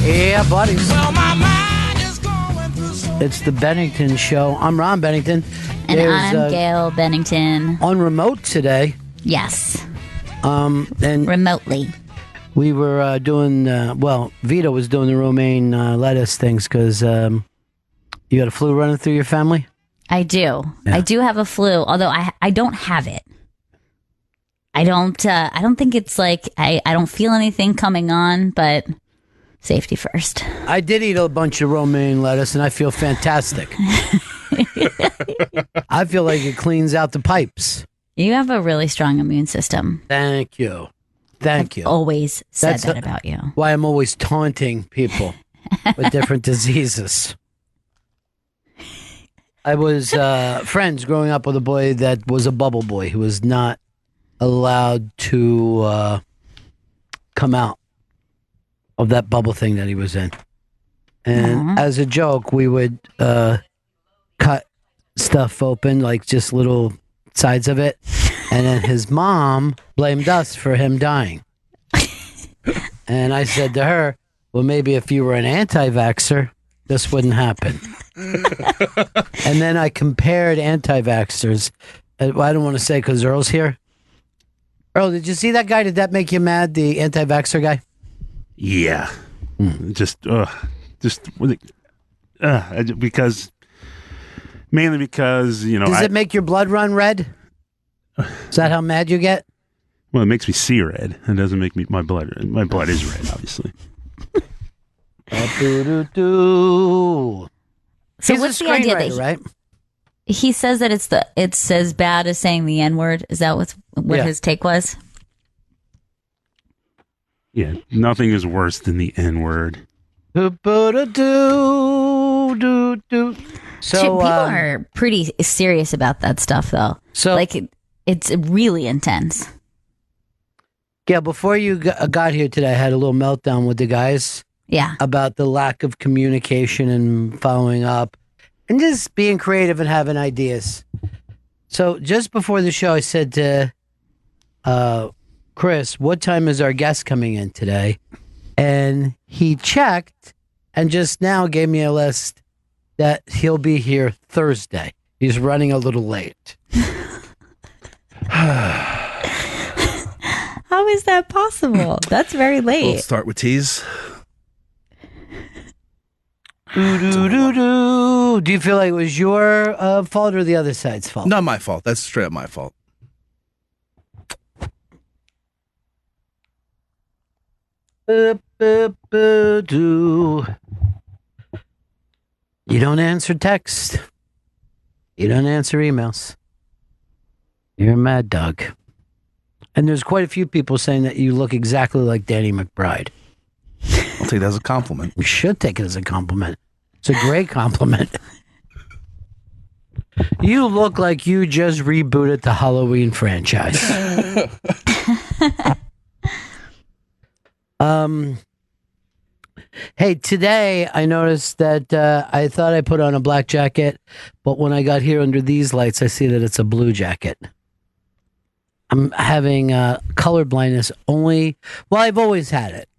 Yeah, buddies. Well, my mind is going through so It's the Bennington Show. I'm Ron Bennington. And There's, I'm Gail Bennington. on remote today. Yes. And Remotely. we were doing, Vito was doing the romaine lettuce things because you got a flu running through your family? I do. Yeah. I do have a flu, although I don't have it. I don't think it's like, I don't feel anything coming on, but safety first. I did eat a bunch of romaine lettuce and I feel fantastic. I feel like it cleans out the pipes. You have a really strong immune system. Thank you. Thank you. Always said That's that about you. Why I'm always taunting people with different diseases. I was friends growing up with a boy that was a bubble boy who was not allowed to come out of that bubble thing that he was in. And as a joke, we would cut stuff open, like just little sides of it. And then his mom blamed us for him dying. And I said to her, well, maybe if you were an anti-vaxxer, this wouldn't happen. And then I compared anti-vaxxers. I don't want to say because Earl's here. Earl, did you see that guy? Did that make you mad, the anti-vaxxer guy? Yeah. Mainly because, you know. Does it make your blood run red? Is that how mad you get? Well, it makes me see red. It doesn't make me, my blood is red, obviously. So He's what's a the idea screenwriter, that right? he says that it's as bad as saying the N-word? Is that what Yeah. his take was? Yeah, nothing is worse than the N-word. So People are pretty serious about that stuff, though. So- like it's really intense. yeah, before you got here today, I had a little meltdown with the guys Yeah. about the lack of communication and following up and just being creative and having ideas. So just before the show, I said to Chris, what time is our guest coming in today? And he checked and just now gave me a list that he'll be here Thursday. He's running a little late. How is that possible? That's very We'll late. start with teas. Do you feel like it was your fault or the other side's fault? Not my fault. That's straight up my fault. You don't answer text. You don't answer emails. You're a mad dog. And there's quite a few people saying that you look exactly like Danny McBride. I'll take that as a compliment. You should take it as a compliment. It's a great compliment. You look like you just rebooted the Halloween franchise. Hey, today I noticed that I thought I put on a black jacket, but when I got here under these lights, I see that it's a blue jacket. I'm having color blindness only. Well, I've always had it,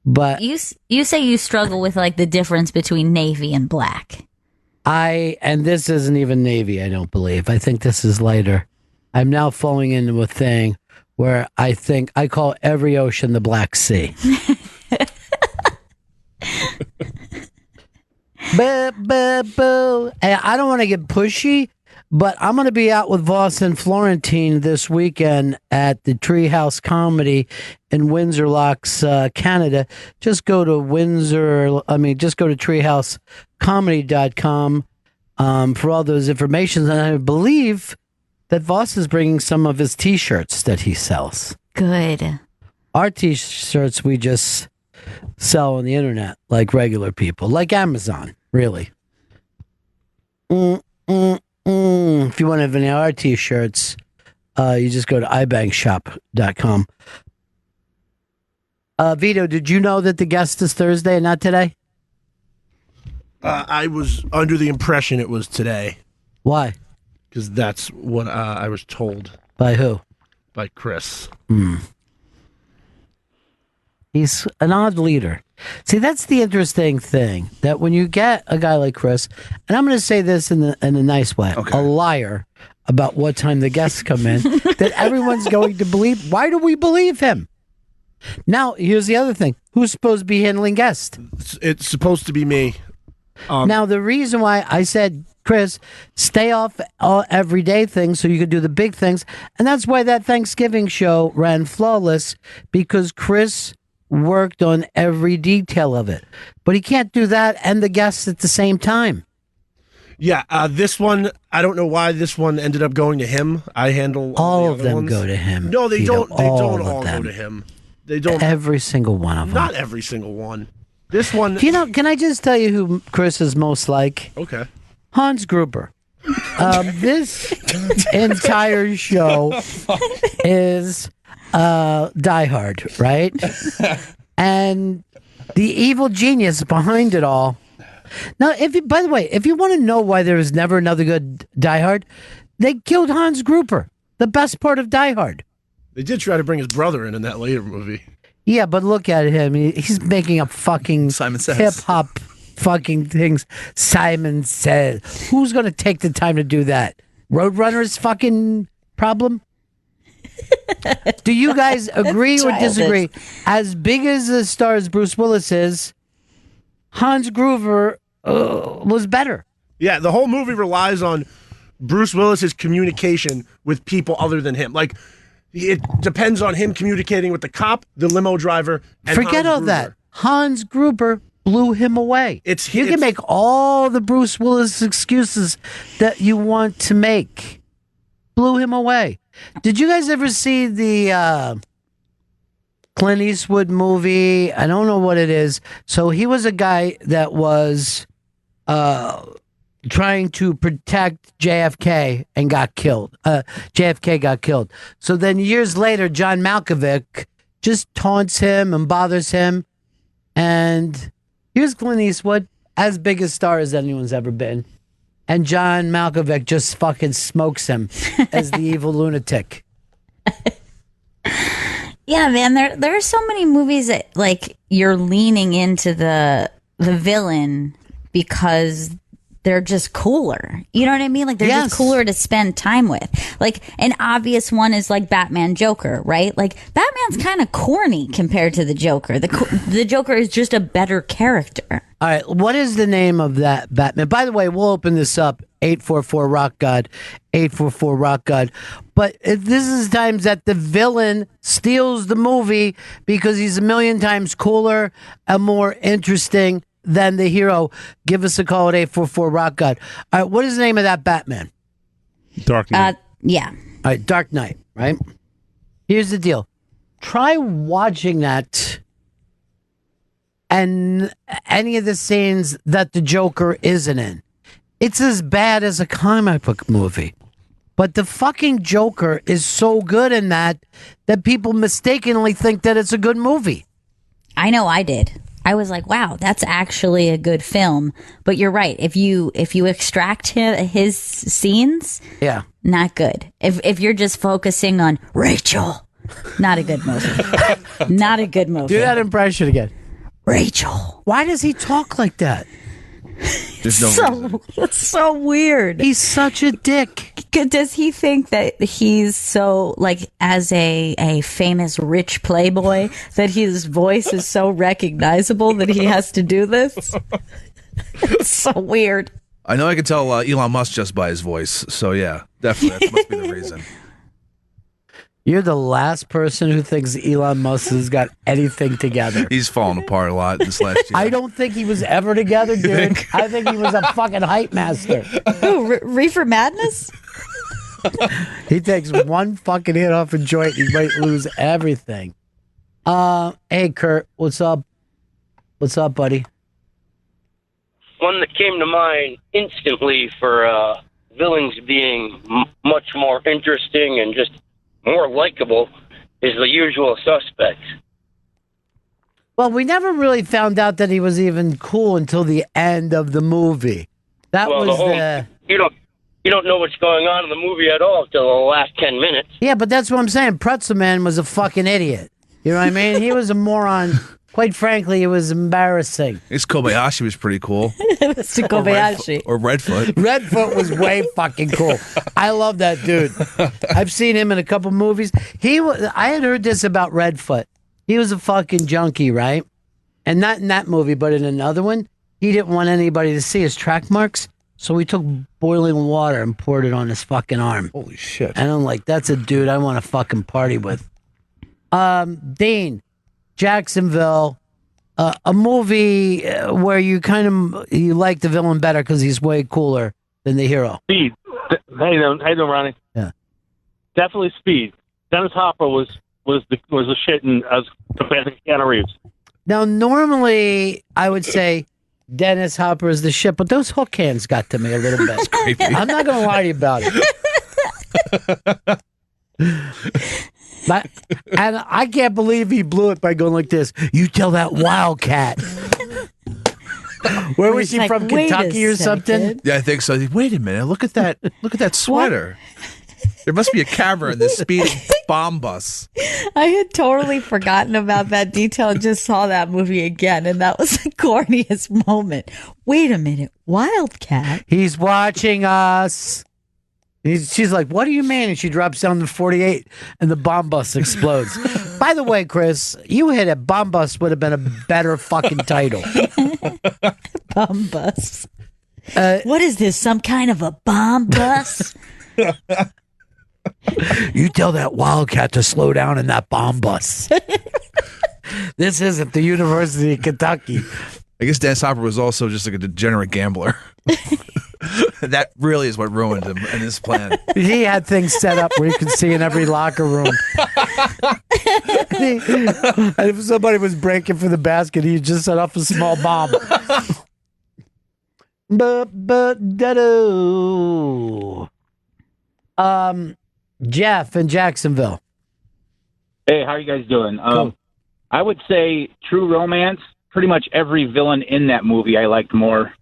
but You say you struggle with like the difference between navy and black. and this isn't even navy, I don't believe. I think this is lighter. I'm now falling into a thing where I think I call every ocean the Black Sea. Boo. And I don't want to get pushy, but I'm going to be out with Voss and Florentine this weekend at the Treehouse Comedy in Windsor Locks, Canada. Just go to treehousecomedy.com for all those information. And I believe that Voss is bringing some of his T-shirts that he sells. Good. Our T-shirts we just sell on the internet like regular people, like Amazon, really. If you want to have any of our T-shirts, you just go to ibankshop.com. Vito, did you know that the guest is Thursday and not today? I was under the impression it was today Why? because that's what I was told By who? by Chris. He's an odd leader. See, that's the interesting thing, that when you get a guy like Chris, and I'm going to say this in a nice way, Okay. a liar about what time the guests come in, that everyone's going to believe. Why do we believe him? Now, here's the other thing. Who's supposed to be handling guests? It's supposed to be me. Now, the reason why I said, Chris, stay off everyday things so you could do the big things, and that's why that Thanksgiving show ran flawless, because Chris worked on every detail of it. But he can't do that and the guests at the same time. Yeah, this one, I don't know why this one ended up going to him. I handle All the of other them ones. go to him. No, they Tito. don't. They don't of all go them. to him. They don't. Every single one of them. Not every single one. This one. You know, can I just tell you who Chris is most like? Okay. Hans Gruber. This entire show is Die Hard, right? And the evil genius behind it all. Now, by the way, if you want to know why there is never another good Die Hard, they killed Hans Gruber, the best part of Die Hard. They did try to bring his brother in that later movie. Yeah, but look at him. He's making up fucking Simon Says. hip-hop fucking things. Simon Says. Who's going to take the time to do that? Roadrunner's fucking problem? Do you guys agree or disagree? As big as the star as Bruce Willis is, Hans Gruber was better. Yeah, the whole movie relies on Bruce Willis's communication with people other than him. Like, it depends on him communicating with the cop, the limo driver, and Forget Hans all Gruber. that. Hans Gruber blew him away. You can it's- make all the Bruce Willis excuses that you want to make. Blew him away. Did you guys ever see the Clint Eastwood movie? I don't know what it is. So he was a guy that was trying to protect JFK and got killed. JFK got killed. So then years later, John Malkovich just taunts him and bothers him. And here's Clint Eastwood, as big a star as anyone's ever been. And John Malkovich just fucking smokes him as the evil lunatic. Yeah, man, there are so many movies that like you're leaning into the villain because they're just cooler. You know what I mean? Like they're Yes. just cooler to spend time with. Like an obvious one is like Batman Joker, right? Like Batman's kind of corny compared to the Joker. The Joker is just a better character. All right, what is the name of that Batman? By the way, we'll open this up. 844 Rock God, 844 Rock God. But this is times that the villain steals the movie because he's a million times cooler and more interesting than the hero. Give us a call at 844 Rock God. All right, what is the name of that Batman? Dark Knight. Yeah. All right, Dark Knight, right? Here's the deal. Try watching that and any of the scenes that the Joker isn't in. It's as bad as a comic book movie. But the fucking Joker is so good in that people mistakenly think that it's a good movie. I know I did. I was like, wow, that's actually a good film. But you're right. If you extract his scenes, Yeah. not good. If you're just focusing on Rachel, not a good movie. Not a good movie. Do that impression again. Rachel. Why does he talk like that? There's no reason. It's so weird. He's such a dick. Does he think that he's so, like, as a famous rich playboy, that his voice is so recognizable that he has to do this? It's so weird. I know I can tell Elon Musk just by his voice. So yeah, definitely that must be the reason. You're the last person who thinks Elon Musk has got anything together. He's fallen apart a lot this last year. I don't think he was ever together, dude. I think he was a fucking hype master. Ooh, Reefer Madness? He takes one fucking hit off a joint, he might lose everything. Hey Kurt, what's up? What's up, buddy? One that came to mind instantly for villains being much more interesting and just more likable is The Usual Suspects. Well, we never really found out that he was even cool until the end of the movie. That Well, was you don't know what's going on in the movie at all till the last 10 minutes. Yeah, but that's what I'm saying. Pretzel Man was a fucking idiot. You know what I mean? He was a moron. Quite frankly, it was embarrassing. His Kobayashi was pretty cool. Mr. Kobayashi. Or Redfoot. Redfoot was way fucking cool. I love that dude. I've seen him in a couple movies. I had heard this about Redfoot. He was a fucking junkie, right? And not in that movie, but in another one. He didn't want anybody to see his track marks, so he took boiling water and poured it on his fucking arm. Holy shit. And I'm like, that's a dude I want to fucking party with. Dean, Jacksonville, a movie where you like the villain better because he's way cooler than the hero. Speed. How you doing, Ronnie? Yeah. Definitely Speed. Dennis Hopper was the shit as compared to Keanu Reeves. Now, normally I would say Dennis Hopper is the shit, but those hook hands got to me a little bit. I'm not going to lie to you about it. And I can't believe he blew it by going like this. You tell that wildcat. Where was He's he from? "Wait a Kentucky or something? second." Yeah, I think so. Wait a minute. Look at that sweater. There must be a camera in this speeding bomb bus. I had totally forgotten about that detail and just saw that movie again, and that was the corniest moment. Wait a minute, Wildcat? He's watching us. She's like, what do you mean? And she drops down to 48 and the bomb bus explodes. By the way, Chris, you hit it. Bomb bus would have been a better fucking title. Bomb bus. What is this, some kind of a bomb bus? You tell that wildcat to slow down in that bomb bus. This isn't the University of Kentucky. I guess Dennis Hopper was also just like a degenerate gambler. That really is what ruined him and his plan. He had things set up where you could see in every locker room. And if somebody was breaking for the basket, he just set off a small bomb. Jeff in Jacksonville. Hey, how are you guys doing? Cool. I would say True Romance. Pretty much every villain in that movie I liked more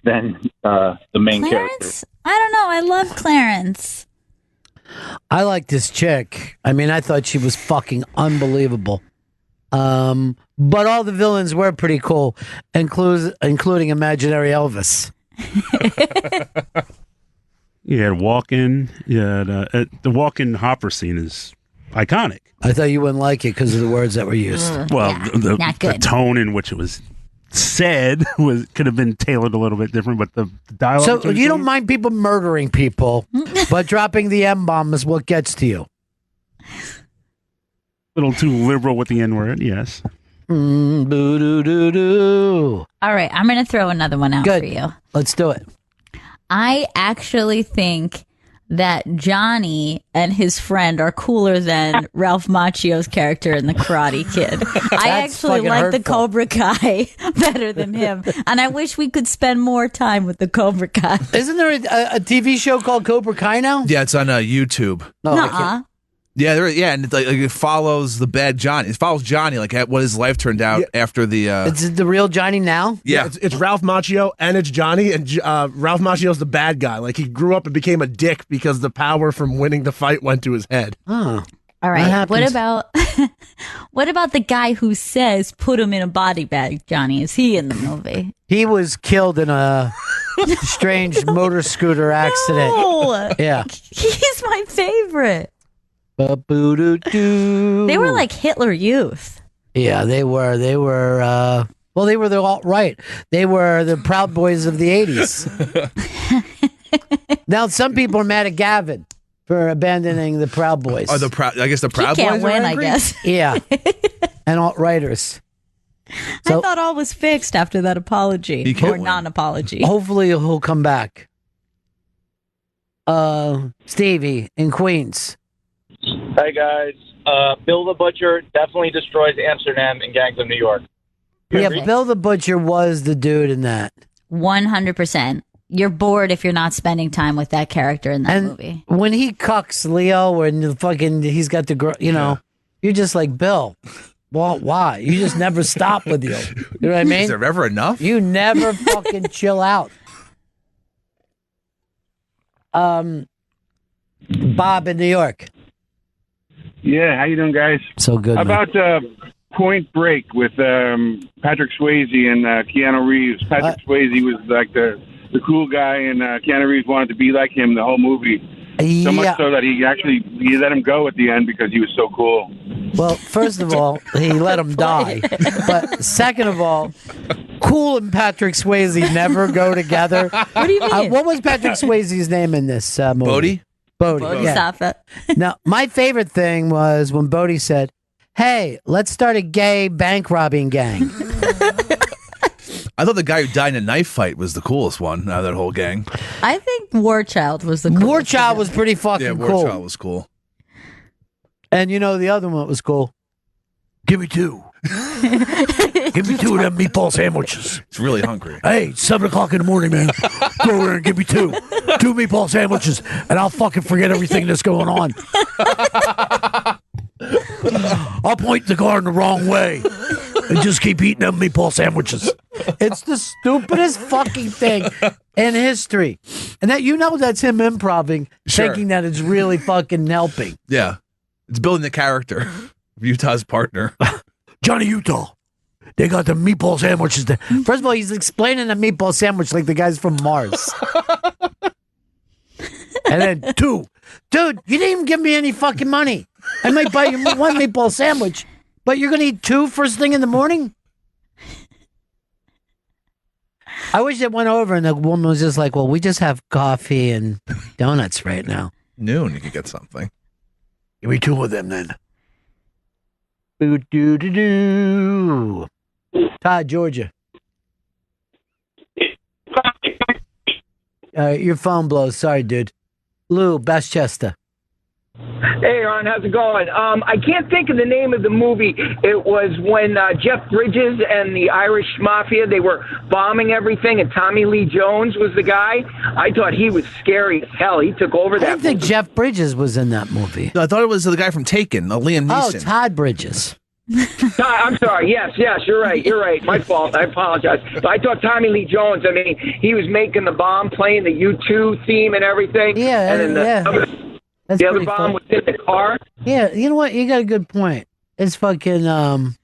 than the main character. Clarence? I don't know. I love Clarence. I like this chick. I mean, I thought she was fucking unbelievable. But all the villains were pretty cool, including imaginary Elvis. You had walk-in. Yeah, the walk-in Hopper scene is iconic. I thought you wouldn't like it because of the words that were used. Well, Yeah, the not good. tone in which it was said could have been tailored a little bit different, but the dialogue. So you don't mind people murdering people, but dropping the M-bomb is what gets to you. a little too liberal with the N-word, yes. Boo-doo-doo-doo. All right, I'm going to throw another one out Good. for you. Let's do it. I actually think that Johnny and his friend are cooler than Ralph Macchio's character in The Karate Kid. I actually fucking like the hurtful. Cobra Kai better than him. And I wish we could spend more time with the Cobra Kai. Isn't there a TV show called Cobra Kai now? Yeah, it's on YouTube. No, I can't. Nuh-uh. Yeah, and like it follows the bad Johnny. It follows Johnny, like what his life turned out after the. It's the real Johnny now? Yeah, It's Ralph Macchio and it's Johnny, and Ralph Macchio's the bad guy. Like, he grew up and became a dick because the power from winning the fight went to his head. Oh. All That right. What happens. about what about the guy who says put him in a body bag, Johnny? Is he in the movie? He was killed in a strange motor scooter accident. Oh, Yeah. he's my favorite. Ba-boo-doo-doo. They were like Hitler Youth. Yeah, they were. They were. Well, they were the alt-right. They were the Proud Boys of the 80s. Now, some people are mad at Gavin for abandoning the Proud Boys. I guess the He Proud can't Boys are win, I angry? guess. Yeah. And alt-righters. I thought all was fixed after that apology He can't or win. non-apology. Hopefully he'll come back. Stevie in Queens. Hey guys, Bill the Butcher definitely destroys Amsterdam and Gangs of New York. Yeah, Bill the Butcher was the dude in that. 100%. You're bored if you're not spending time with that character in that And movie. when he cucks Leo and the fucking, he's got the girl, you're just like, Bill, well, why? You just never stop with you. You know what I Is mean? there ever enough? You never fucking chill out. Bob in New York. Yeah, how you doing, guys? So good, How man. about Point Break with Patrick Swayze and Keanu Reeves? Patrick Swayze was like the cool guy, and Keanu Reeves wanted to be like him the whole movie. So much so that he let him go at the end because he was so cool. Well, first of all, he let him die. But second of all, cool and Patrick Swayze never go together. What do you mean? What was Patrick Swayze's name in this movie? Bodie? Bodie, yeah. Bodhisattva. Now, my favorite thing was when Bodie said, "Hey, let's start a gay bank robbing gang." I thought the guy who died in a knife fight was the coolest one out of that whole gang. I think War Child was the coolest. War Child was pretty fucking Yeah, War cool. Child was cool. And you know the other one that was cool? Give me two. Give me two of them meatball sandwiches. He's really hungry. Hey, it's 7 o'clock in the morning, man. Go over there and give me two meatball sandwiches, and I'll fucking forget everything that's going on. I'll point the car in the wrong way and just keep eating them meatball sandwiches. It's the stupidest fucking thing in history. And that that's him improving, Sure. thinking that it's really fucking helping. Yeah. It's building the character of Utah's partner. Johnny Utah. They got the meatball sandwiches there. First of all, he's explaining the meatball sandwich like the guy's from Mars. And then two. Dude, you didn't even give me any fucking money. I might buy you one meatball sandwich, but you're going to eat two first thing in the morning? I wish it went over and the woman was just like, well, we just have coffee and donuts right now. Noon, you could get something. Give me two of them then. Boo-doo-doo-doo. Todd, Georgia. Your phone blows. Sorry, dude. Lou, Bestchester. Hey, Ron, how's it going? I can't think of the name of the movie. It was when Jeff Bridges and the Irish Mafia, they were bombing everything, and Tommy Lee Jones was the guy. I thought he was scary as hell. He took over I that didn't think movie. Jeff Bridges was in that movie. No, I thought it was the guy from Taken, Liam Oh, Neeson. Todd Bridges. I'm sorry. Yes, you're right. You're right. My fault. I apologize. But I thought Tommy Lee Jones, I mean, he was making the bomb, playing the U2 theme and everything. Yeah, and then That's the other pretty bomb fun. was in the car. Yeah, you know what? You got a good point. It's fucking, the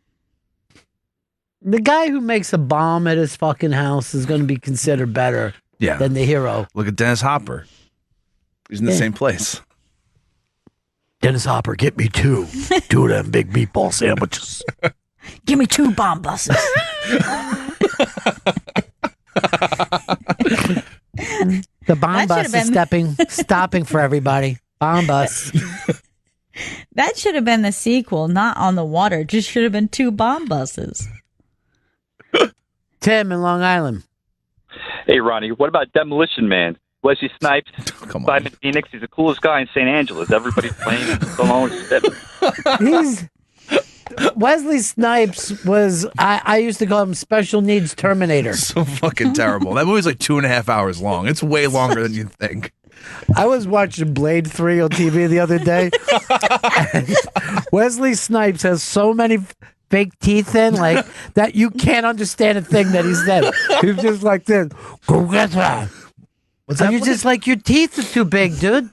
guy who makes a bomb at his fucking house is going to be considered better than the hero. Look at Dennis Hopper. He's in the same place. Dennis Hopper, get me two of them big meatball sandwiches. Give me two bomb buses. The bomb That bus should've is stopping for everybody. Bomb bus. That should have been the sequel, not On the Water. It just should have been two bomb buses. Tim in Long Island. Hey, Ronnie, what about Demolition Man? Wesley Snipes, Simon Phoenix. He's the coolest guy in St. Angela's. Everybody's playing him. He's Wesley Snipes was I used to call him Special Needs Terminator. So fucking terrible. That movie's like 2.5 hours long. It's way longer than you think. I was watching Blade 3 on TV the other day. Wesley Snipes has so many fake teeth in, like, that you can't understand a thing that he said. He's just like this. Go get that. What's And that? you're just like, your teeth are too big, dude.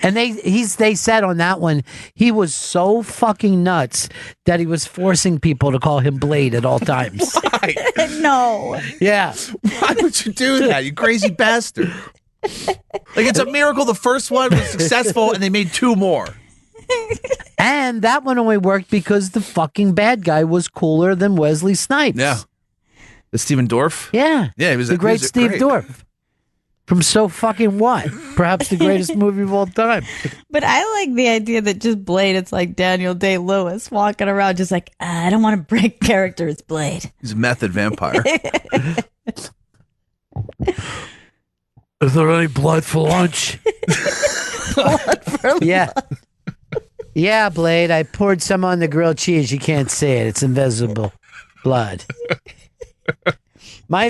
And they said on that one, he was so fucking nuts that he was forcing people to call him Blade at all times. Why? No. Yeah. Why would you do that, you crazy bastard? Like, it's a miracle the first one was successful and they made two more. And that one only worked because the fucking bad guy was cooler than Wesley Snipes. Yeah. The Steven Dorff? Yeah. Yeah, he was the great Steve Dorff. From So Fucking What? Perhaps the greatest movie of all time. But I like the idea that just Blade, it's like Daniel Day-Lewis walking around just like, I don't want to break character, it's Blade. He's a method vampire. Is there any blood for lunch? Yeah. Yeah, Blade, I poured some on the grilled cheese. You can't see it. It's invisible blood. My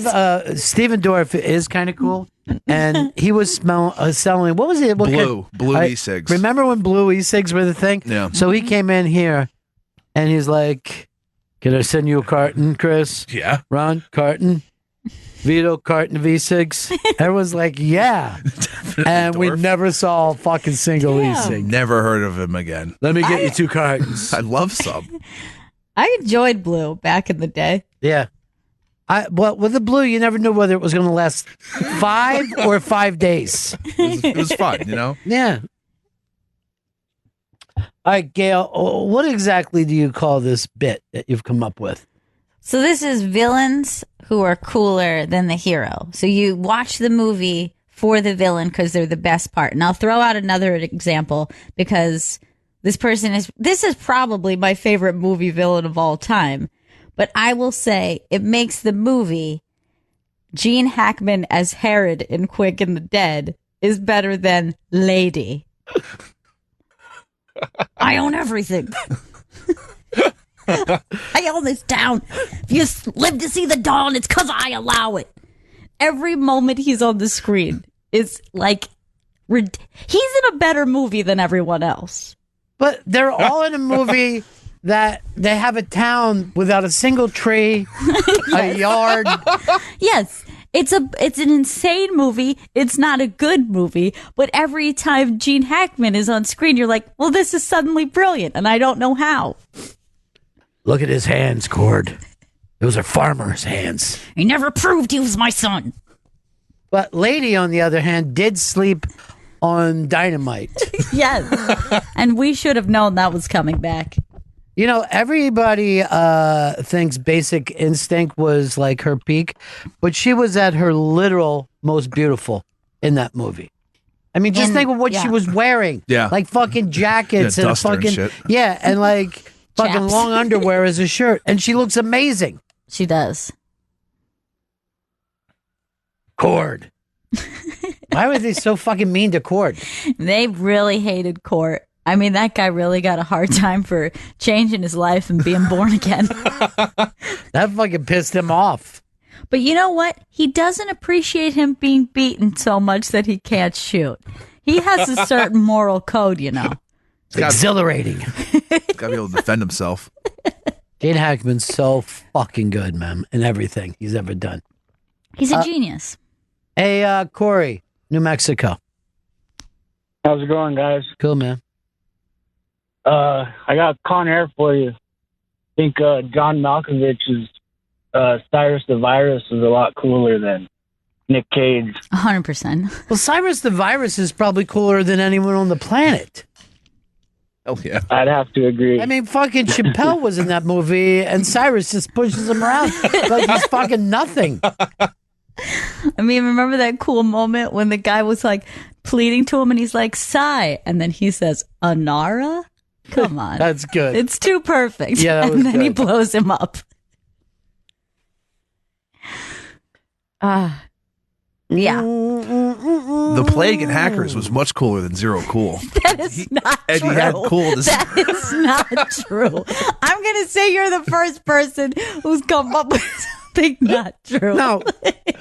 Steven Dorff is kind of cool, and he was selling. What was it? Blue e-cigs. Remember when blue e-cigs were the thing? Yeah. So he came in here, and he's like, "Can I send you a carton, Chris?" Yeah. Ron, carton. Vito carton V6. Everyone's like, yeah. And we never saw a fucking single E-cig. Never heard of him again. Let me get you 2 cartons. I love some. I enjoyed Blue back in the day. Yeah. Well, with the Blue, you never knew whether it was going to last 5 or 5 days. It was fun, you know? Yeah. All right, Gail, what exactly do you call this bit that you've come up with? So this is villains who are cooler than the hero. So you watch the movie for the villain because they're the best part. And I'll throw out another example because this is probably my favorite movie villain of all time. But I will say it makes the movie Gene Hackman as Herod in Quick and the Dead is better than Lady. I own everything. I own this town. If you live to see the dawn, it's because I allow it. Every moment he's on the screen is like, he's in a better movie than everyone else. But they're all in a movie that they have a town without a single tree, a yard. Yes. It's an insane movie. It's not a good movie, but every time Gene Hackman is on screen, you're like, well, this is suddenly brilliant, and I don't know how. Look at his hands, Cord. Those are farmer's hands. He never proved he was my son. But Lady, on the other hand, did sleep on dynamite. Yes. And we should have known that was coming back. You know, everybody thinks Basic Instinct was like her peak, but she was at her literal most beautiful in that movie. I mean, just think of what she was wearing. Yeah. Like fucking jackets and duster and fucking shit. yeah, and like fucking Chaps. long underwear as a shirt, and she looks amazing. She does. Cord. Why were they so fucking mean to Cord? They really hated Court. I mean, that guy really got a hard time for changing his life and being born again. That fucking pissed him off. But you know what? He doesn't appreciate him being beaten so much that he can't shoot. He has a certain moral code, you know. It's exhilarating. He's got to be able to defend himself. Gene Hackman's so fucking good, man, in everything he's ever done. He's a genius. Hey, Corey, New Mexico. How's it going, guys? Cool, man. I got Con Air for you. I think John Malkovich's Cyrus the Virus is a lot cooler than Nick Cage. 100%. Well, Cyrus the Virus is probably cooler than anyone on the planet. Oh, yeah. I'd have to agree. I mean, fucking Chappelle was in that movie, and Cyrus just pushes him around like he's fucking nothing. I mean, remember that cool moment when the guy was like pleading to him and he's like, sigh. And then he says, Anara? Come on. That's good. It's too perfect. Yeah, that was and then he good. blows him up. Yeah. The Plague in Hackers was much cooler than Zero Cool. That is not Eddie true. had cool. That is not true. I'm going to say you're the first person who's come up with something not true. No. All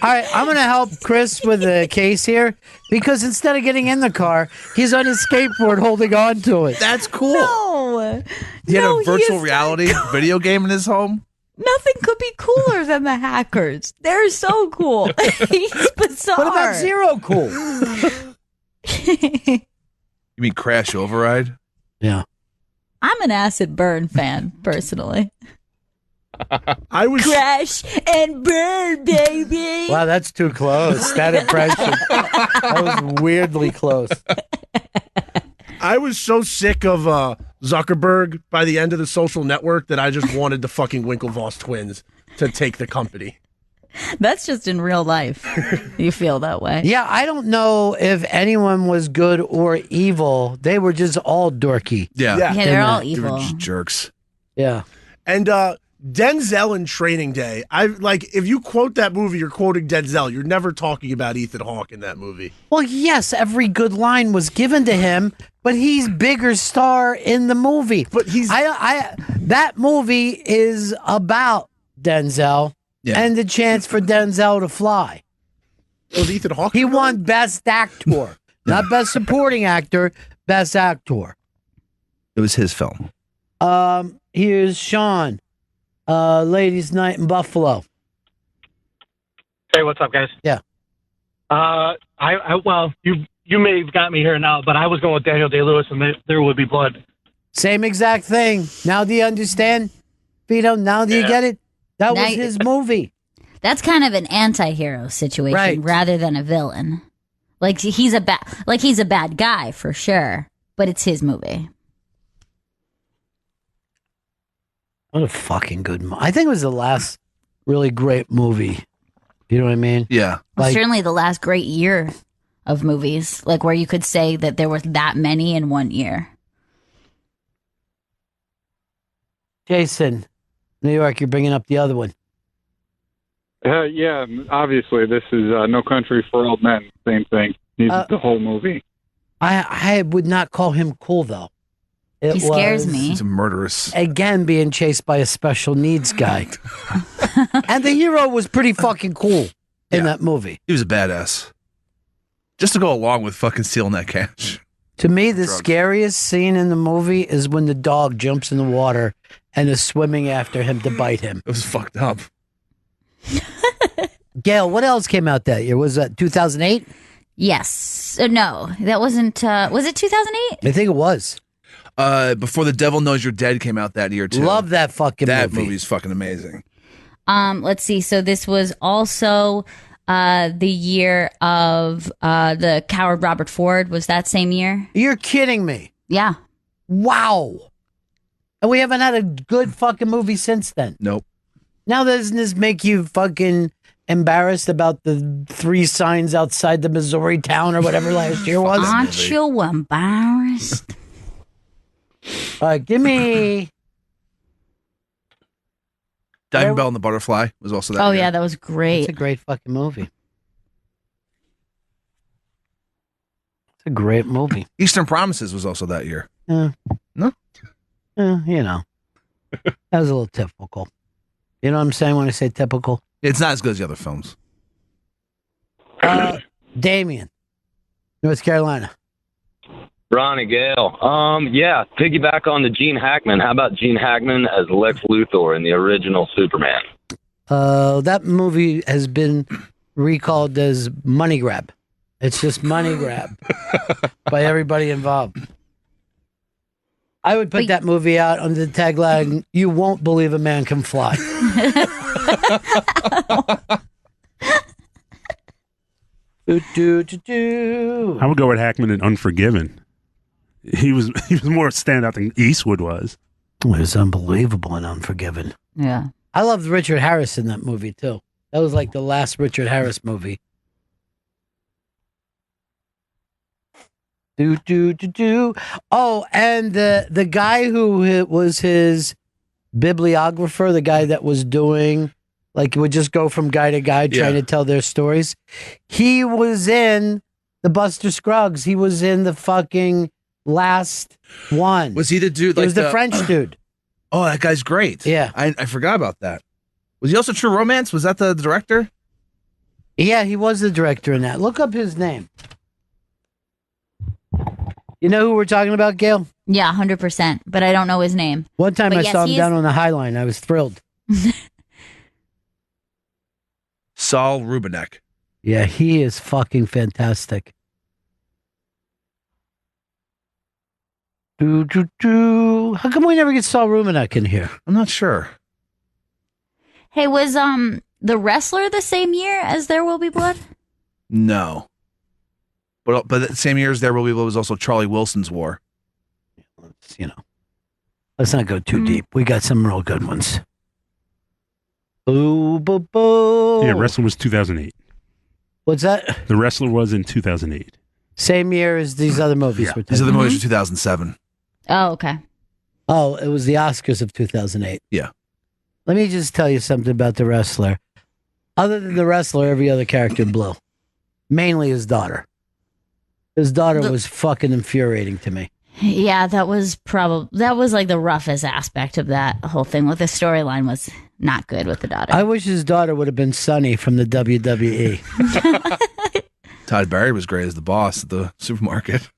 right, I'm going to help Chris with the case here because instead of getting in the car, he's on his skateboard holding on to it. That's cool. No. He had No, a he virtual is reality video game in his home. Nothing could be cooler than the Hackers. They're so cool. He's bizarre. What about Zero Cool? You mean Crash Override? Yeah. I'm an Acid Burn fan, personally. I was Crash and burn, baby. Wow, that's too close. That impression. That was weirdly close. I was so sick of Zuckerberg by the end of The Social Network that I just wanted the fucking Winklevoss twins to take the company. That's just in real life. You feel that way. Yeah, I don't know if anyone was good or evil. They were just all dorky. Yeah. Yeah, they're all They were evil. just jerks. Yeah. And Denzel in Training Day. If you quote that movie, you're quoting Denzel. You're never talking about Ethan Hawke in that movie. Well, yes, every good line was given to him, but he's bigger star in the movie. But he's that movie is about Denzel and the chance for Denzel to fly. Was Ethan Hawke? He won Best Actor, not Best Supporting Actor, Best Actor. It was his film. Here's Sean. Ladies' Night in Buffalo. Hey, what's up, guys? Yeah. Well, you may have got me here now, but I was going with Daniel Day-Lewis, and There Would Be Blood. Same exact thing. Now do you understand, Vito? Now do you get it? That Now was his movie. That's kind of an anti-hero situation Right. rather than a villain. Like he's a bad guy for sure, but it's his movie. What a fucking good movie. I think it was the last really great movie. You know what I mean? Yeah. Certainly the last great year of movies, like where you could say that there were that many in one year. Jason, New York, you're bringing up the other one. Yeah, obviously, this is No Country for Old Men. Same thing. He's the whole movie. I would not call him cool, though. He scares me. He's a murderous. Again, being chased by a special needs guy. And the hero was pretty fucking cool in that movie. He was a badass. Just to go along with fucking stealing that cash. To me, the scariest scene in the movie is when the dog jumps in the water and is swimming after him to bite him. It was fucked up. Gail, what else came out that year? Was that 2008? Yes. No, that wasn't. Was it 2008? I think it was. Before The Devil Knows You're Dead came out that year, too. Love that fucking movie. That movie's fucking amazing. Let's see. So this was also the year of the Coward Robert Ford. Was that same year? You're kidding me. Yeah. Wow. And we haven't had a good fucking movie since then. Nope. Now doesn't this make you fucking embarrassed about the 3 signs outside the Missouri town or whatever last year was? Aren't you embarrassed? All right, give me... Diving Bell and the Butterfly was also that year. Yeah, that was great. It's a great fucking movie. It's a great movie. Eastern Promises was also that year. No? You know. That was a little typical. You know what I'm saying when I say typical? It's not as good as the other films. Damien, North Carolina. Ron and Gail. Piggyback on the Gene Hackman. How about Gene Hackman as Lex Luthor in the original Superman? That movie has been recalled as money grab. It's just money grab by everybody involved. I would put that movie out under the tagline, "You won't believe a man can fly." I would go with Hackman in Unforgiven. He was more standout than Eastwood was. It was unbelievable in Unforgiven. Yeah. I loved Richard Harris in that movie too. That was like the last Richard Harris movie. Oh, and the guy who was his bibliographer, the guy that was doing, like, would just go from guy to guy trying to tell their stories. He was in the Buster Scruggs. He was in the fucking last one. Was he the dude? He was the French dude. Oh, that guy's great. Yeah. I forgot about that. Was he also True Romance? Was that the director? Yeah, he was the director in that. Look up his name. You know who we're talking about, Gail? Yeah, 100%. But I don't know his name. One time But I yes, saw him he down is- on the High Line. I was thrilled. Saul Rubinek. Yeah, he is fucking fantastic. How come we never get Saul Rubinek in here? I'm not sure. Hey, was The Wrestler the same year as There Will Be Blood? No. But the same year as There Will Be Blood was also Charlie Wilson's War. Let's not go too deep. We got some real good ones. Boo, boo, boo. Yeah, Wrestler was 2008. What's that? The Wrestler was in 2008. Same year as these other movies. We're These talking other about. movies were 2007. Oh, okay. Oh, it was the Oscars of 2008. Yeah. Let me just tell you something about The Wrestler. Other than The Wrestler, every other character in blue. Mainly his daughter. His daughter was fucking infuriating to me. Yeah, that was like the roughest aspect of that whole thing. With the storyline was not good with the daughter. I wish his daughter would have been Sunny from the WWE. Todd Barry was great as the boss at the supermarket.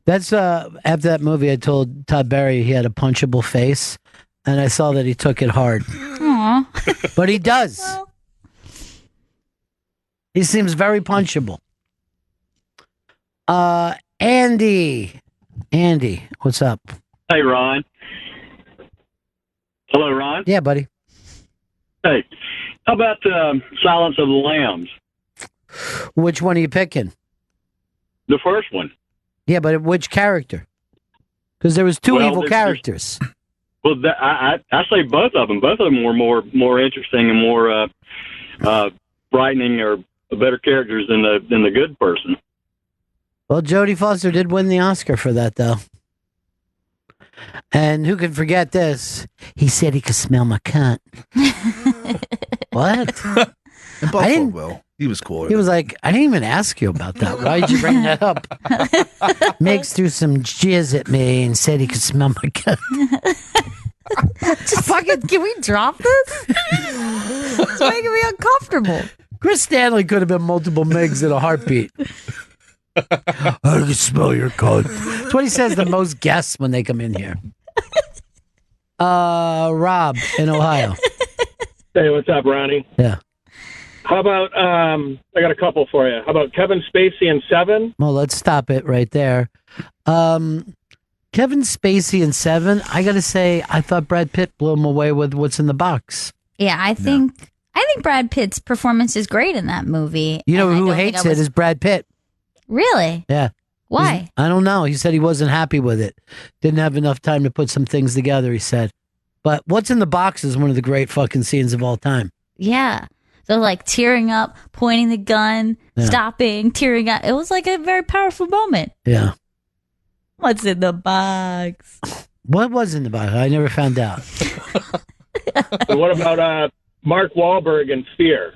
That's after that movie, I told Todd Barry he had a punchable face, and I saw that he took it hard. Aw. But he does. He seems very punchable. Andy, what's up? Hey, Ron. Hello, Ron. Yeah, buddy. Hey, how about Silence of the Lambs? Which one are you picking? The first one. Yeah, but which character? Because there was two Well, evil there's- characters. Well, I say both of them. Both of them were more interesting and more brightening or better characters than the good person. Well, Jodie Foster did win the Oscar for that, though. And who can forget this? He said he could smell my cunt. What? And Buffalo Bill. He was cool. He was like, I didn't even ask you about that. Why'd you bring that up? Migs threw some jizz at me and said he could smell my cunt. Fucking, can we drop this? It's making me uncomfortable. Chris Stanley could have been multiple Migs in a heartbeat. I can smell your cunt. That's what he says to most guests when they come in here. Rob in Ohio. Hey, what's up, Ronnie? Yeah. How about, I got a couple for you. How about Kevin Spacey in Seven? Well, let's stop it right there. Kevin Spacey in Seven, I got to say, I thought Brad Pitt blew him away with What's in the Box. Yeah, I think Brad Pitt's performance is great in that movie. You know and I who don't think hates I it was- is Brad Pitt. Really? Yeah. Why? I don't know. He said he wasn't happy with it. Didn't have enough time to put some things together, he said. But What's in the Box is one of the great fucking scenes of all time. Yeah. So like tearing up, pointing the gun, Yeah. stopping, tearing up. It was like a very powerful moment. Yeah. What's in the box? What was in the box? I never found out. And what about Mark Wahlberg in Fear?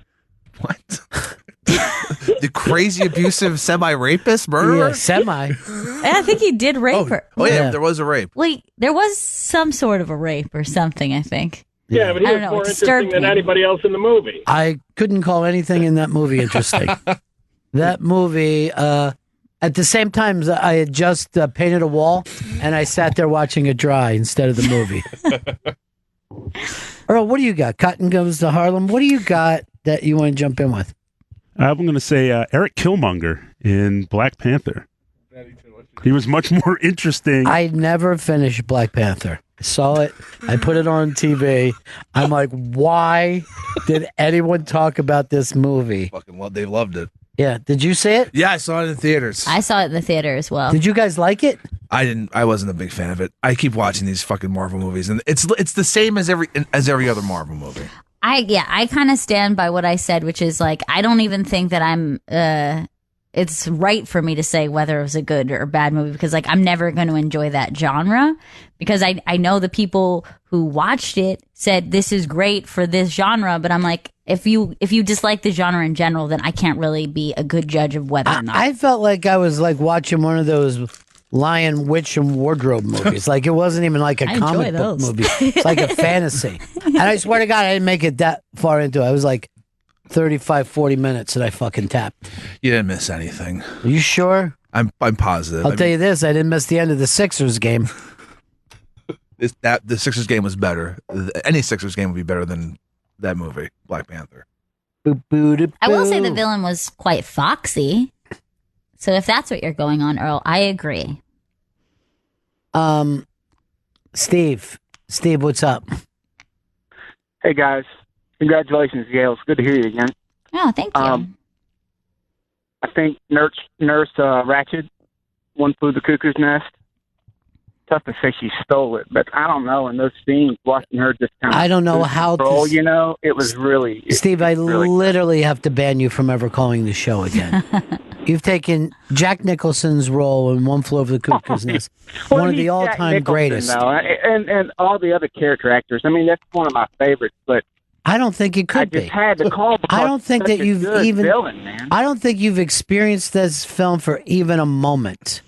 The crazy abusive semi-rapist murderer? Yeah, semi. And I think he did rape her. Oh, yeah, there was a rape. Like, there was some sort of a rape or something, I think. Yeah, but he I was don't know, more it interesting disturbed than me. anybody else in the movie. I couldn't call anything in that movie interesting. That movie, at the same time, I had just painted a wall, and I sat there watching it dry instead of the movie. Earl, what do you got? Cotton Goes to Harlem. What do you got that you want to jump in with? I'm going to say Eric Killmonger in Black Panther. He was much more interesting. I never finished Black Panther. I saw it. I put it on TV. I'm like, why did anyone talk about this movie? Fucking they loved it. Yeah. Did you see it? Yeah, I saw it in theaters. I saw it in the theater as well. Did you guys like it? I didn't. I wasn't a big fan of it. I keep watching these fucking Marvel movies, and it's the same as every other Marvel movie. I kind of stand by what I said, which is like, I don't even think that I'm, it's right for me to say whether it was a good or bad movie because like, I'm never going to enjoy that genre because I know the people who watched it said this is great for this genre, but I'm like, if you dislike the genre in general, then I can't really be a good judge of whether or not. I felt like I was like watching one of those Lion, Witch, and Wardrobe movies. Like it wasn't even like a I enjoy comic book those. movie. It's like a fantasy. And I swear to God, I didn't make it that far into it. I was like 35, 40 minutes and I fucking tapped. You didn't miss anything. Are you sure? I'm positive. I'll tell you this, I didn't miss the end of the Sixers game. The Sixers game was better. Any Sixers game would be better than that movie, Black Panther. I will say the villain was quite foxy. So if that's what you're going on, Earl, I agree. Steve, what's up? Hey guys, congratulations, Gail. It's good to hear you again. Oh, thank you. I think Nurse Ratched, One Flew the Cuckoo's Nest. Tough to say she stole it, but I don't know. In those scenes, watching her just kind of I don't know how to control, you know, it was really. Steve, I literally have to ban you from ever calling the show again. You've taken Jack Nicholson's role in One Flew Over the Cuckoo's Nest, Well, one of the he's Jack all-time Nicholson, greatest. though, and all the other character actors. I mean, that's one of my favorites. But I don't think it could I just be. had to call. I don't think such that a you've good even. villain, man. I don't think you've experienced this film for even a moment.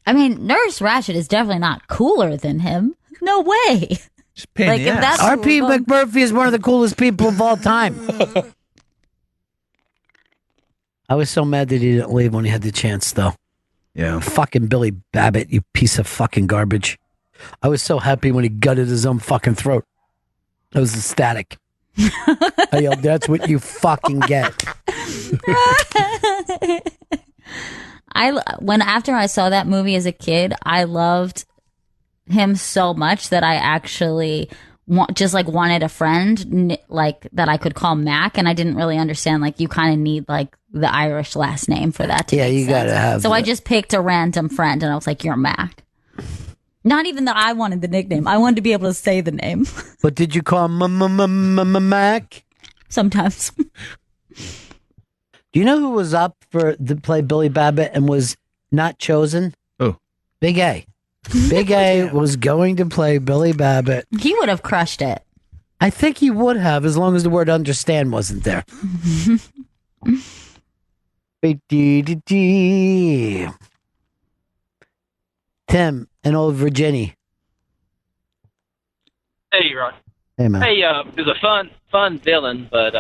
I mean, Nurse Ratched is definitely not cooler than him. No way. Like, if that's R.P. McMurphy is one of the coolest people of all time. I was so mad that he didn't leave when he had the chance, though. Yeah. Fucking Billy Babbitt, you piece of fucking garbage. I was so happy when he gutted his own fucking throat. I was ecstatic. I yelled, that's what you fucking get. After I saw that movie as a kid, I loved him so much that I actually wanted a friend like that I could call Mac, and I didn't really understand like you kind of need like the Irish last name for that to make you sense. gotta have So I just picked a random friend and I was like, you're Mac. Not even that I wanted the nickname. I wanted to be able to say the name. But did you call him Mac? Sometimes. Do you know who was up to play Billy Babbitt and was not chosen? Oh. Big A. Big A was going to play Billy Babbitt. He would have crushed it. I think he would have, as long as the word understand wasn't there. Tim and old Virginia. Hey, Ron. Hey, man. Hey, it was a fun villain, but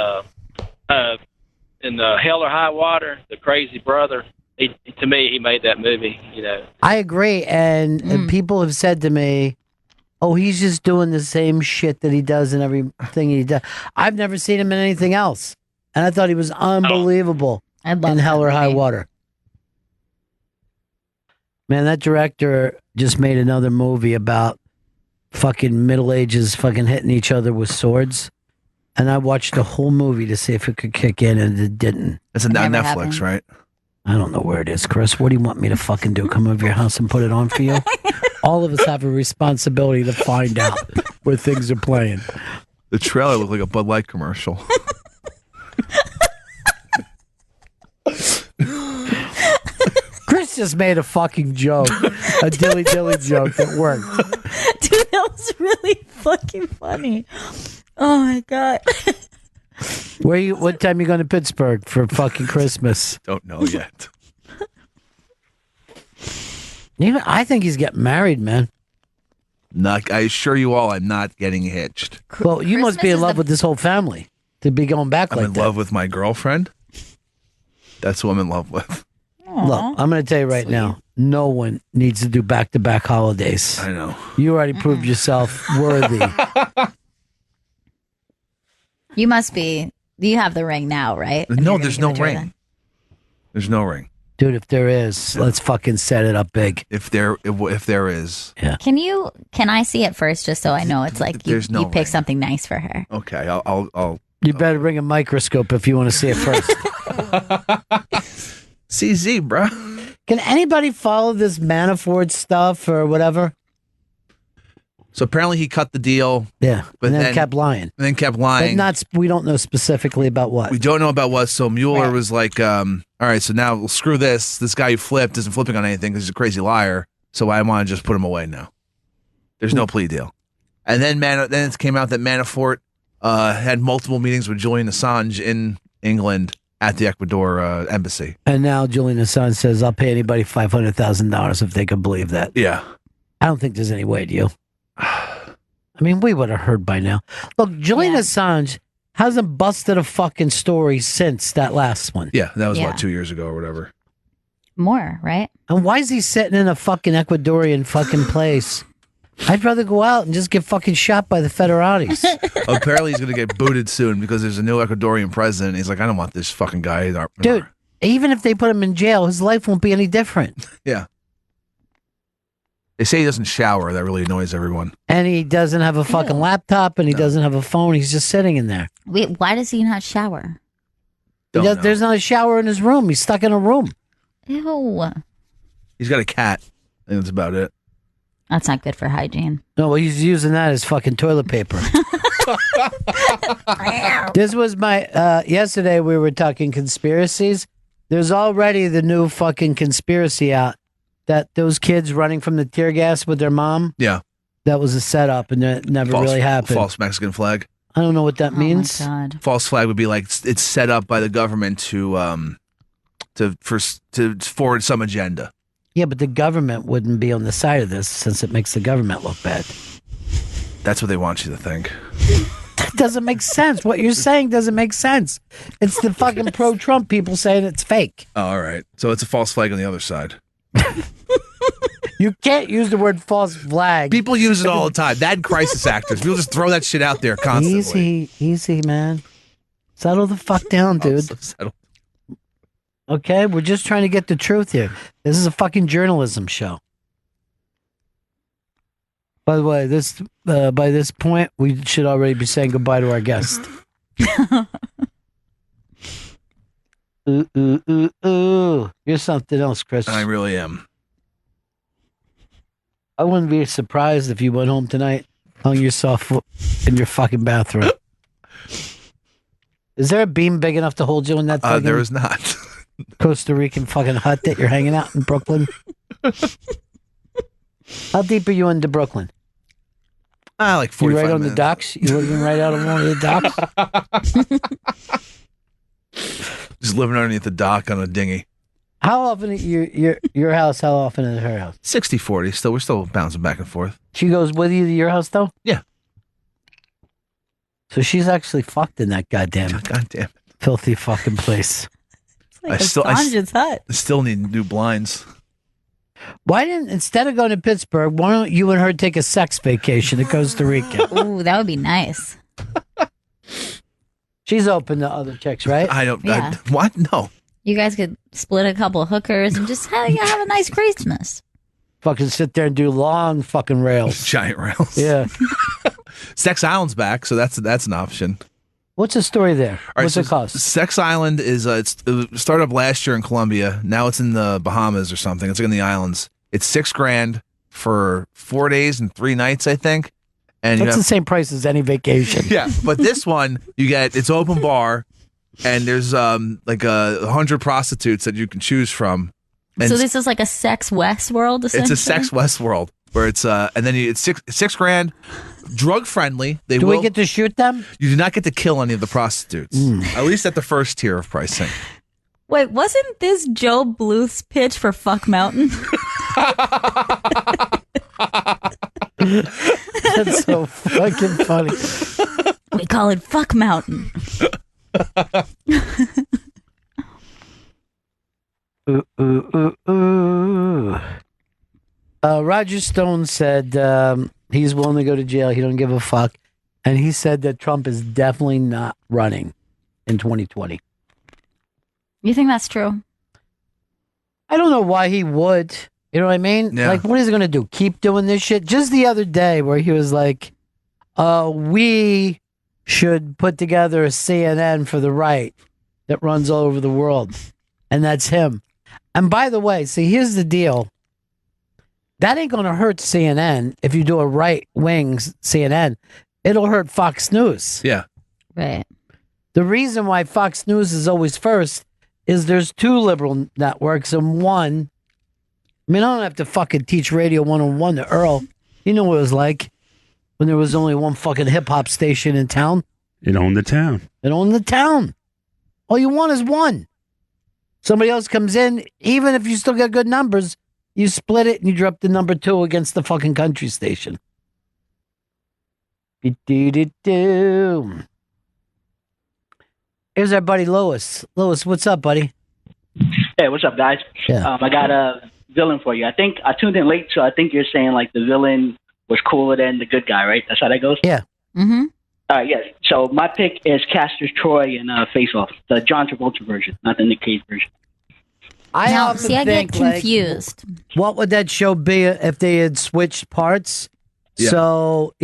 in Hell or High Water, the crazy brother, to me, he made that movie, you know. I agree, and people have said to me, oh, he's just doing the same shit that he does in everything he does. I've never seen him in anything else, and I thought he was unbelievable in Hell or High Water. Man, that director just made another movie about fucking Middle Ages fucking hitting each other with swords. And I watched the whole movie to see if it could kick in, and it didn't. It's on Netflix, right? I don't know where it is, Chris. What do you want me to fucking do? Come over your house and put it on for you? All of us have a responsibility to find out where things are playing. The trailer looked like a Bud Light commercial. Chris just made a fucking joke, a dilly joke that worked. Dude, that was really fucking funny. Oh my God. What time you going to Pittsburgh for fucking Christmas? Don't know yet. I think he's getting married, man. I assure you all, I'm not getting hitched. Well, you must be in love with this whole family to be going back I'm like in that. love with my girlfriend. That's who I'm in love with. Look, I'm going to tell you right now, no one needs to do back-to-back holidays. I know. You already proved yourself worthy. You must be. You have the ring now, right? No, there's no ring. There's no ring. Dude, if there is, let's fucking set it up big. If there is. Yeah. Can I see it first just so I know it's like you pick something nice for her? Okay, I'll You better bring a microscope if you want to see it first. CZ, bro. Can anybody follow this Manafort stuff or whatever? So apparently he cut the deal. Yeah, but and then kept lying. And then kept lying. But we don't know specifically about what. We don't know about what. So Mueller was like, all right, so now screw this. This guy who flipped isn't flipping on anything because he's a crazy liar. So I want to just put him away now. There's no plea deal. And then it came out that Manafort had multiple meetings with Julian Assange in England at the Ecuador embassy. And now Julian Assange says, I'll pay anybody $500,000 if they can believe that. Yeah. I don't think there's any way, do you? I mean, we would have heard by now. Look, Julian Assange hasn't busted a fucking story since that last one. Yeah, that was, 2 years ago or whatever. More, right? And why is he sitting in a fucking Ecuadorian fucking place? I'd rather go out and just get fucking shot by the federales. Apparently he's going to get booted soon because there's a new Ecuadorian president. He's like, I don't want this fucking guy either. Dude, even if they put him in jail, his life won't be any different. Yeah. They say he doesn't shower. That really annoys everyone. And he doesn't have a fucking laptop and he doesn't have a phone. He's just sitting in there. Wait, why does he not shower? There's not a shower in his room. He's stuck in a room. Ew. He's got a cat. I think that's about it. That's not good for hygiene. No, well, he's using that as fucking toilet paper. This was my, yesterday we were talking conspiracies. There's already the new fucking conspiracy out that those kids running from the tear gas with their mom. Yeah. That was a setup and it never really happened. False Mexican flag. I don't know what that means. Oh my God. False flag would be like it's set up by the government to forward some agenda. Yeah, but the government wouldn't be on the side of this since it makes the government look bad. That's what they want you to think. That doesn't make sense. What you're saying doesn't make sense. It's the fucking pro-Trump people saying it's fake. Oh, all right. So it's a false flag on the other side. You can't use the word false flag. People use it all the time. That and crisis actors. People just throw that shit out there constantly. Easy, man. Settle the fuck down, dude. Settle. Okay, we're just trying to get the truth here. This is a fucking journalism show. By the way, by this point, we should already be saying goodbye to our guest. Ooh. You're something else, Chris. I really am. I wouldn't be surprised if you went home tonight, hung yourself in your fucking bathroom. Is there a beam big enough to hold you in that fucking There is not. Costa Rican fucking hut that you're hanging out in Brooklyn? How deep are you into Brooklyn? Like 45 You right on minutes. the docks? You living right out on one of the docks? Just living underneath the dock on a dinghy. How often your house? How often is her house? 60-40. Still, we're still bouncing back and forth. She goes with you to your house though? Yeah. So she's actually fucked in that goddamn filthy fucking place. Like Sandra's hut. I still need new blinds. Why didn't, instead of going to Pittsburgh, why don't you and her take a sex vacation to Costa Rica? Ooh, that would be nice. She's open to other chicks, right? I don't. Yeah. What? No. You guys could split a couple of hookers and just have a nice Christmas. Fucking sit there and do long fucking rails. Giant rails. Yeah. Sex Island's back, so that's an option. What's the story there? All right, What's so it cost? Sex Island is it started up last year in Colombia. Now it's in the Bahamas or something. It's like in the islands. It's $6,000 for 4 days and 3 nights, I think. And That's the same price as any vacation. Yeah, but this one it's open bar, and there's like 100 prostitutes that you can choose from. And So this is like a sex Westworld, essentially? it's a sex Westworld where it's and then it's $6,000, drug friendly. Do we get to shoot them? You do not get to kill any of the prostitutes, at least at the first tier of pricing. Wait, wasn't this Joe Bluth's pitch for Fuck Mountain? That's so fucking funny. We call it Fuck Mountain. Roger Stone said he's willing to go to jail. He don't give a fuck. And he said that Trump is definitely not running in 2020. You think that's true? I don't know why he would. You know what I mean? Yeah. Like, what is he going to do? Keep doing this shit? Just the other day where he was like, we should put together a CNN for the right that runs all over the world. And that's him. And by the way, see, here's the deal. That ain't going to hurt CNN if you do a right-wing CNN. It'll hurt Fox News. Yeah. Right. The reason why Fox News is always first is there's 2 liberal networks and one. I mean, I don't have to fucking teach Radio 101 to Earl. You know what it was like when there was only one fucking hip-hop station in town. It owned the town. It owned the town. All you want is one. Somebody else comes in, even if you still get good numbers, you split it and you drop the number 2 against the fucking country station. Do-do-do-do. Here's our buddy Lois. Lois, what's up, buddy? Hey, what's up, guys? Yeah. I got a villain for you. I think I tuned in late, so I think you're saying like the villain was cooler than the good guy, right? That's how that goes? Yeah. Mm-hmm. All right, yes. So my pick is Castor Troy in Face Off, the John Travolta version, not the Nick Cage version. I Now, often see, I get think, like, confused. what would that show be if they had switched parts? Yeah. So,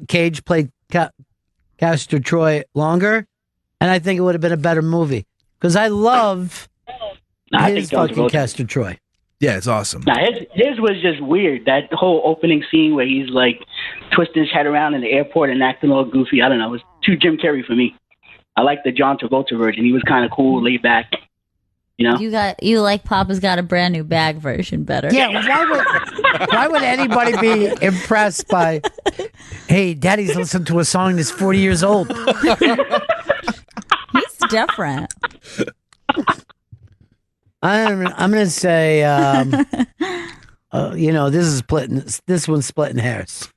Cage played Castor Troy longer, and I think it would have been a better movie. Because I love I his think John fucking Travolta. Castor Troy. Yeah, it's awesome. Now, his was just weird. That whole opening scene where he's like twisting his head around in the airport and acting all goofy. I don't know. It was too Jim Carrey for me. I like the John Travolta version. He was kind of cool, laid back. You know? You like Papa's Got a Brand New Bag version better. Yeah, why would anybody be impressed by, hey, Daddy's listened to a song that's 40 years old? He's different. I'm going to say, this one's splitting hairs.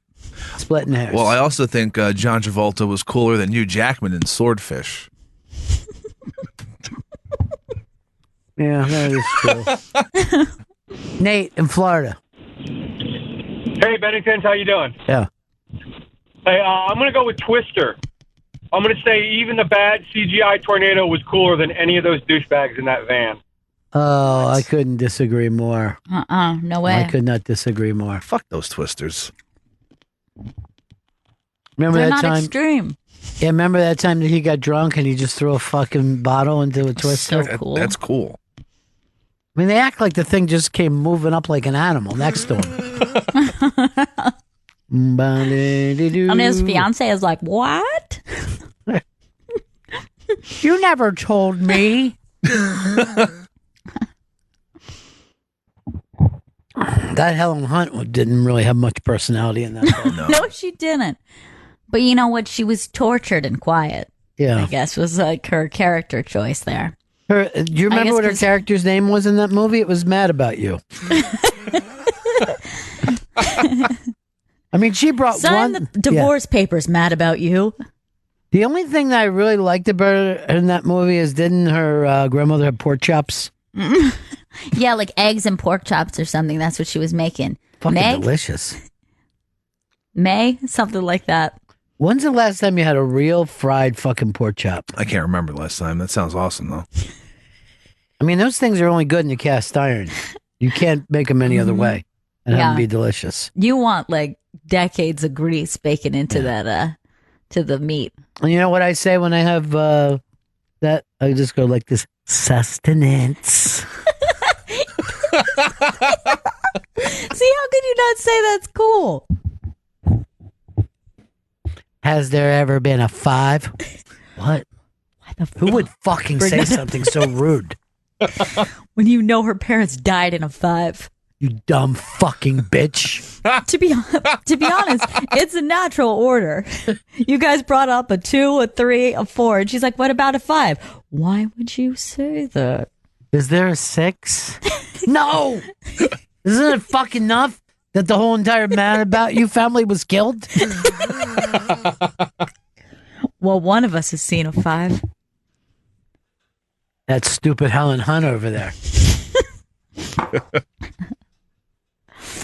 Splitting hairs. Well, I also think John Travolta was cooler than Hugh Jackman in Swordfish. Yeah, that is true. Nate in Florida. Hey, Bennington, how you doing? Yeah. Hey, I'm going to go with Twister. I'm going to say even the bad CGI tornado was cooler than any of those douchebags in that van. Oh, I couldn't disagree more. No way. I could not disagree more. Fuck those twisters. Remember They're that not time? extreme. Yeah, remember that time that he got drunk and he just threw a fucking bottle into a twister? That's cool. I mean, they act like the thing just came moving up like an animal next to him. And his fiance is like, what? You never told me. That Helen Hunt didn't really have much personality in that film. No, she didn't. But you know what? She was tortured and quiet. Yeah. I guess was like her character choice there. Do you remember what her character's name was in that movie? It was Mad About You. I mean, she brought Sign one... the divorce papers, mad about you. The only thing that I really liked about her in that movie is didn't her grandmother have pork chops? Yeah, like eggs and pork chops or something. That's what she was making. Fucking delicious. May? Something like that. When's the last time you had a real fried fucking pork chop? I can't remember the last time. That sounds awesome, though. I mean, those things are only good in the cast iron. You can't make them any other way and have them be delicious. You want like decades of grease baking into that, to the meat. And you know what I say when I have that? I just go like this, sustenance. See, how could you not say that's cool? Has there ever been a 5? What? Who would fucking say something so rude? When you know her parents died in a 5. You dumb fucking bitch. To be honest, it's a natural order. You guys brought up a 2, a 3, a 4, and she's like, "What about a 5?" Why would you say that? Is there a 6? No. Isn't it fucking enough that the whole entire Mad About You family was killed? Well, one of us has seen a 5. That stupid Helen Hunt over there.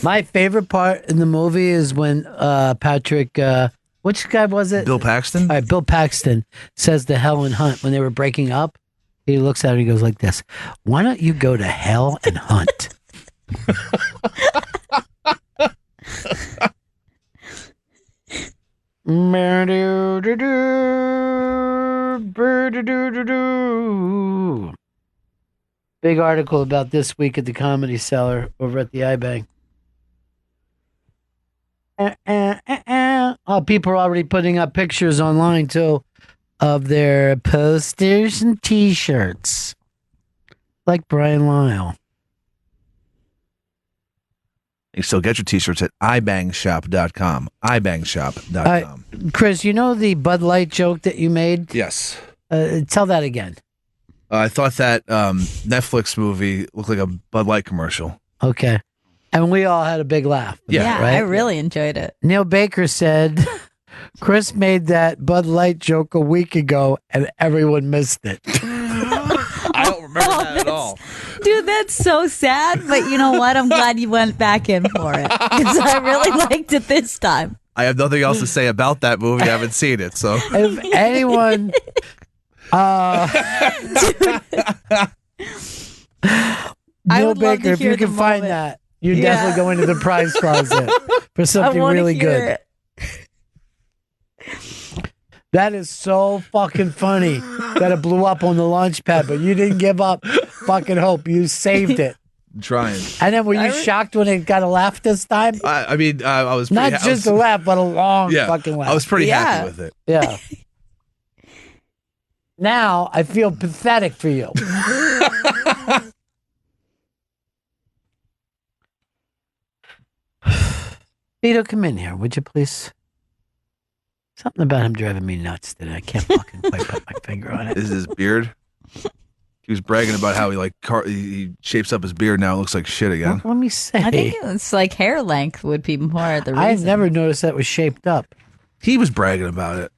My favorite part in the movie is when Patrick, which guy was it? Bill Paxton? All right, Bill Paxton says to Helen Hunt when they were breaking up, he looks at her and he goes like this, "Why don't you go to hell and hunt?" Big article about this week at the Comedy Cellar over at the iBang. Oh, people are already putting up pictures online too of their posters and T-shirts, like Brian Lyle. You still get your T-shirts at ibangshop.com. ibangshop.com. Chris, you know the Bud Light joke that you made? Yes. Tell that again. I thought that Netflix movie looked like a Bud Light commercial. Okay. And we all had a big laugh. Yeah, right? I really enjoyed it. Neil Baker said, Chris made that Bud Light joke a week ago and everyone missed it. I don't remember that at all. Dude, that's so sad. But you know what? I'm glad you went back in for it because I really liked it this time. I have nothing else to say about that movie. I haven't seen it, so. If anyone... Neil Baker, if you can find that, you're definitely going to the prize closet for something really good. That is so fucking funny that it blew up on the launch pad, but you didn't give up fucking hope. You saved it. I'm trying. And then were you shocked when it got a laugh this time? I mean, I was pretty, not just a laugh, but a long fucking laugh. I was pretty happy with it. Yeah. Now I feel pathetic for you. Vito, come in here, would you please? Something about him driving me nuts today. I can't fucking quite put my finger on it. Is his beard? He was bragging about how he shapes up his beard now. It looks like shit again. Let me say. I think it's like hair length would be more the reason. I never noticed that was shaped up. He was bragging about it.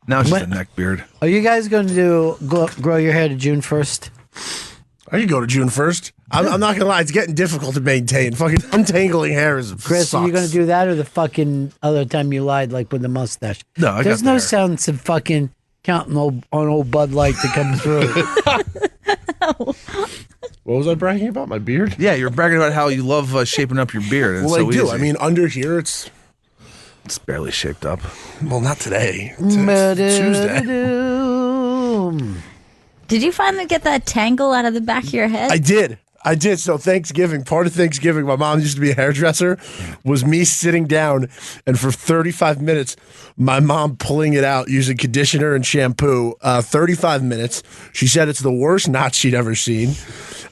Now it's just a neck beard. Are you guys going to grow your hair to June 1st? I can go to June 1st. I'm not going to lie. It's getting difficult to maintain. Fucking untangling hair is Chris, sucks. are you going to do that or the fucking other time you lied, like with the mustache? No, There's no sense of fucking counting on old Bud Light to come through. What was I bragging about? My beard? Yeah, you're bragging about how you love shaping up your beard. It's Well, so I do. easy. I mean, under here, it's barely shaped up. Well, not today. It's Tuesday. Did you finally get that tangle out of the back of your head? I did. So Thanksgiving, part of Thanksgiving, my mom used to be a hairdresser, was me sitting down, and for 35 minutes, my mom pulling it out using conditioner and shampoo. 35 minutes. She said it's the worst knot she'd ever seen.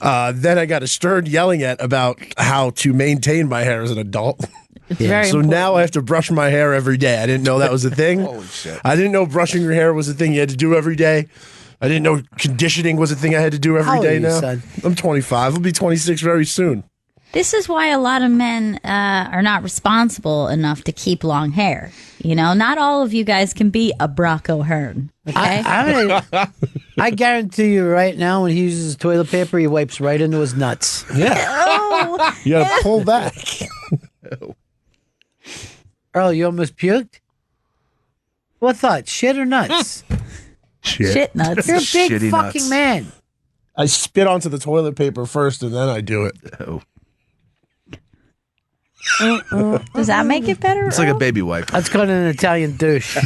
Then I got a stern yelling at about how to maintain my hair as an adult. It's very so important. now I have to brush my hair every day. I didn't know that was a thing. Holy shit. I didn't know brushing your hair was a thing you had to do every day. I didn't know conditioning was a thing I had to do How every old day are you, now. son? I'm 25. I'll be 26 very soon. This is why a lot of men are not responsible enough to keep long hair. You know, not all of you guys can be a Brock O'Hearn. Okay? I guarantee you right now, when he uses toilet paper, he wipes right into his nuts. Yeah. Oh, You gotta pull back. Earl, you almost puked? What thought? Shit or nuts? Shit nuts. You're a big Shitty fucking nuts. man. I spit onto the toilet paper first, and then I do it. Does that make it better? It's like a baby wipe. That's called an Italian douche.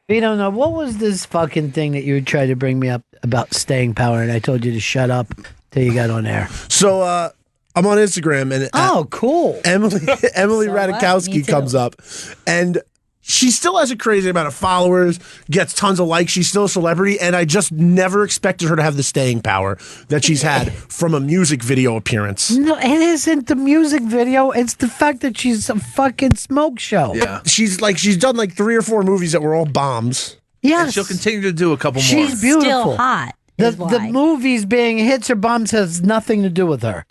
You don't know, what was this fucking thing that you tried to bring me up about staying power, and I told you to shut up till you got on air? So I'm on Instagram, and cool. Emily So what? Me Ratajkowski too. comes up, and she still has a crazy amount of followers, gets tons of likes. She's still a celebrity, and I just never expected her to have the staying power that she's had from a music video appearance. No, it isn't the music video. It's the fact that she's a fucking smoke show. Yeah, she's done like 3 or 4 movies that were all bombs. Yes. And she'll continue to do a couple more. She's beautiful. Still hot. The movies being hits or bombs has nothing to do with her.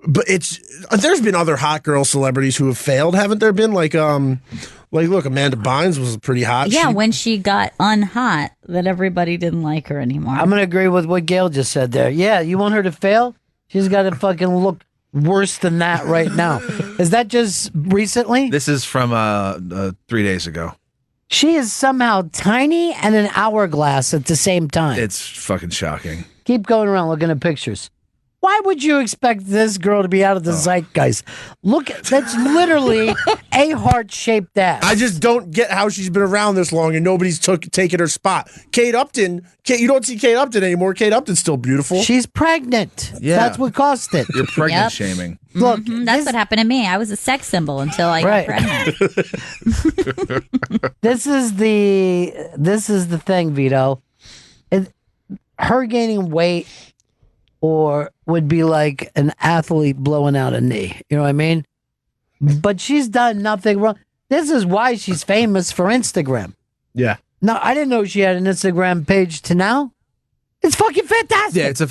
But there's been other hot girl celebrities who have failed, haven't there been? Like look, Amanda Bynes was pretty hot. Yeah, when she got unhot, that everybody didn't like her anymore. I'm going to agree with what Gail just said there. Yeah, you want her to fail? She's got to fucking look worse than that right now. Is that just recently? This is from 3 days ago. She is somehow tiny and an hourglass at the same time. It's fucking shocking. Keep going around looking at pictures. Why would you expect this girl to be out of the zeitgeist? Look, that's literally a heart-shaped ass. I just don't get how she's been around this long and nobody's taken her spot. Kate Upton, you don't see Kate Upton anymore. Kate Upton's still beautiful. She's pregnant. Yeah. That's what caused it. You're pregnant Yep. shaming. Look, that's what happened to me. I was a sex symbol until I got pregnant. this is the thing, Vito. Her gaining weight or would be like an athlete blowing out a knee. You know what I mean? But she's done nothing wrong. This is why she's famous for Instagram. Yeah. No, I didn't know she had an Instagram page to now. It's fucking fantastic. Yeah, it's a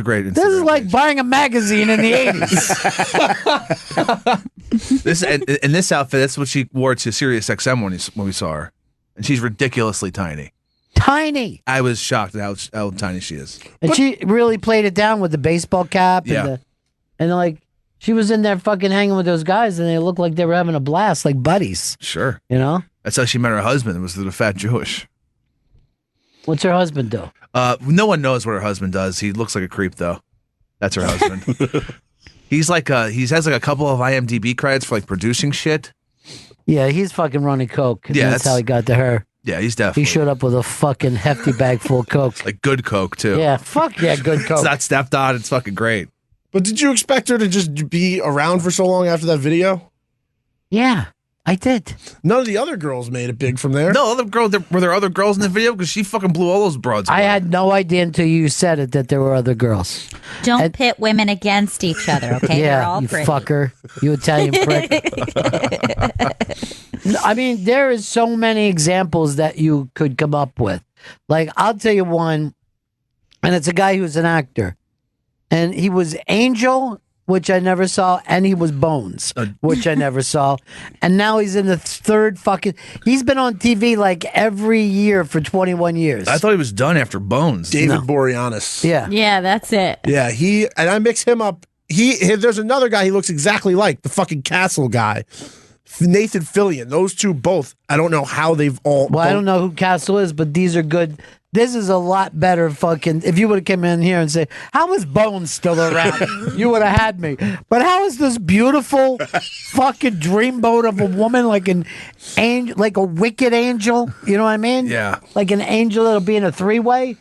great Instagram. This is like buying a magazine in the 80s. This in this outfit, that's what she wore to Sirius XM when we saw her. And she's ridiculously tiny. Tiny. I was shocked at how tiny she is. And she really played it down with the baseball cap. Yeah. And like, she was in there fucking hanging with those guys and they looked like they were having a blast, like buddies. Sure. You know? That's how she met her husband. It was the fat Jewish. What's her husband do? No one knows what her husband does. He looks like a creep, though. That's her husband. He has like a couple of IMDb credits for like producing shit. Yeah, he's fucking running coke. And Yeah, that's how he got to her. Yeah, he's definitely. He showed up with a fucking hefty bag full of coke. Like good coke, too. Yeah, fuck yeah, good coke. It's not stepped on. It's fucking great. But did you expect her to just be around for so long after that video? Yeah, I did. None of the other girls made it big from there. No, were there other girls in the video? Because she fucking blew all those broads away. I had no idea until you said it that there were other girls. Don't pit women against each other, okay? Yeah, They're all you pretty. fucker. You Italian prick. I mean, there is so many examples that you could come up with. Like, I'll tell you one, and it's a guy who's an actor. And he was Angel, which I never saw, and he was Bones, which I never saw. And now he's in the third fucking... He's been on TV like every year for 21 years. I thought he was done after Bones. David Boreanaz. Yeah. Yeah, that's it. Yeah, and I mix him up. There's another guy he looks exactly like, the fucking Castle guy. Nathan Fillion. Those two both. I don't know how they've all. Well, I don't know who Castle is, but these are good. This is a lot better fucking. If you would have come in here and say, how is Bones still around? You would have had me. But how is this beautiful fucking dreamboat of a woman like an angel, like a wicked angel? You know what I mean? Yeah. Like an angel that'll be in a three-way?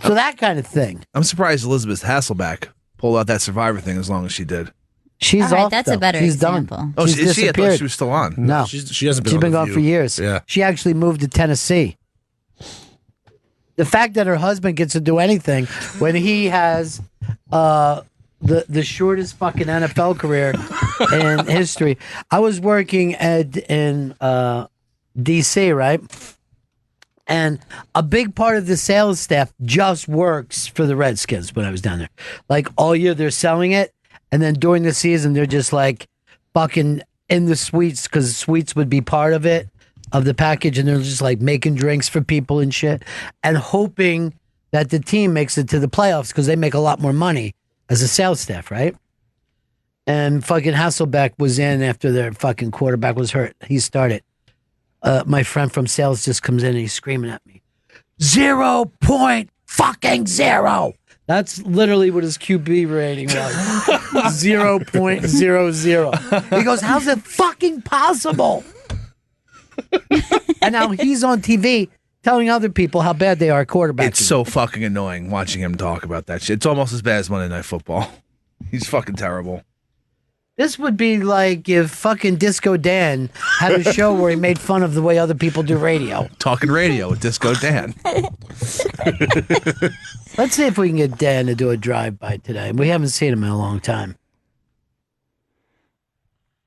So that kind of thing. I'm surprised Elizabeth Hasselbeck pulled out that Survivor thing as long as she did. She's All right, off. that's a though. better She's example. done. Oh, She's is she? I thought disappeared. she was still on. No, she hasn't been. She's on been The gone View. for years. Yeah. She actually moved to Tennessee. The fact that her husband gets to do anything when he has the shortest fucking NFL career in history. I was working in D.C., right? And a big part of the sales staff just works for the Redskins when I was down there. Like all year they're selling it. And then during the season, they're just like fucking in the suites because suites would be part of it, of the package. And they're just like making drinks for people and shit and hoping that the team makes it to the playoffs because they make a lot more money as a sales staff, right? And fucking Hasselbeck was in after their fucking quarterback was hurt. He started. My friend from sales just comes in and he's screaming at me, 0.0. That's literally what his QB rating was. 0.00. He goes, how's it fucking possible? And now he's on TV telling other people how bad they are quarterbacks. It's so fucking annoying watching him talk about that shit. It's almost as bad as Monday Night Football. He's fucking terrible. This would be like if fucking Disco Dan had a show where he made fun of the way other people do radio. Talking radio with Disco Dan. Let's see if we can get Dan to do a drive-by today. We haven't seen him in a long time.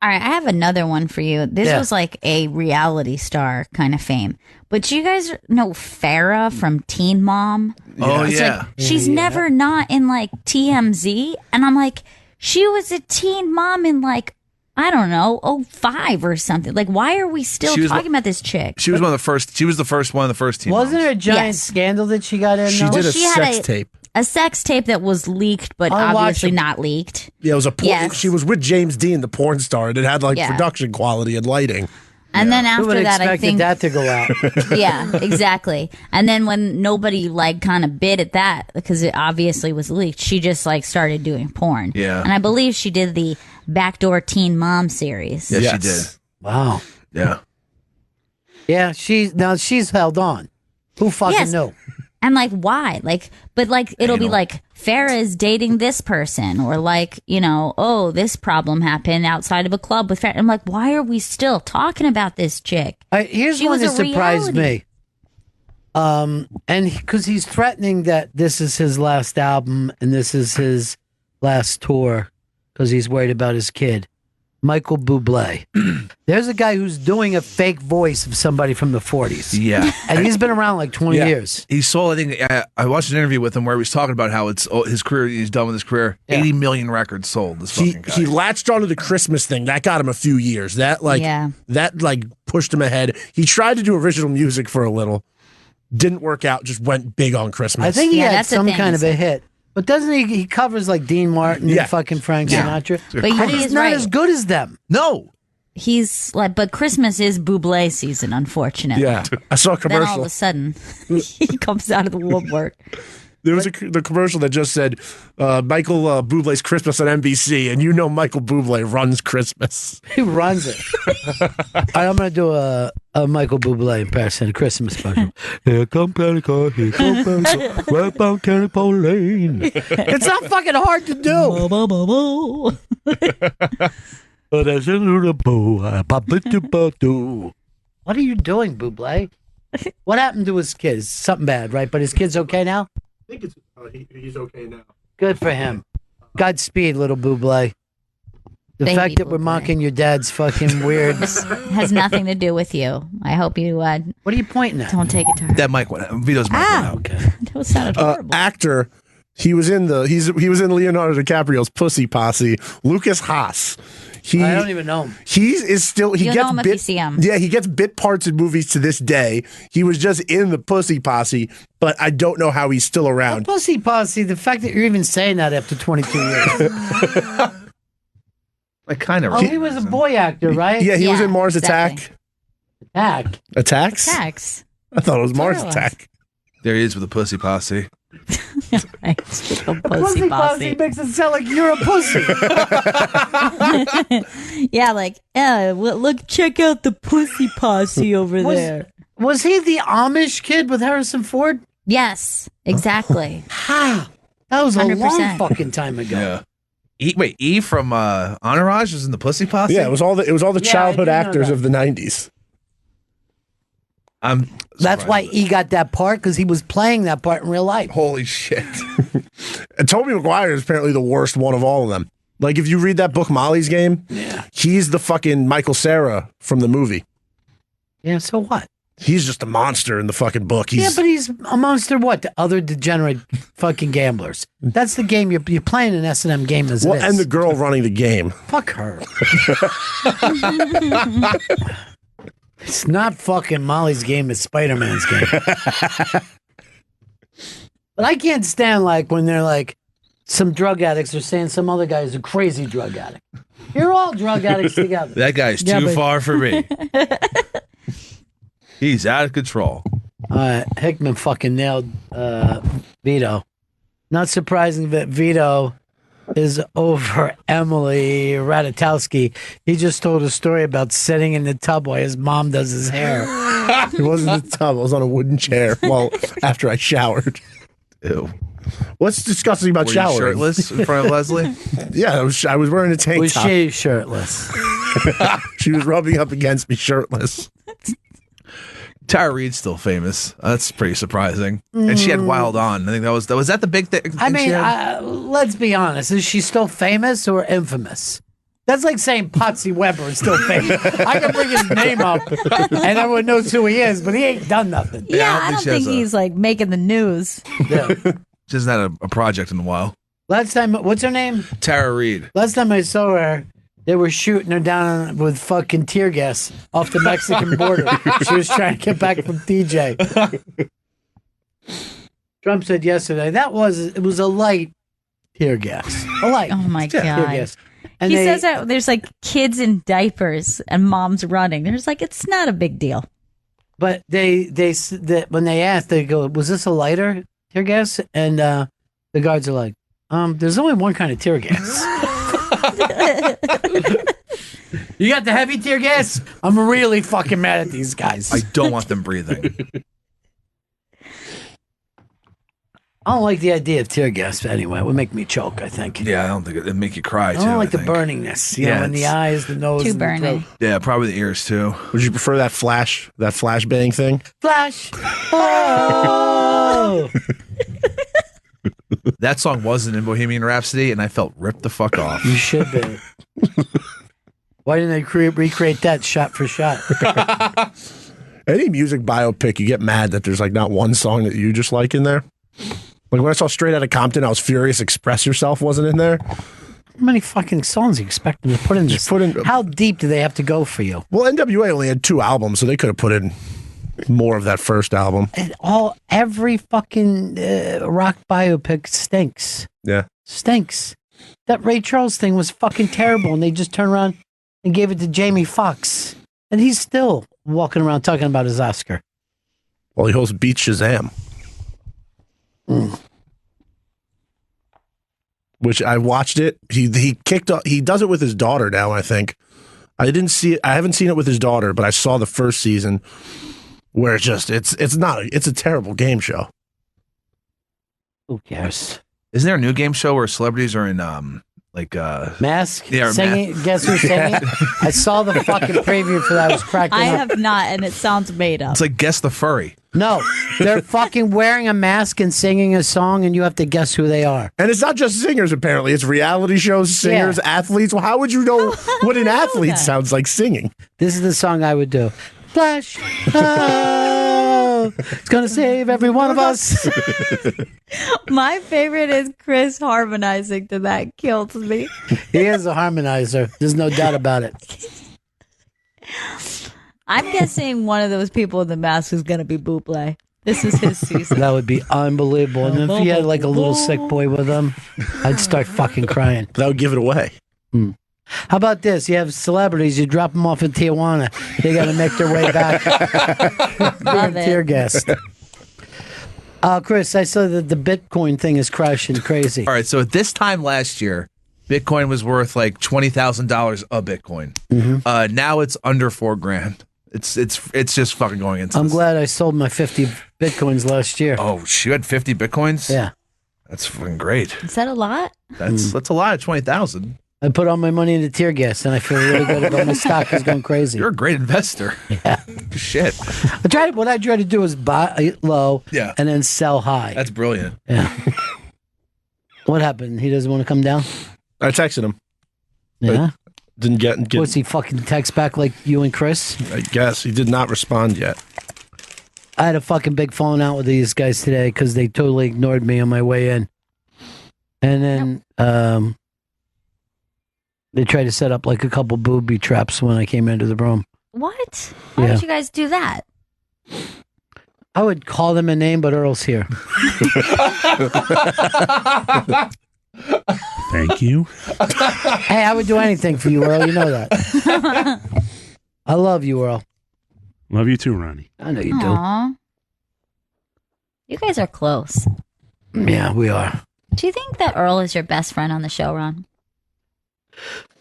All right, I have another one for you. This was like a reality star kind of fame. But you guys know Farrah from Teen Mom? Oh, It's yeah. like, she's never not in like TMZ. And I'm like, she was a teen mom in like, I don't know, 05 or something. Like, why are we still She was talking about this chick? She was one of the first. She was the first one of the first team. Wasn't there a giant scandal that she got in? She though? did a She had sex tape. A sex tape that was leaked, but obviously not leaked. Yeah, it was a porn. Yes. She was with James Dean, the porn star, and it had like Yeah. production quality and lighting. And then Who would after that, I expected think that to go out? yeah, exactly. And then when nobody like kind of bid at that because it obviously was leaked, she just like started doing porn. Yeah. And I believe she did the Backdoor Teen Mom series. Yeah, she did. Wow. Yeah. Yeah, she's held on. Who fucking Yes. knew? And like, why? Like, but like, it'll be like Farrah is dating this person, or like, you know, oh, this problem happened outside of a club with Farrah. I'm like, why are we still talking about this chick? Here's She one was that a surprised reality. me. And because he's threatening that this is his last album and this is his last tour because he's worried about his kid. Michael Bublé. There's a guy who's doing a fake voice of somebody from the 40s. Yeah. And he's been around like 20 Yeah. years. He sold, I think, I watched an interview with him where he was talking about how it's his career, he's done with his career. 80 million records sold. This fucking guy. He latched onto the Christmas thing. That got him a few years. That pushed him ahead. He tried to do original music for a little. Didn't work out. Just went big on Christmas. I think he had some kind of a hit. But doesn't he covers like Dean Martin Yeah. and fucking Frank Yeah. Sinatra? But And he's he's not right. as good as them. No. He's like, but Christmas is Bublé season, unfortunately. Yeah. I saw a Then all of commercial. a sudden, he comes out of the woodwork. There was the commercial that just said Michael Bublé's Christmas on NBC, and you know Michael Bublé runs Christmas. He runs it. All right, I'm going to do a Michael Bublé impression, a Christmas special. Here come Pentecost, here come Pentecost, right down Cannonball Lane. It's not fucking hard to do. What are you doing, Bublé? What happened to his kids? Something bad, right? But his kid's okay now? I think he's okay now. Good for him. Godspeed, little Bublé. The Baby fact that we're Bublé. mocking your dad's fucking weird. Has nothing to do with you. I hope you What are you pointing at? don't take it to heart. That mic went out. Vito's mic went out. Okay. That sounded horrible. Actor. He was in he was in Leonardo DiCaprio's Pussy Posse. Lucas Haas. I don't even know him. He is still. He You'll gets know him if bit. you see him. Yeah, he gets bit parts in movies to this day. He was just in the Pussy Posse, but I don't know how he's still around. Pussy Posse, the fact that you're even saying that after 22 years. Like kind of. Oh, he was a boy actor, right? Yeah, he was in Mars exactly. Attack. Attacks? Attacks. I thought it was Mars Sure was. Attack. There he is with the pussy posse. Pussy posse. makes it sound like you're a pussy. Yeah, like, look, check out the pussy posse over there. Was he the Amish kid with Harrison Ford? Yes, exactly. That was a 100%. long fucking time ago. Yeah. E from Entourage was in the pussy posse. Yeah, it was all the Yeah, childhood I do know actors that. of the 90s. That's why he got that part, because he was playing that part in real life. Holy shit. And Tobey Maguire is apparently the worst one of all of them. Like, if you read that book, Molly's Game, he's the fucking Michael Cera from the movie. Yeah, so what? He's just a monster in the fucking book. Yeah, but he's a monster what? To other degenerate fucking gamblers. That's the game you're playing an S&M game as it is. And the girl running the game. Fuck her. It's not fucking Molly's game, it's Spider-Man's game. But I can't stand like when they're like some drug addicts are saying some other guy is a crazy drug addict. You're all drug addicts together. That guy's too far for me. He's out of control. Hickman fucking nailed Vito. Not surprising that Vito is over Emily Ratajkowski. He just told a story about sitting in the tub while his mom does his hair. It wasn't a tub. I was on a wooden chair after I showered. Ew. What's disgusting about Were you showering? shirtless in front of Leslie? Yeah, I was wearing a tank top. Was she shirtless? She was rubbing up against me shirtless. Tara Reid's still famous. That's pretty surprising. And she had Wild On. I think was that the big thing? I mean, let's be honest. Is she still famous or infamous? That's like saying Potsy Weber is still famous. I can bring his name up and everyone knows who he is, but he ain't done nothing. Yeah, I don't think he's like making the news. Yeah. She hasn't had a project in a while. Last time, what's her name? Tara Reid. Last time I saw her, they were shooting her down with fucking tear gas off the Mexican border. She was trying to get back from DJ. Trump said yesterday it was a light tear gas. A light. Oh my tear God. gas. And He says that there's like kids in diapers and moms running. There's like, it's not a big deal. But when they asked, they go, "Was this a lighter tear gas?" And the guards are like, "There's only one kind of tear gas." You got the heavy tear gas? I'm really fucking mad at these guys. I don't want them breathing. I don't like the idea of tear gas anyway. It would make me choke, I think. Yeah, I don't think it'd make you cry too. I don't like the think. burningness. You know, in the eyes, the nose, Too and the burning. throat. Yeah, probably the ears too. Would you prefer that flash bang thing? Flash. Oh! That song wasn't in Bohemian Rhapsody, and I felt ripped the fuck off. You should be. Why didn't they recreate that shot for shot? Any music biopic, you get mad that there's like not one song that you just like in there. Like when I saw Straight Outta Compton, I was furious Express Yourself wasn't in there. How many fucking songs do you expect them to put in this? How deep do they have to go for you? Well, NWA only had 2 albums, so they could have put in more of that first album. Every fucking rock biopic stinks. Yeah. Stinks. That Ray Charles thing was fucking terrible, and they just turned around and gave it to Jamie Foxx. And he's still walking around talking about his Oscar. Well, he hosts Beat Shazam. Which I watched it. He kicked off. He does it with his daughter now, I think. I didn't see it. I haven't seen it with his daughter, but I saw the first season where it's a terrible game show. Who cares? Isn't there a new game show where celebrities are in Mask? Yeah, singing. Guess who's singing? I saw the fucking preview for that. I was cracking I up. have not, and it sounds made up. It's like Guess the Furry. No, they're fucking wearing a mask and singing a song, and you have to guess who they are. And it's not just singers, apparently. It's reality shows, singers, athletes. Well, how would you know what an athlete sounds like singing? This is the song I would do. Flash. Oh, it's going to save every one of us. My favorite is Chris harmonizing to that. Kills me. He is a harmonizer. There's no doubt about it. I'm guessing one of those people in the mask is going to be Buble. This is his season. That would be unbelievable. And if he had like a little sick boy with him, I'd start fucking crying. That would give it away. How about this? You have celebrities. You drop them off in Tijuana. They got to make their way back. Love it. Tear gassed. Chris, I saw that the Bitcoin thing is crashing crazy. All right, so at this time last year, Bitcoin was worth like $20,000 a Bitcoin. Mm-hmm. Now it's under $4,000. It's just fucking going into. I'm glad I sold my 50 Bitcoins last year. Oh, you had 50 Bitcoins? Yeah. That's fucking great. Is that a lot? That's a lot of 20,000. I put all my money into tear gas, and I feel really good about my stock is going crazy. You're a great investor. Yeah. Shit. What I try to do is buy low and then sell high. That's brilliant. Yeah. What happened? He doesn't want to come down? I texted him. Yeah. Didn't get. What's he fucking text back like you and Chris? I guess he did not respond yet. I had a fucking big falling out with these guys today because they totally ignored me on my way in. And then they tried to set up like a couple booby traps when I came into the room. What? Why would you guys do that? I would call them a name, but Earl's here. Thank you. Hey, I would do anything for you, Earl. You know that. I love you, Earl. Love you too, Ronnie. I know you do. Aw. You guys are close. Yeah, we are. Do you think that Earl is your best friend on the show, Ron?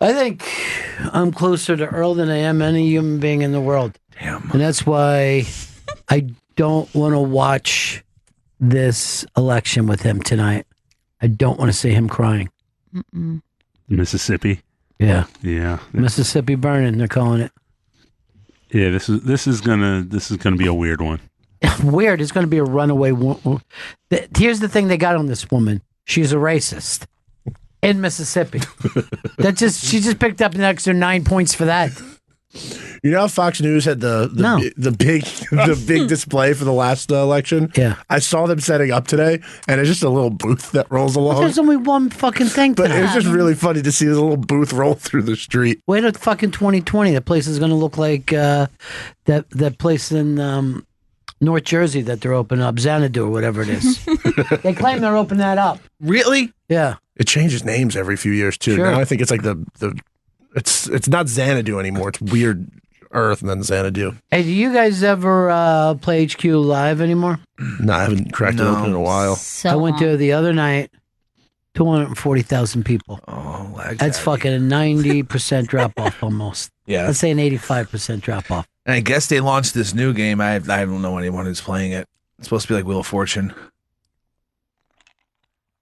I think I'm closer to Earl than I am any human being in the world. Damn. And that's why I don't want to watch this election with him tonight. I don't want to see him crying. Mm-mm. Mississippi. Yeah. Yeah. Mississippi burning, they're calling it. Yeah, this is gonna be a weird one. Weird. It's going to be a runaway. Here's the thing they got on this woman. She's a racist in Mississippi. She just picked up an extra 9 points for that. You know how Fox News had the big display for the last election? Yeah. I saw them setting up today, and it's just a little booth that rolls along. There's only one fucking thing But tonight. it's just really funny to see the little booth roll through the street. Wait till fucking 2020. That place is going to look like that place in North Jersey that they're opening up, Xanadu or whatever it is. They claim they're opening that up. Really? Yeah. It changes names every few years too. Sure. Now I think it's like it's not Xanadu anymore. It's Weird Earth and then Xanadu. Hey, do you guys ever play HQ live anymore? No, I haven't cracked it open in a while. I went there the other night. 240,000 people. Oh, that's fucking a 90% drop off almost. Yeah. Let's say an 85% drop off. And I guess they launched this new game. I don't know anyone who's playing it. It's supposed to be like Wheel of Fortune.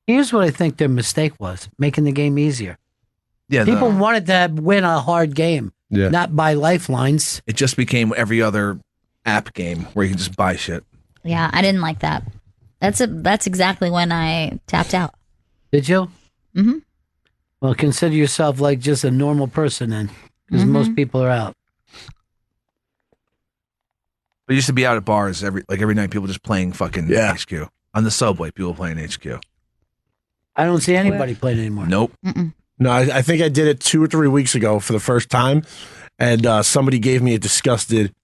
Here's what I think their mistake was: making the game easier. Yeah, People wanted to win a hard game, not buy lifelines. It just became every other app game where you can just buy shit. Yeah, I didn't like that. That's exactly when I tapped out. Did you? Mm-hmm. Well, consider yourself like just a normal person then, because most people are out. We used to be out at bars every night. People just playing fucking HQ on the subway. People playing HQ. I don't see anybody playing anymore. Nope. No, I think I did it 2 or 3 weeks ago for the first time, and somebody gave me a disgusted,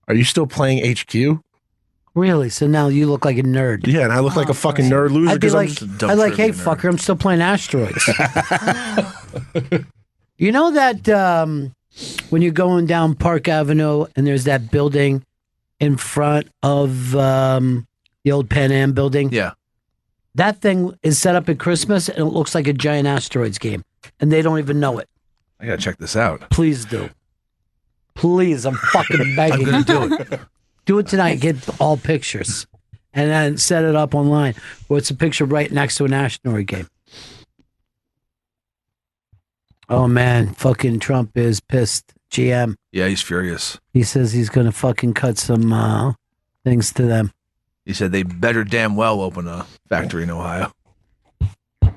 "Are you still playing HQ?" Really? So now you look like a nerd. Yeah, and I look like a fucking nerd loser I'd be because like, hey, fucker, I'm still playing Asteroids. You know that when you're going down Park Avenue and there's that building in front of the old Pan Am building? Yeah. That thing is set up at Christmas and it looks like a giant Asteroids game. And they don't even know it. I gotta check this out. Please do. Please, I'm fucking begging. I'm gonna do it. Do it tonight. Get all pictures. And then set it up online where it's a picture right next to an asteroid game. Oh, man. Fucking Trump is pissed. GM. Yeah, he's furious. He says he's going to fucking cut some things to them. He said they better damn well open a factory in Ohio.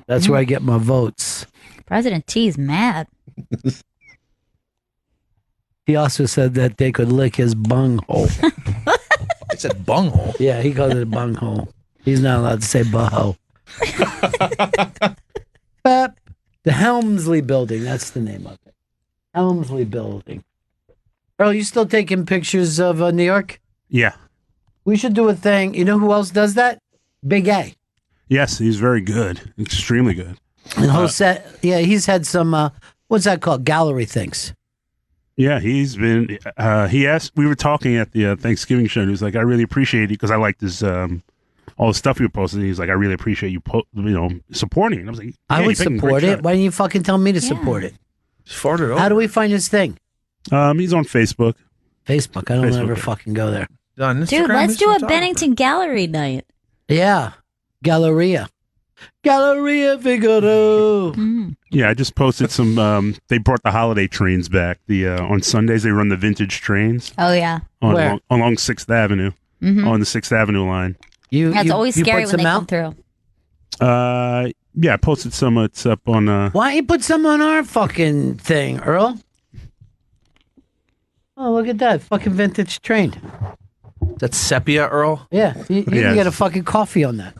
That's where I get my votes. President T's mad. He also said that they could lick his bunghole. I said bunghole? Yeah, he called it a bunghole. He's not allowed to say butthole. But the Helmsley Building, that's the name of it. Helmsley Building. Earl, you still taking pictures of New York? Yeah. We should do a thing. You know who else does that? Big A. Yes, he's very good. Extremely good. And he's had some What's that called? Gallery things. Yeah, he's been. He asked. We were talking at the Thanksgiving show. And he was like, "I really appreciate it because I like this all the stuff you posted." He's like, "I really appreciate you, supporting it." And I was like, I "Yeah, would you're making a support great it. Why didn't you fucking tell me to support it? Just farted over. How do we find his thing? He's on Facebook. Facebook. I don't Facebook, ever yeah. fucking go there. Dude, let's do a Bennington gallery night. Yeah, Galleria Figaro. Yeah, I just posted some. They brought the holiday trains back. The on Sundays they run the vintage trains. Oh yeah. Where? Along 6th Avenue, on the 6th Avenue line. That's always scary when they come through. Yeah, I posted some. It's up on. Why don't you put some on our fucking thing, Earl? Oh, look at that fucking vintage train. That's sepia, Earl. Yeah, you can get a fucking coffee on that.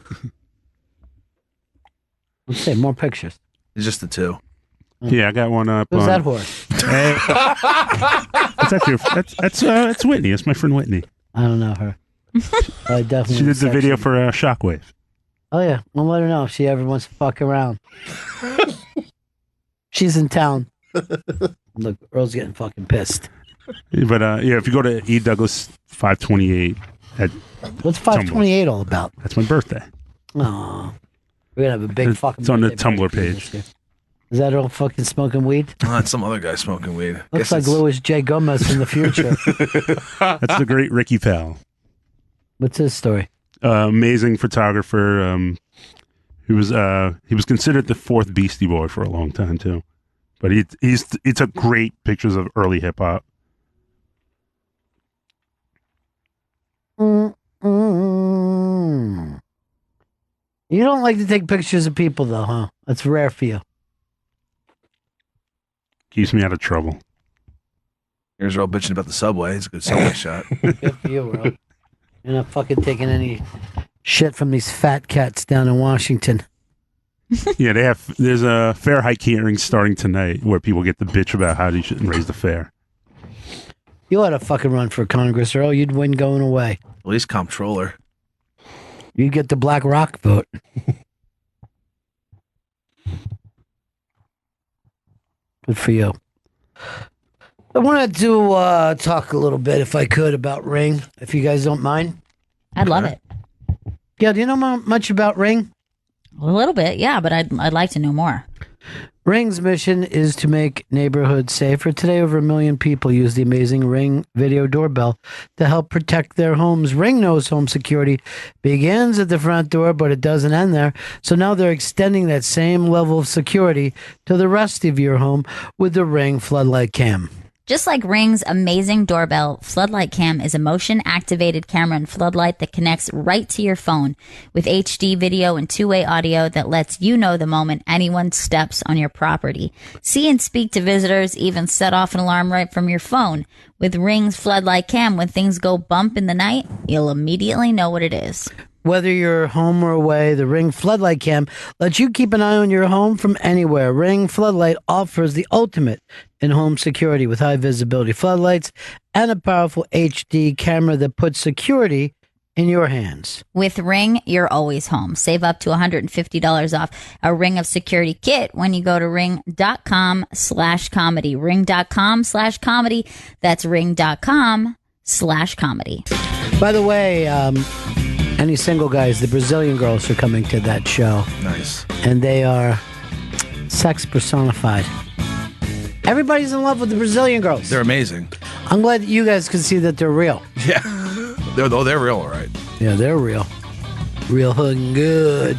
Let's see more pictures. It's just the two. Yeah, I got one up. Who's on, that horse? That's Whitney. That's my friend Whitney. I don't know her. I definitely. She did the video for Shockwave. Oh yeah, well let her know if she ever wants to fuck around. She's in town. Look, Earl's getting fucking pissed. But yeah, if you go to E. Douglas 528 at What's 528 all about? That's my birthday. Oh, we're gonna have a big fucking. It's on the birthday Tumblr party page. this year. Is that Earl fucking smoking weed? Oh, it's some other guy smoking weed. Looks like Louis J. Gomez from the future. That's the great Ricky Powell. What's his story? Amazing photographer. He was considered the fourth Beastie Boy for a long time too, but he took great pictures of early hip hop. Mm-mm. You don't like to take pictures of people, though, huh? That's rare for you. Keeps me out of trouble. Here's Earl bitching about the subway. It's a good subway shot. Good for you, Earl. You're not fucking taking any shit from these fat cats down in Washington. Yeah, there's a fare hike hearing starting tonight where people get to bitch about how they shouldn't raise the fare. You ought to fucking run for Congress, Earl. You'd win going away. At least comptroller. You'd get the Black Rock vote. Good for you. I wanted to talk a little bit, if I could, about Ring, if you guys don't mind. I'd love it. Yeah, do you know much about Ring? A little bit, yeah, but I'd like to know more. Ring's mission is to make neighborhoods safer. Today, over 1 million people use the amazing Ring video doorbell to help protect their homes. Ring knows home security begins at the front door, but it doesn't end there. So now they're extending that same level of security to the rest of your home with the Ring Floodlight Cam. Just like Ring's amazing doorbell, Floodlight Cam is a motion-activated camera and floodlight that connects right to your phone with HD video and two-way audio that lets you know the moment anyone steps on your property. See and speak to visitors, even set off an alarm right from your phone. With Ring's Floodlight Cam, when things go bump in the night, you'll immediately know what it is. Whether you're home or away, the Ring Floodlight Cam lets you keep an eye on your home from anywhere. Ring Floodlight offers the ultimate in home security with high visibility floodlights and a powerful HD camera that puts security in your hands. With Ring, you're always home. Save up to $150 off a Ring of Security kit when you go to ring.com/comedy. Ring.com/comedy. That's ring.com/comedy. By the way, any single guys, the Brazilian girls are coming to that show. Nice. And they are sex personified. Everybody's in love with the Brazilian girls. They're amazing. I'm glad that you guys can see that they're real. Yeah. They're real, all right. Yeah, they're real. Real hood and good.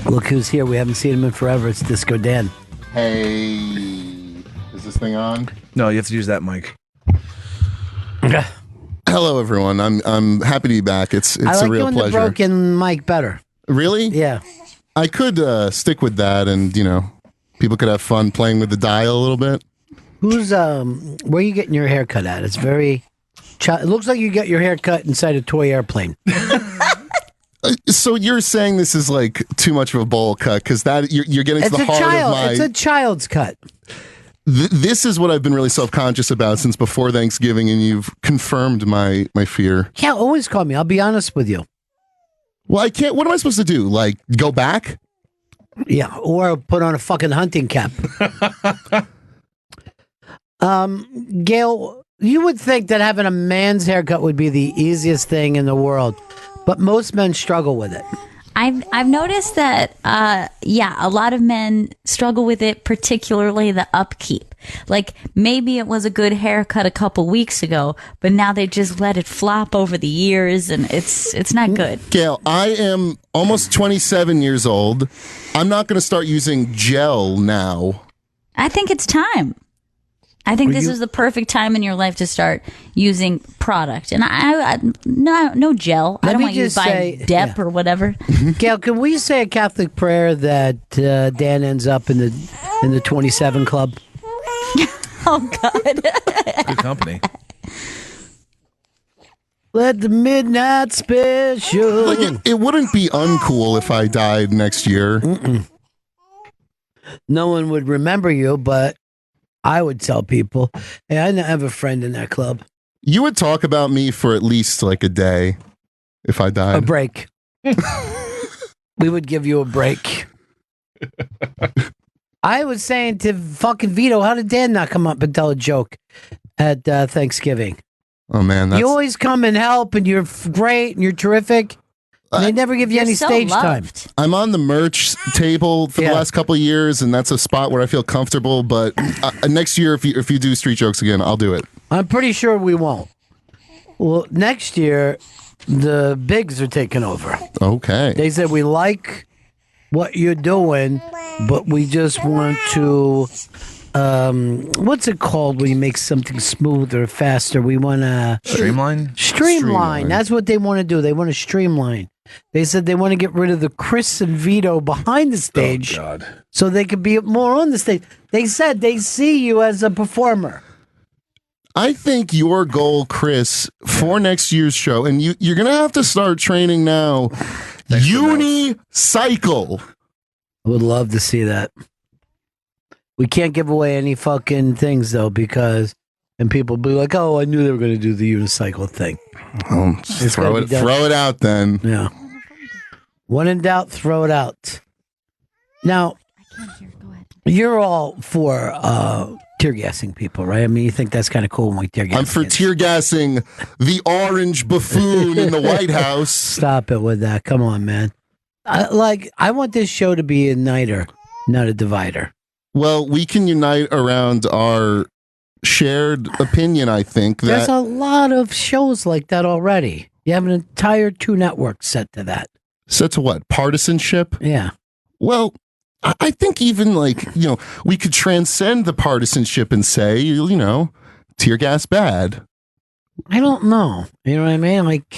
Look who's here. We haven't seen him in forever. It's Disco Dan. Hey, is this thing on? No, you have to use that mic. Hello, everyone. I'm happy to be back. It's I like a real doing pleasure. the broken mic better. Really? Yeah. I could stick with that, and people could have fun playing with the dial a little bit. Who's where are you getting your hair cut at? It's very. It looks like you get your hair cut inside a toy airplane. So you're saying this is like too much of a bowl cut because that you're getting to the heart of my. It's a child's cut. This is what I've been really self-conscious about since before Thanksgiving, and you've confirmed my fear. Yeah, always call me. I'll be honest with you. Well, I can't. What am I supposed to do? Like, go back? Yeah, or put on a fucking hunting cap. Gail, you would think that having a man's haircut would be the easiest thing in the world, but most men struggle with it. I've noticed that, a lot of men struggle with it, particularly the upkeep. Like, maybe it was a good haircut a couple weeks ago, but now they just let it flop over the years, and it's not good. Gail, I am almost 27 years old. I'm not going to start using gel now. I think it's time. I think this is the perfect time in your life to start using product. And no gel. I don't want you to buy Dep or whatever. Gail, can we say a Catholic prayer that Dan ends up in the 27 club? Oh, God. Good company. Let the midnight special. Like it wouldn't be uncool if I died next year. No one would remember you, but I would tell people, hey, I have a friend in that club. You would talk about me for at least like a day if I died. A break. We would give you a break. I was saying to fucking Vito, how did Dan not come up and tell a joke at Thanksgiving? Oh, man. You always come and help, and you're great, and you're terrific. And they never give you any stage time. I'm on the merch table for the last couple of years, and that's a spot where I feel comfortable. But next year, if you do street jokes again, I'll do it. I'm pretty sure we won't. Well, next year, the bigs are taking over. Okay. They said, we like what you're doing, but we just want to... what's it called when you make something smoother, faster? We want to... Streamline. That's what they want to do. They want to streamline. They said they want to get rid of the Chris and Vito behind the stage so they could be more on the stage. They said they see you as a performer. I think your goal, Chris, for next year's show, and you're going to have to start training now, unicycle. I would love to see that. We can't give away any fucking things, though, and people be like, oh, I knew they were going to do the unicycle thing. Throw it out then. Yeah. When in doubt, throw it out. Now, you're all for tear gassing people, right? I mean, you think that's kind of cool when we tear gas. I'm for tear gassing the orange buffoon in the White House. Stop it with that. Come on, man. I want this show to be a uniter, not a divider. Well, we can unite around our shared opinion, I think. There's a lot of shows like that already. You have an entire 2 networks set to that. Set to what? Partisanship? Yeah. Well, I think even we could transcend the partisanship and say, tear gas bad. I don't know. You know what I mean? Like,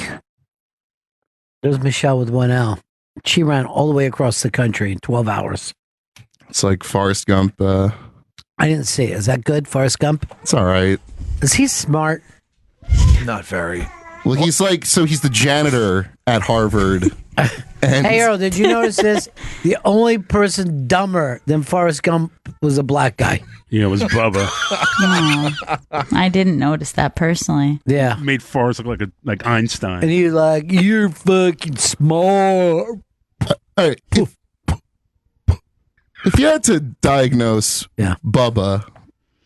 there's Michelle with 1 L. She ran all the way across the country in 12 hours. It's like Forrest Gump. I didn't see it. Is that good, Forrest Gump? It's all right. Is he smart? Not very. Well, he's the janitor at Harvard. Hey, Earl, did you notice this? The only person dumber than Forrest Gump was a black guy. Yeah, it was Bubba. I didn't notice that personally. Yeah. Made Forrest look like Einstein. And he was like, you're fucking smart. All right. If you had to diagnose Bubba,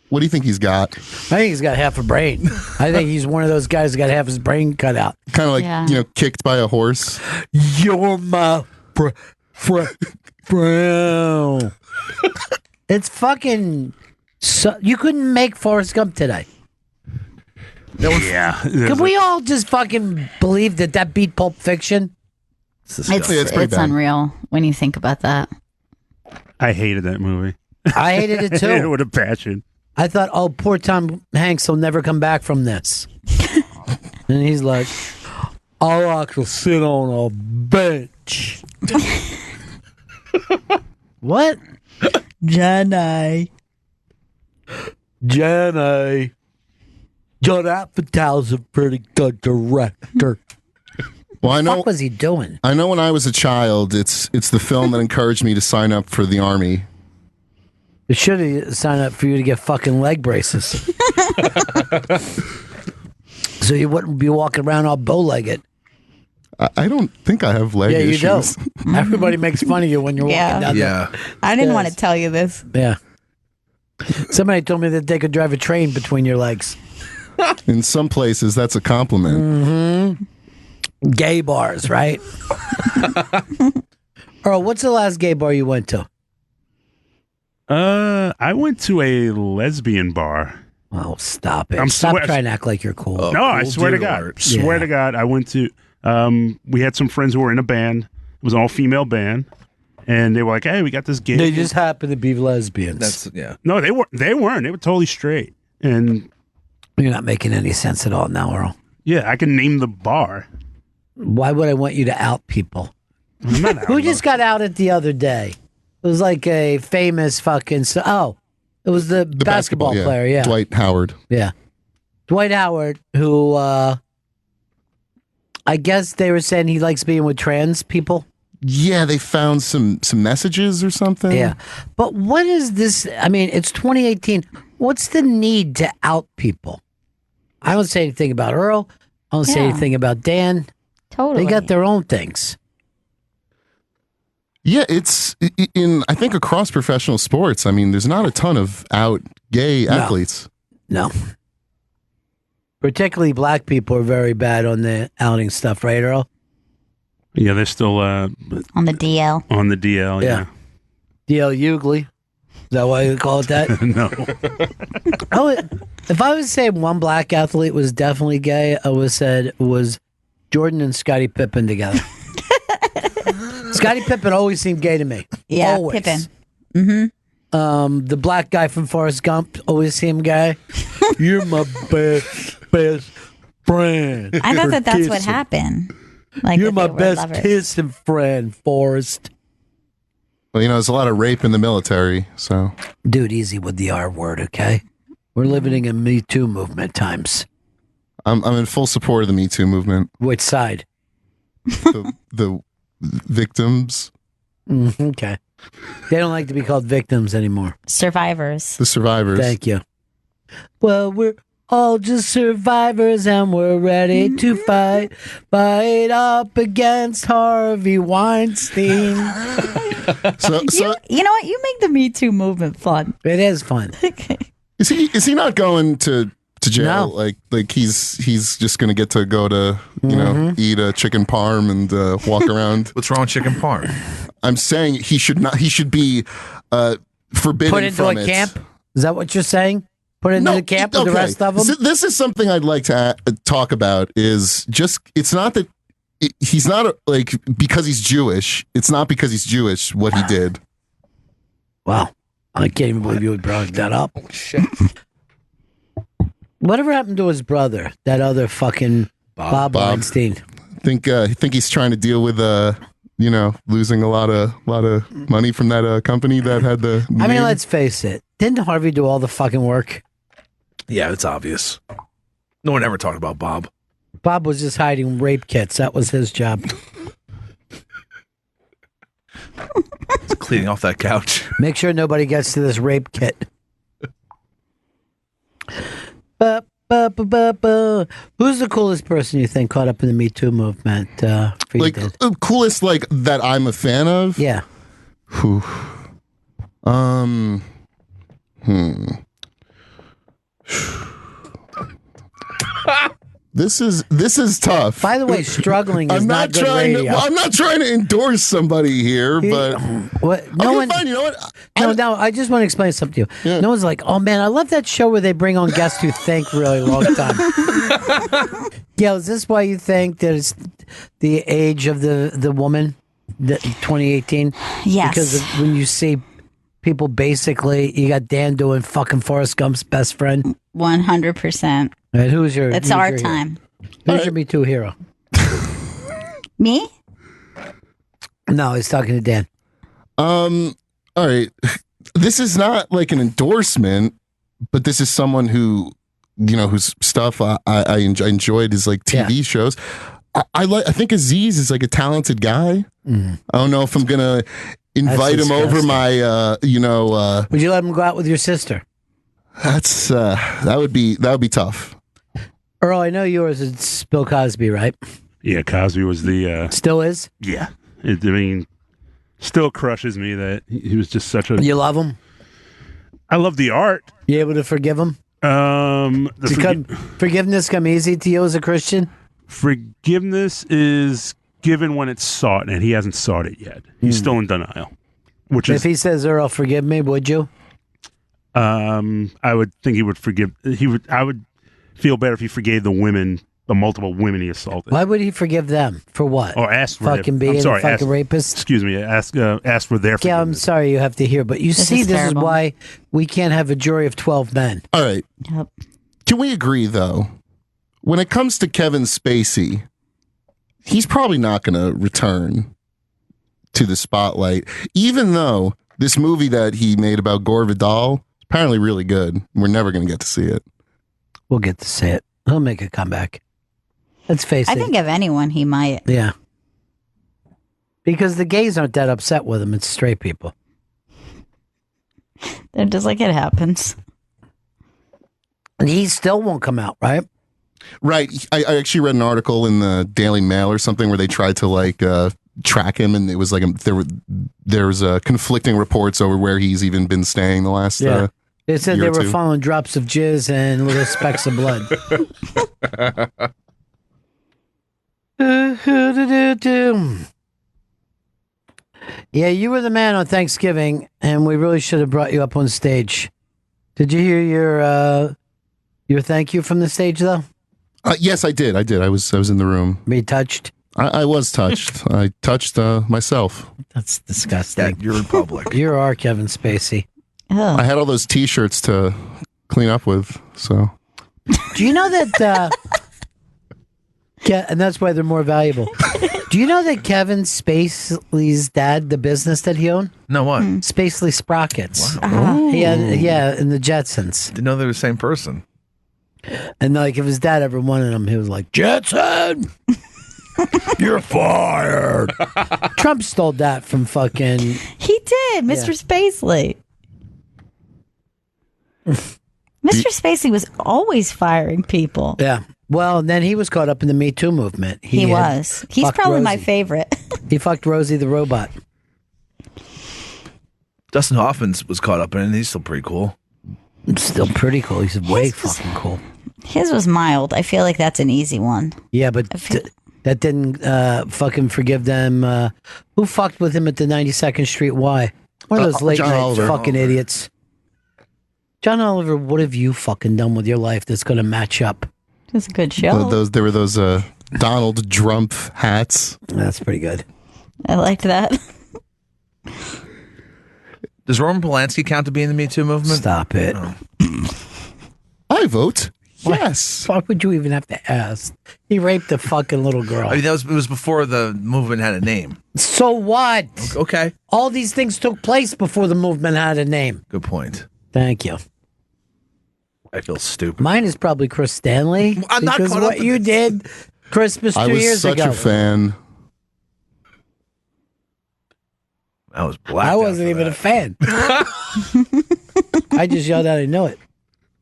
what do you think he's got? I think he's got half a brain. I think he's one of those guys that got half his brain cut out. Kind of like, kicked by a horse. You're my brown. It's fucking... you couldn't make Forrest Gump today. Yeah. Can we all just fucking believe that beat Pulp Fiction? It's unreal when you think about that. I hated that movie. I hated it too. I hated it with a passion. I thought, oh, poor Tom Hanks will never come back from this. And he's like, I like to sit on a bench. What? Jenny. Judd Apatow's a pretty good director. Well, I know. What was he doing? I know when I was a child, it's the film that encouraged me to sign up for the army. It should have signed up for you to get fucking leg braces. So you wouldn't be walking around all bow-legged. I don't think I have leg Yeah, you issues. don't. Everybody makes fun of you when you're Yeah. walking down Yeah. I didn't Yes. want to tell you this. Yeah. Somebody told me that they could drive a train between your legs. In some places, that's a compliment. Mm-hmm. Gay bars, right? Earl, what's the last gay bar you went to? I went to a lesbian bar. Oh, stop it. Stop trying to act like you're cool. No, I swear to God. Swear to God, I went to, we had some friends who were in a band. It was an all-female band. And they were like, hey, we got this gay. They just happen to be lesbians. No, they weren't. They were totally straight. And you're not making any sense at all now, Earl. Yeah, I can name the bar. Why would I want you to out people? I'm not Who just got outed the other day? It was like a famous fucking. It was the basketball player. Yeah, Dwight Howard. Yeah, Dwight Howard, who I guess they were saying he likes being with trans people. Yeah, they found some messages or something. Yeah, but what is this? I mean, it's 2018. What's the need to out people? I don't say anything about Earl. I don't say anything about Dan. Totally, they got their own things. Yeah, it's in, I think, across professional sports. I mean, there's not a ton of out gay athletes. No. Particularly black people are very bad on the outing stuff, right, Earl? Yeah, they're still on the DL. On the DL, yeah. DL Hughley. Is that why you call it that? No. If I was saying one black athlete was definitely gay, I would have said it was Jordan and Scottie Pippen together. Scottie Pippen always seemed gay to me. Yeah, always. Pippen. Mm-hmm. The black guy from Forrest Gump always seemed gay. You're my best friend. I thought that's what Kissing. happened. Like You're that my they were best lovers. kissing friend, Forrest. Well, there's a lot of rape in the military, so. Dude, easy with the R word, okay? We're living in MeToo movement times. I'm in full support of the Me Too movement. Which side? The victims. Okay. They don't like to be called victims anymore. Survivors. The survivors. Thank you. Well, we're all just survivors and we're ready to fight up against Harvey Weinstein. You know what? You make the Me Too movement fun. It is fun. Is he not going to jail? No. Like he's just gonna get to go to eat a chicken parm and walk around. What's wrong with chicken parm? I'm saying he should not. He should be forbidden Put into from a it. camp? Is that what you're saying? Put into the camp with the rest of them? So this is something I'd like to talk about. Is just it's not that he's not like because he's Jewish. It's not because he's Jewish what he did. Wow. I can't even believe you would bring that up. Oh, shit. Whatever happened to his brother? That other fucking Bob Weinstein. I think he's trying to deal with losing a lot of money from that company that had the. I mean, name. let's face it. Didn't Harvey do all the fucking work? Yeah, it's obvious. No one ever talked about Bob. Bob was just hiding rape kits. That was his job. He's cleaning off that couch. Make sure nobody gets to this rape kit. Who's the coolest person you think caught up in the Me Too movement? For you, like Dad? coolest like that I'm a fan of. Yeah. Whew. This is tough. By the way, struggling is not good radio. I'm not trying to endorse somebody here, but What? No one. fine. You know what? No, I just want to explain something to you. No one's like, oh man, I love that show where they bring on guests who think really long time. Gail, is this why you think that it's the age of the woman, the 2018? Yes. Because when you see people basically, you got Dan doing fucking Forrest Gump's best friend. 100%. Right, who's your? It's who's our your hero? time. Who's your Me Too hero? Me? No, he's talking to Dan. all right. This is not like an endorsement, but this is someone who, whose stuff I enjoyed his like TV shows. I think Aziz is like a talented guy. I don't know if I'm gonna invite him over my. Would you let him go out with your sister? That would be tough. Earl, I know yours is Bill Cosby, right? Yeah, Cosby was the. Still is? Yeah. I mean, still crushes me that he was just such a. You love him? I love the art. You able to forgive him? Forgiveness come easy to you as a Christian? Forgiveness is given when it's sought, and he hasn't sought it yet. He's still in denial. If he says, Earl, forgive me, would you? I would think he would forgive. I would feel better if he forgave the multiple women he assaulted. Why would he forgive them? For what? Or ask for fucking being a fucking rapist? Excuse me. Ask for their forgiveness. Yeah, I'm sorry you have to hear, but this is why we can't have a jury of 12 men. All right. Yep. Can we agree, though? When it comes to Kevin Spacey, he's probably not going to return to the spotlight, even though this movie that he made about Gore Vidal is apparently really good. We're never going to get to see it. We'll get to see it. He'll make a comeback. Let's face it. I think if anyone, he might. Yeah. Because the gays aren't that upset with him. It's straight people. They're just like, it happens. And he still won't come out, right? Right. I actually read an article in the Daily Mail or something where they tried to track him, and it was like there was conflicting reports over where he's even been staying the last They said year they or were two. following drops of jizz and little specks of blood. Yeah, you were the man on Thanksgiving, and we really should have brought you up on stage. Did you hear your thank you from the stage, though? Yes, I did. I was in the room. Were you touched? I was touched. I touched myself. That's disgusting. You're in public. You're our Kevin Spacey. I had all those T-shirts to clean up with, so. Do you know that... yeah, and that's why they're more valuable. Do you know that Kevin Spacely's dad, the business that he owned? No, what? Spacely Sprockets. Wow. Yeah, in the Jetsons. Didn't know they were the same person. And like, if his dad ever wanted him, he was like, Jetson, you're fired. Trump stole that from fucking... He did, Mr. Spacely. Mr. Spacey was always firing people. Yeah. Well, then he was caught up in the Me Too movement. He was. He's probably my favorite. He fucked Rosie the robot. Dustin Hoffman was caught up in it, and he's still pretty cool. Still pretty cool. He's way fucking cool. His was mild. I feel like that's an easy one. Yeah, but that didn't fucking forgive them. Who fucked with him at the 92nd Street Y? One of those late John night Oliver. fucking idiots. John Oliver, what have you fucking done with your life that's going to match up? It's a good show. There were those Donald Trump hats. That's pretty good. I liked that. Does Roman Polanski count to be in the Me Too movement? Stop it. I vote yes. Why would you even have to ask? He raped a fucking little girl. I mean, it was before the movement had a name. So what? Okay. All these things took place before the movement had a name. Good point. Thank you. I feel stupid. Mine is probably Chris Stanley. I'm not because caught up what in you did Christmas 2 I was years such ago. a fan. I was black. I wasn't even a fan. I just yelled out, I know it.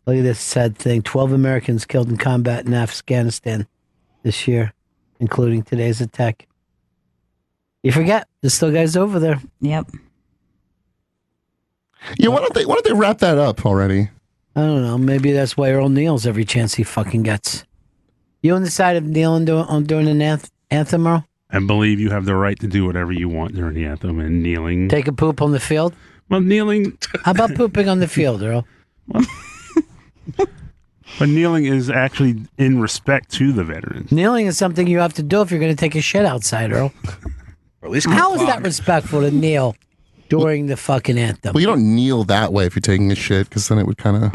Look at this sad thing. 12 Americans killed in combat in Afghanistan this year, including today's attack. You forget, there's still guys over there. Yep. Yeah, why don't they wrap that up already? I don't know. Maybe that's why Earl kneels every chance he fucking gets. You on the side of kneeling during an anthem, Earl? I believe you have the right to do whatever you want during the anthem, and kneeling. Take a poop on the field? Well, kneeling. How about pooping on the field, Earl? But kneeling is actually in respect to the veterans. Kneeling is something you have to do if you're going to take a shit outside, Earl. Or at least How is that respectful to kneel during the fucking anthem? Well, you don't kneel that way if you're taking a shit, because then it would kind of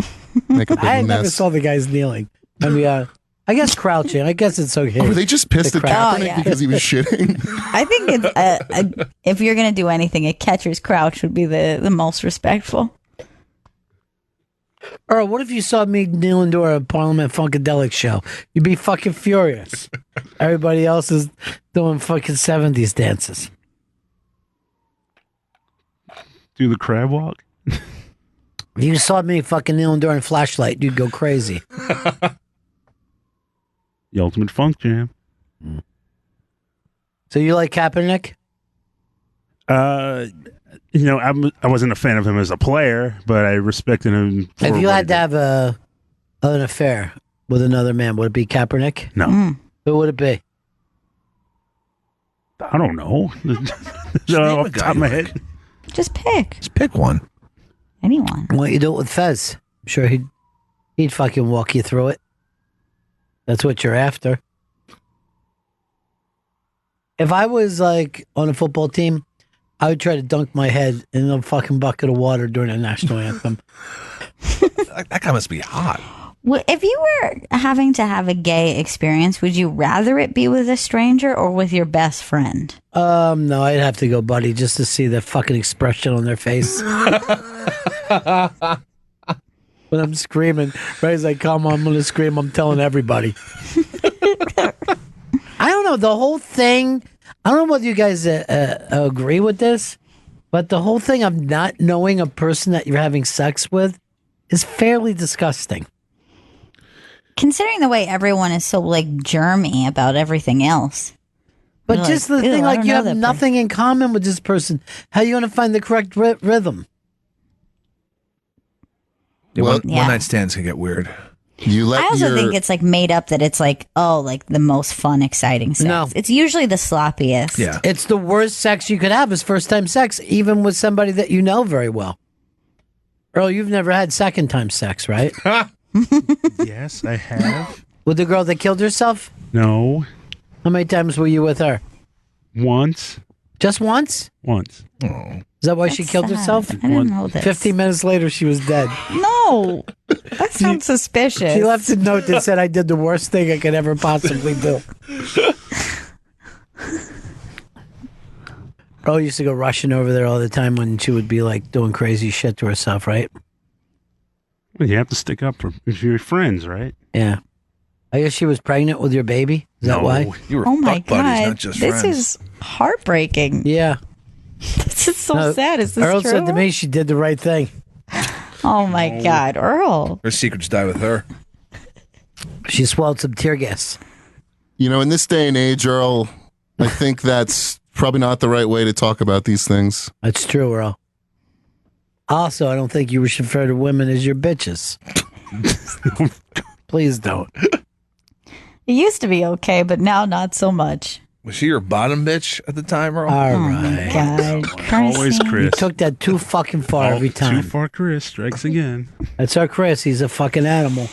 make a big I mess. never saw the guys kneeling. I mean, I guess crouching. I guess it's okay. Were they just pissed to at crouch. Kaepernick because he was shitting? I think it's, if you're going to do anything, a catcher's crouch would be the most respectful. Earl, what if you saw me kneeling during a Parliament Funkadelic show? You'd be fucking furious. Everybody else is doing fucking 70s dances. Do the crab walk? If you saw me fucking kneeling during Flashlight, you'd go crazy. The ultimate funk jam. So you like Kaepernick? I wasn't a fan of him as a player, but I respected him. If you had to have an affair with another man, would it be Kaepernick? No. Who would it be? I don't know. Off the top of my head. Just pick. Just pick one. Anyone. Why don't you do it with Fez? I'm sure he'd fucking walk you through it. That's what you're after. If I was like on a football team, I would try to dunk my head in a fucking bucket of water during a national anthem. That guy must be hot. Well, if you were having to have a gay experience, would you rather it be with a stranger or with your best friend? No, I'd have to go, buddy, just to see the fucking expression on their face. When I'm screaming, right as I come, I'm going to scream, I'm telling everybody. I don't know, the whole thing, I don't know whether you guys agree with this, but the whole thing of not knowing a person that you're having sex with is fairly disgusting. Considering the way everyone is so like germy about everything else. But You're just like, the "Ew, thing, I like don't you know have that nothing in common with this person. How are you going to find the correct rhythm? One night stands can get weird. I also think it's like made up that it's like, oh, like the most fun, exciting sex. No. It's usually the sloppiest. Yeah. It's the worst sex you could have is first time sex, even with somebody that you know very well. Earl, you've never had second time sex, right? Yes, I have. With the girl that killed herself? No. How many times were you with her? Once. Just once? Once. Oh. Is that why she That's killed sad. herself? I didn't know this. 15 minutes later, she was dead. No. That sounds suspicious. She left a note that said, I did the worst thing I could ever possibly do. Earl used to go rushing over there all the time when she would be like doing crazy shit to herself, right? Well, you have to stick up for your friends, right? Yeah. I guess she was pregnant with your baby. Is that why? You were Oh my fuck buddies, God. not just This friends. is heartbreaking. Yeah. This is so No, sad. Is this Earl true? said to me she did the right thing. Oh my God, Earl. Her secrets die with her. She swallowed some tear gas. You know, in this day and age, Earl, I think that's probably not the right way to talk about these things. That's true, Earl. Also, I don't think you should refer to women as your bitches. Please don't. It used to be okay, but now not so much. Was she your bottom bitch at the time, Earl? All Oh right. my God. Always Chrissy. You Chris. took that too fucking far every time. Too far, Chris. Strikes again. That's our Chris. He's a fucking animal.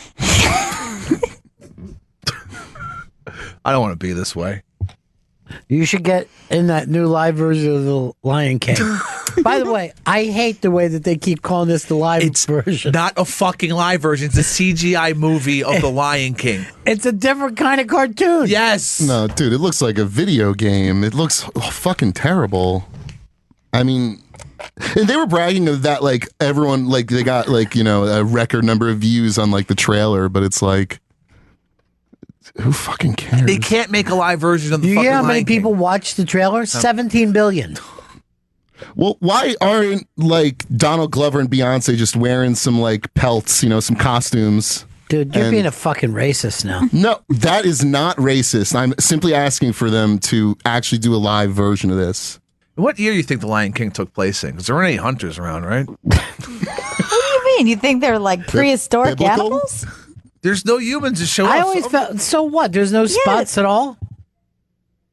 I don't want to be this way. You should get in that new live version of The Lion King. By the way, I hate the way that they keep calling this the live version. Not a fucking live version. It's a CGI movie of The Lion King. It's a different kind of cartoon. Yes. No, dude, it looks like a video game. It looks fucking terrible. I mean, and they were bragging of that, like everyone, like they got like, you know, a record number of views on like the trailer, but it's like, who fucking cares? They can't make a live version of the You fucking hear how many Lion King. people watched the trailer? 17 billion. Well, why aren't like Donald Glover and Beyonce just wearing some like pelts, you know, some costumes? Dude, you're And- being a fucking racist now. No, that is not racist. I'm simply asking for them to actually do a live version of this. What year do you think The Lion King took place in? Because there weren't any hunters around, right? What do you mean? You think they're like prehistoric biblical? animals? There's no humans to show up. I always felt, so what? There's no spots at all?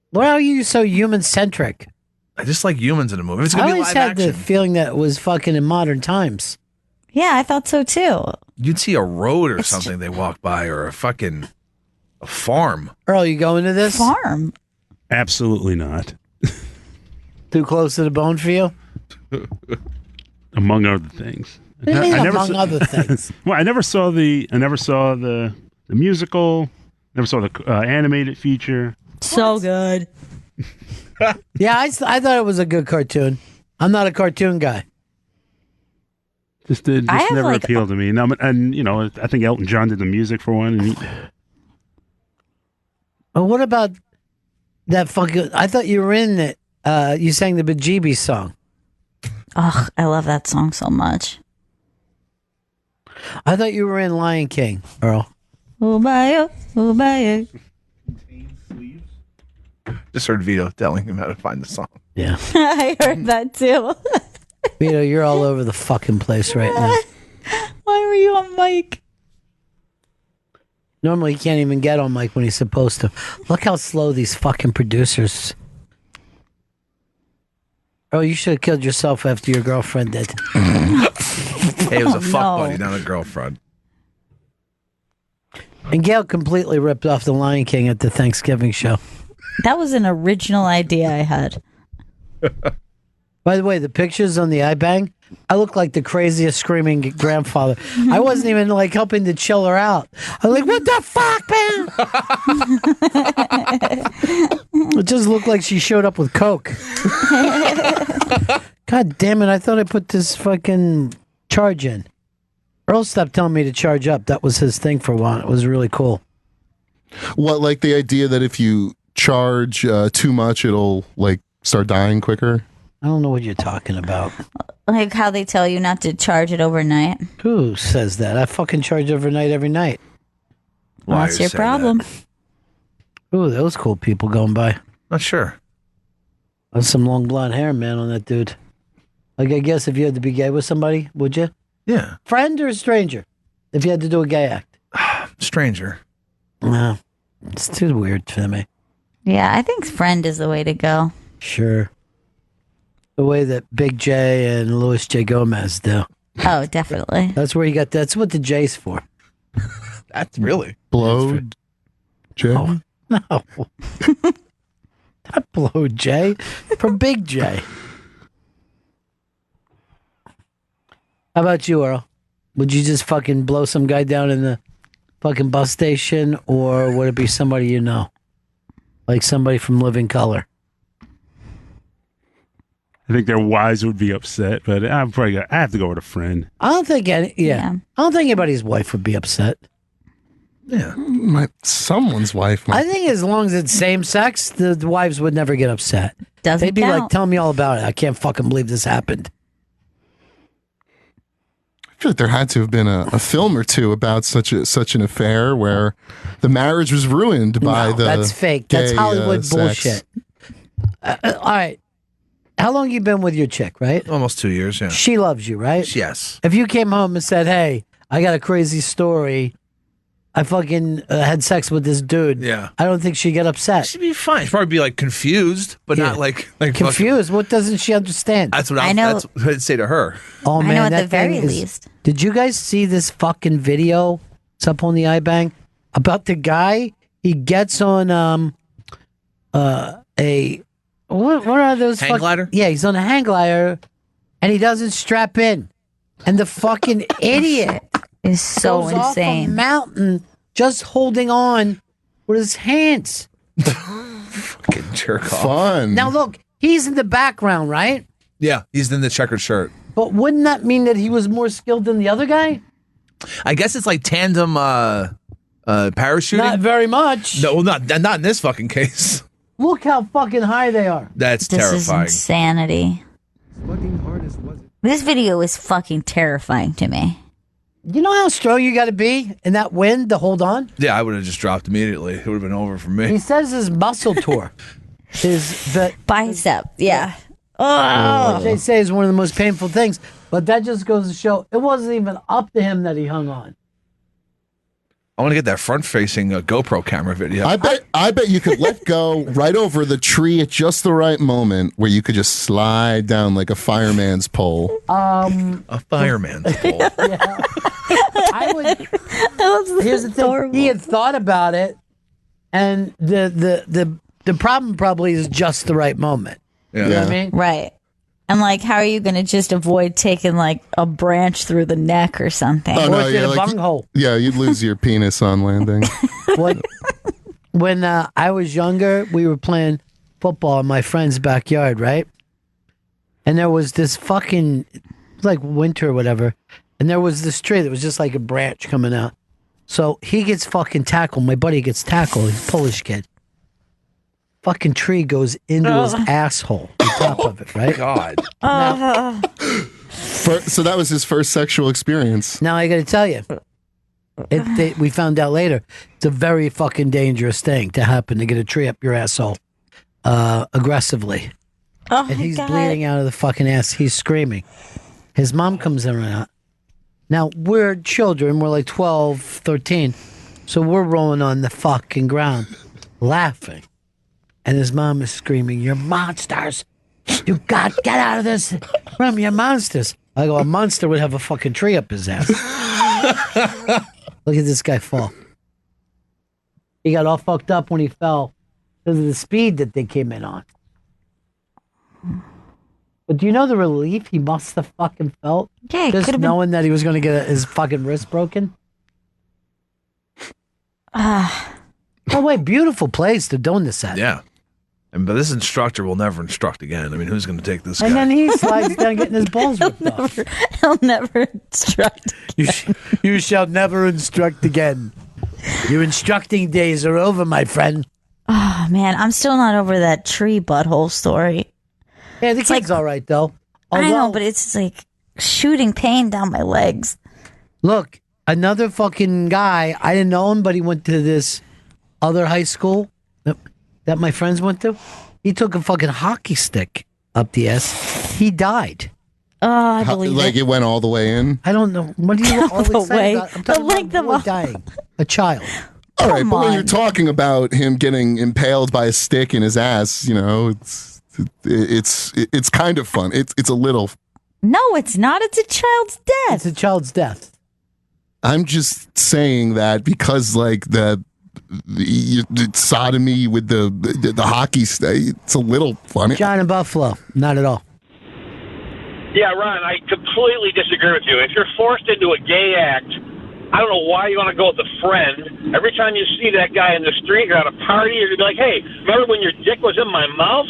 Why are you so human-centric? I just like humans in a movie. If it's I going to be always live had action, the feeling that it was fucking in modern times. Yeah, I thought so too. you'd see a road or something they walk by or a farm. Earl, you going to this? Farm. Absolutely not. Too close to the bone for you? Among other things. What do you mean, among other things? Well, I never saw the musical. Never saw the animated feature. So good. Yeah, I thought it was a good cartoon. I'm not a cartoon guy. Just never appealed to me. And you know, I think Elton John did the music for one. And Well, what about that fucking? I thought you were in it. You sang the Bejeebies song. Oh, I love that song so much. I thought you were in Lion King, Earl. Oh, bye, oh, bye. Just heard Vito telling him how to find the song. Yeah. I heard that too. Vito, you're all over the fucking place right now. Why were you on mic? Normally, he can't even get on mic when he's supposed to. Look how slow these fucking producers. Oh, you should have killed yourself after your girlfriend did. Hey, it was a fuck buddy, not a girlfriend. And Gail completely ripped off the Lion King at the Thanksgiving show. That was an original idea I had. By the way, the pictures on the iBang, I look like the craziest screaming grandfather. I wasn't even like helping to chill her out. I was like, what the fuck, man? It just looked like she showed up with Coke. God damn it, I thought I put this fucking charge in. Earl stopped telling me to charge up. That was his thing for a while. It was really cool. What, like the idea that if you charge too much, it'll like start dying quicker? I don't know what you're talking about. Like how they tell you not to charge it overnight. Who says that? I fucking charge overnight every night. Well, that's your problem. Ooh, those cool people going by. Not sure. That's some long blonde hair, man, on that dude. Like, I guess if you had to be gay with somebody, would you? Yeah. Friend or stranger? If you had to do a gay act? Stranger. No. It's too weird for me. Yeah, I think friend is the way to go. Sure. The way that Big J and Louis J. Gomez do. Oh, definitely. That's where you got, that's what the J's for. That's really. Blow J? Oh, no. Not Blow J. For Big J. How about you, Earl? Would you just fucking blow some guy down in the fucking bus station, or would it be somebody you know? Like somebody from Living Color? I think their wives would be upset, but I have to go with a friend. I don't think I don't think anybody's wife would be upset. Yeah, someone's wife might. I think as long as it's same sex, the wives would never get upset. Doesn't They'd be count. like, "Tell me all about it. I can't fucking believe this happened." I feel like there had to have been a film or two about such an affair where the marriage was ruined by the. That's fake. That's gay, Hollywood sex. bullshit. All right. How long you been with your chick, right? Almost 2 years, yeah. She loves you, right? Yes. If you came home and said, "Hey, I got a crazy story. I fucking had sex with this dude." Yeah. I don't think she'd get upset. She'd be fine. She'd probably be like confused, but not like Confused? What doesn't she understand? That's what that's what I'd say to her. Oh, I man, know at that the very thing is- least. Did you guys see this fucking video? It's up on the iBang about the guy. He gets on a what are those Hang glider? Yeah, he's on a hang glider, and he doesn't strap in, and the fucking idiot is so goes off a insane. mountain just holding on with his hands. Fucking jerk off. Fun. Now look, he's in the background, right? Yeah, he's in the checkered shirt. But wouldn't that mean that he was more skilled than the other guy? I guess it's like tandem parachuting. Not very much. No, well, not in this fucking case. Look how fucking high they are. That's This terrifying. is insanity. This video is fucking terrifying to me. You know how strong you got to be in that wind to hold on? Yeah, I would have just dropped immediately. It would have been over for me. He says his muscle tour is the bicep. Yeah. Which they say is one of the most painful things. But that just goes to show it wasn't even up to him that he hung on. I want to get that front-facing GoPro camera video. I bet you could let go right over the tree at just the right moment where you could just slide down like a fireman's pole. A fireman's pole. I would. Here's the thing. He had thought about it, and the problem probably is just the right moment. Yeah. You know what I mean? Right. And like, how are you going to just avoid taking like a branch through the neck or something? Oh, no, yeah, a like, bunghole. Yeah, you'd lose your penis on landing. When I was younger, we were playing football in my friend's backyard, right? And there was this fucking, like winter or whatever, and there was this tree that was just like a branch coming out. So he gets fucking tackled. My buddy gets tackled. He's a Polish kid. Fucking tree goes into his asshole on top of it, right? God. So that was his first sexual experience. Now I got to tell you, we found out later, it's a very fucking dangerous thing to happen to get a tree up your asshole. aggressively. Oh, and he's God. bleeding out of the fucking ass. He's screaming. His mom comes in right now. Now, we're children. We're like 12, 13. So we're rolling on the fucking ground, laughing. And his mom is screaming, "You're monsters. You got get out of this room. You're monsters." I go, a monster would have a fucking tree up his ass. Look at this guy fall. He got all fucked up when he fell because of the speed that they came in on. But do you know the relief he must have fucking felt? Yeah, just knowing that he was going to get his fucking wrist broken. Oh wait, beautiful place to doing this at. Yeah. But this instructor will never instruct again. I mean, who's going to take this guy? And then he slides down getting his balls ripped off. He'll never instruct. You shall never instruct again. Your instructing days are over, my friend. Oh, man, I'm still not over that tree butthole story. Yeah, the kid's all right, though. I know, but it's like shooting pain down my legs. Look, another fucking guy, I didn't know him, but he went to this other high school that my friends went to. He took a fucking hockey stick up the ass. He died. Oh, I believe like it went all the way in? I don't know. What do you always the say way, about? I'm talking the length about a boy of dying. A child. All right, but when you're talking about him getting impaled by a stick in his ass, you know, it's kind of fun. It's a little. No, it's not. It's a child's death. It's a child's death. I'm just saying that because like the sodomy with the hockey stick, it's a little funny. John in Buffalo, not at all. Yeah, Ron, I completely disagree with you. If you're forced into a gay act, I don't know why you want to go with a friend. Every time you see that guy in the street, you're at a party, you're going to be like, "Hey, remember when your dick was in my mouth?"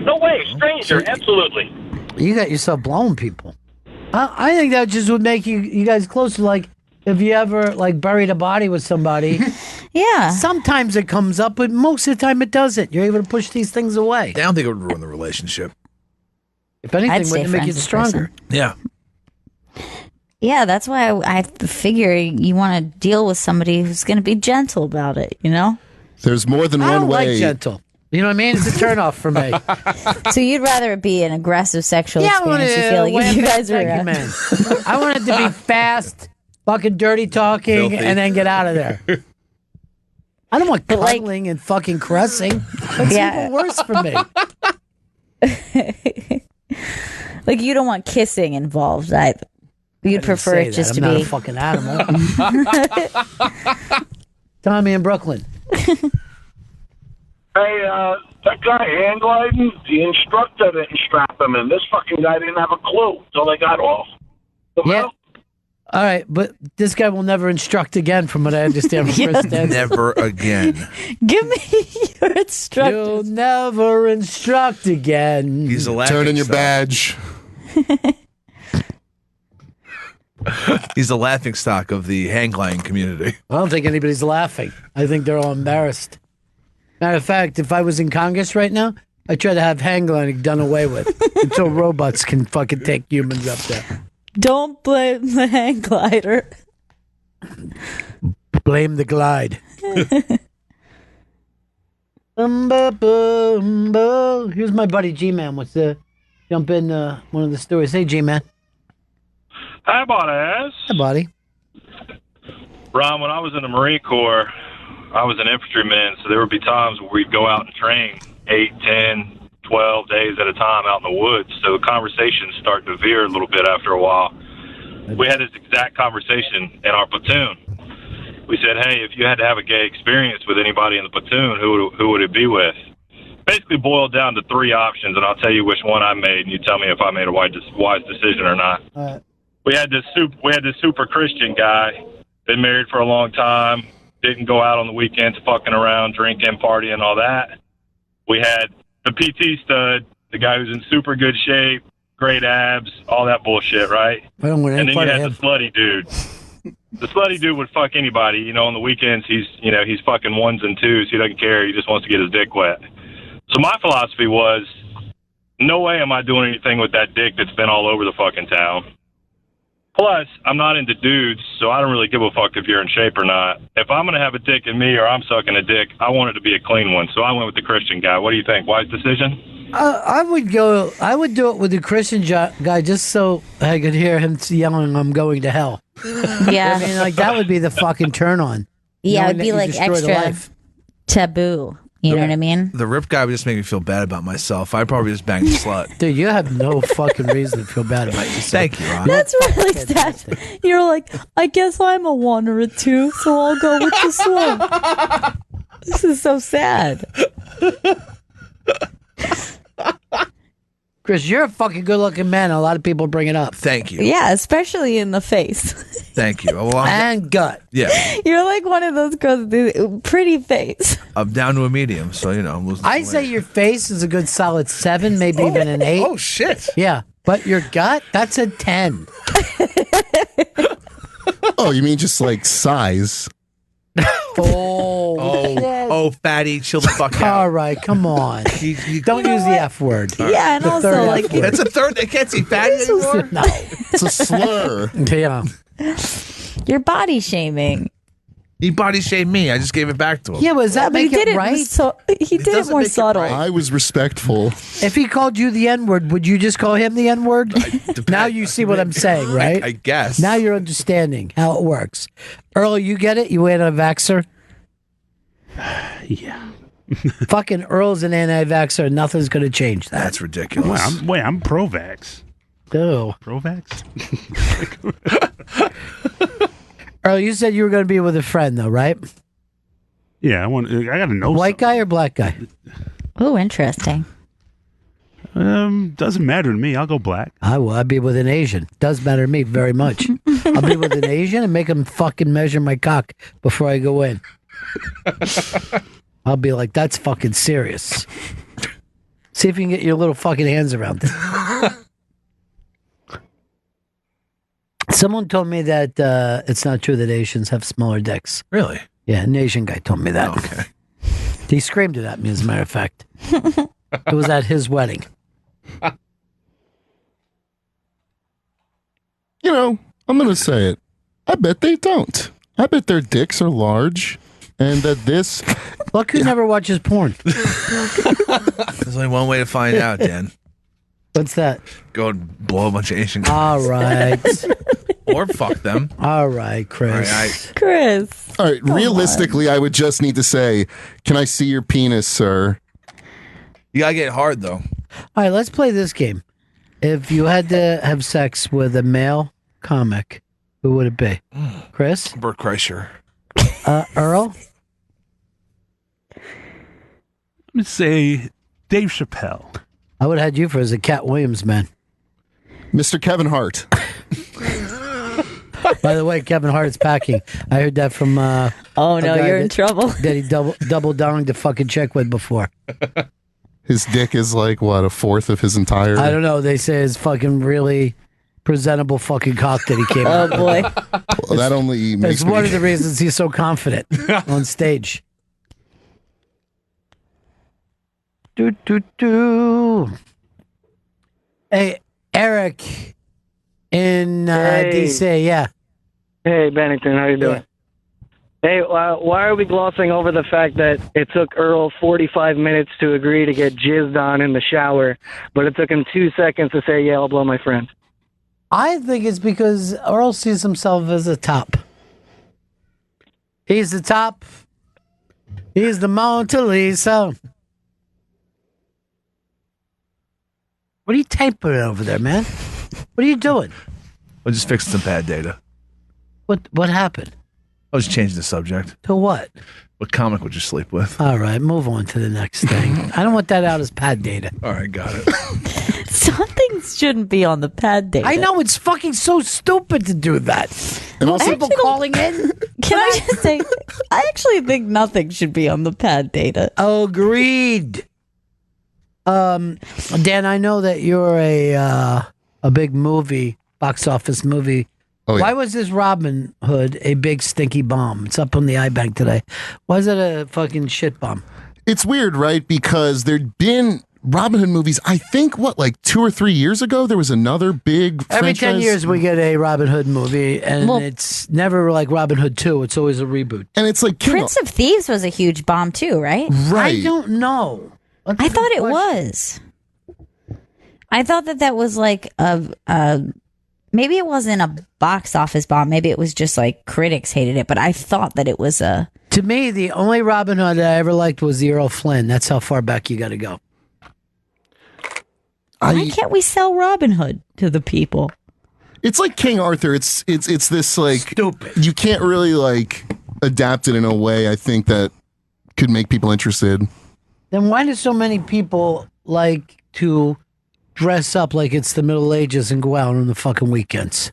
No way, stranger, absolutely. You got yourself blowing people. I think that just would make you guys closer. Like, if you ever, like, buried a body with somebody. Yeah. Sometimes it comes up, but most of the time it doesn't. You're able to push these things away. I don't think it would ruin the relationship. If anything, wouldn't it make it stronger? Yeah. Yeah, that's why I figure you want to deal with somebody who's going to be gentle about it, you know? There's more than I one don't way. like gentle. You know what I mean? It's a turnoff for me. So you'd rather it be an aggressive sexual experience, you feel like if you guys are... Thank you, man. I want it to be fast, fucking dirty talking, Filthy. and then get out of there. I don't want cuddling and fucking caressing. That's even worse for me. Like, you don't want kissing involved either. You'd prefer it just to I'm not be... a fucking animal. Tommy in Brooklyn. Hey, that guy hand gliding, the instructor didn't strap him in. This fucking guy didn't have a clue until they got off. Yeah. All right, but this guy will never instruct again, from what I understand from Chris Dance. Never again. Give me your instructions. You'll never instruct again. He's a laughing Turn in your stock. badge. He's the laughing stock of the hang gliding community. I don't think anybody's laughing. I think they're all embarrassed. Matter of fact, if I was in Congress right now, I'd try to have hang gliding done away with until robots can fucking take humans up there. Don't blame the hang glider. Blame the glide. Here's my buddy G-Man. Wants to jump in one of the stories. Hey, G-Man. Hi, Bonas. Hi, buddy. Ron, when I was in the Marine Corps, I was an infantryman, so there would be times where we'd go out and train 8, 10, 12 days at a time out in the woods. So the conversations start to veer a little bit after a while. We had this exact conversation in our platoon. We said, "Hey, if you had to have a gay experience with anybody in the platoon, who would it be with?" Basically boiled down to 3 options, and I'll tell you which one I made, and you tell me if I made a wise decision or not. We had this super Christian guy, been married for a long time, didn't go out on the weekends fucking around, drinking, partying, all that. We had the PT stud, the guy who's in super good shape, great abs, all that bullshit, right? I don't want And any then you part had of the slutty dude. The slutty dude would fuck anybody. You know, on the weekends, he's fucking ones and twos. He doesn't care. He just wants to get his dick wet. So my philosophy was, no way am I doing anything with that dick that's been all over the fucking town. Plus, I'm not into dudes, so I don't really give a fuck if you're in shape or not. If I'm going to have a dick in me or I'm sucking a dick, I want it to be a clean one. So I went with the Christian guy. What do you think? Wise decision? I would do it with the Christian guy just so I could hear him yelling, "I'm going to hell." Yeah. I mean, like that would be the fucking turn on. Yeah, knowing it'd be that you like destroyed a extra life. taboo. You know what I mean? The rip guy would just make me feel bad about myself. I'd probably just bang the slut. Dude, you have no fucking reason to feel bad about yourself. Thank you, Ron. That's really sad. You're like, I guess I'm a one or a two, so I'll go with the slut. This is so sad. Chris, you're a fucking good-looking man. A lot of people bring it up. Thank you. Yeah, especially in the face. Thank you. Well, and gut. Yeah. You're like one of those girls with a pretty face. I'm down to a medium, so, I'm losing I some say weight. your face is a good solid 7, maybe even an 8. Oh, shit. Yeah, but your gut, that's a 10. Oh, you mean just like size? Oh, fatty, chill the fuck out. All right, come on. Don't use the F word. Yeah, and The also, third like, F word. It's a third. They can't say fatty anymore. No. It's a slur. Yeah. You're body shaming. He body shamed me. I just gave it back to him. Yeah, was that But he make did it it right? So he did it doesn't more make it subtle. right. I was respectful. If he called you the N word, would you just call him the N word? Now you see what I'm saying, right? I guess. Now you're understanding how it works. Earl, you get it? You ain't a vaxxer? Yeah. Fucking Earl's an anti-vaxxer. Nothing's going to change that. That's ridiculous. I'm pro-vax. Ew. Pro-vax? Earl, you said you were going to be with a friend, though, right? Yeah, I got to know. White guy or black guy? Oh, interesting. Doesn't matter to me. I'll go black. I'd be with an Asian. Does matter to me very much. I'll be with an Asian and make him fucking measure my cock before I go in. I'll be like, that's fucking serious. See if you can get your little fucking hands around it. Someone told me that it's not true that Asians have smaller dicks. Really? Yeah, an Asian guy told me that. Oh, okay. He screamed it at me, as a matter of fact. It was at his wedding. I'm going to say it. I bet they don't. I bet their dicks are large and that this... Look who never watches porn. There's only one way to find out, Dan. What's that? Go and blow a bunch of Asian guys. All right. Or fuck them. All right, Chris. All right, Chris. All right, realistically, I would just need to say, can I see your penis, sir? You gotta get hard, though. All right, let's play this game. If you had to have sex with a male comic, who would it be? Chris? Bert Kreischer. Earl? I'm going to say Dave Chappelle. I would have had you for as a Cat Williams man. Mr. Kevin Hart. By the way, Kevin Hart's packing. I heard that from Oh a no, guy you're in trouble. that he double donged to fucking check with before. His dick is like, what, a fourth of his entire... I don't know. They say his fucking really presentable fucking cock that he came out. Oh boy. Well, that only makes It's me... one of the reasons he's so confident on stage. Do. Hey, Eric in DC, yeah. Hey, Bennington, how you doing? Hey, why are we glossing over the fact that it took Earl 45 minutes to agree to get jizzed on in the shower, but it took him 2 seconds to say, yeah, I'll blow my friend? I think it's because Earl sees himself as a top. He's the top. He's the Mona Lisa. What are you typing over there, man? What are you doing? I just fixed some bad data. What happened? I was changing the subject. To what? What comic would you sleep with? All right, move on to the next thing. I don't want that out as pad data. All right, got it. Some things shouldn't be on the pad data. I know, it's fucking so stupid to do that. And also, People calling in. Can I just say, I actually think nothing should be on the pad data. Agreed. Dan, I know that you're a big box office movie. Oh, yeah. Why was this Robin Hood a big stinky bomb? It's up on the iBank today. Why is it a fucking shit bomb? It's weird, right? Because there'd been Robin Hood movies. I think like 2 or 3 years ago, there was another big Every franchise. 10 years we get a Robin Hood movie, and it's never like Robin Hood 2. It's always a reboot. And it's like Prince of Thieves was a huge bomb too, right? Right. I don't know. I thought it was. I thought that was like maybe it wasn't a box office bomb. Maybe it was just like critics hated it. But I thought that it was a. To me, the only Robin Hood I ever liked was the Earl Flynn. That's how far back you got to go. Why can't we sell Robin Hood to the people? It's like King Arthur. It's this like stupid. You can't really like adapt it in a way I think that could make people interested. Then why do so many people like to dress up like it's the Middle Ages and go out on the fucking weekends?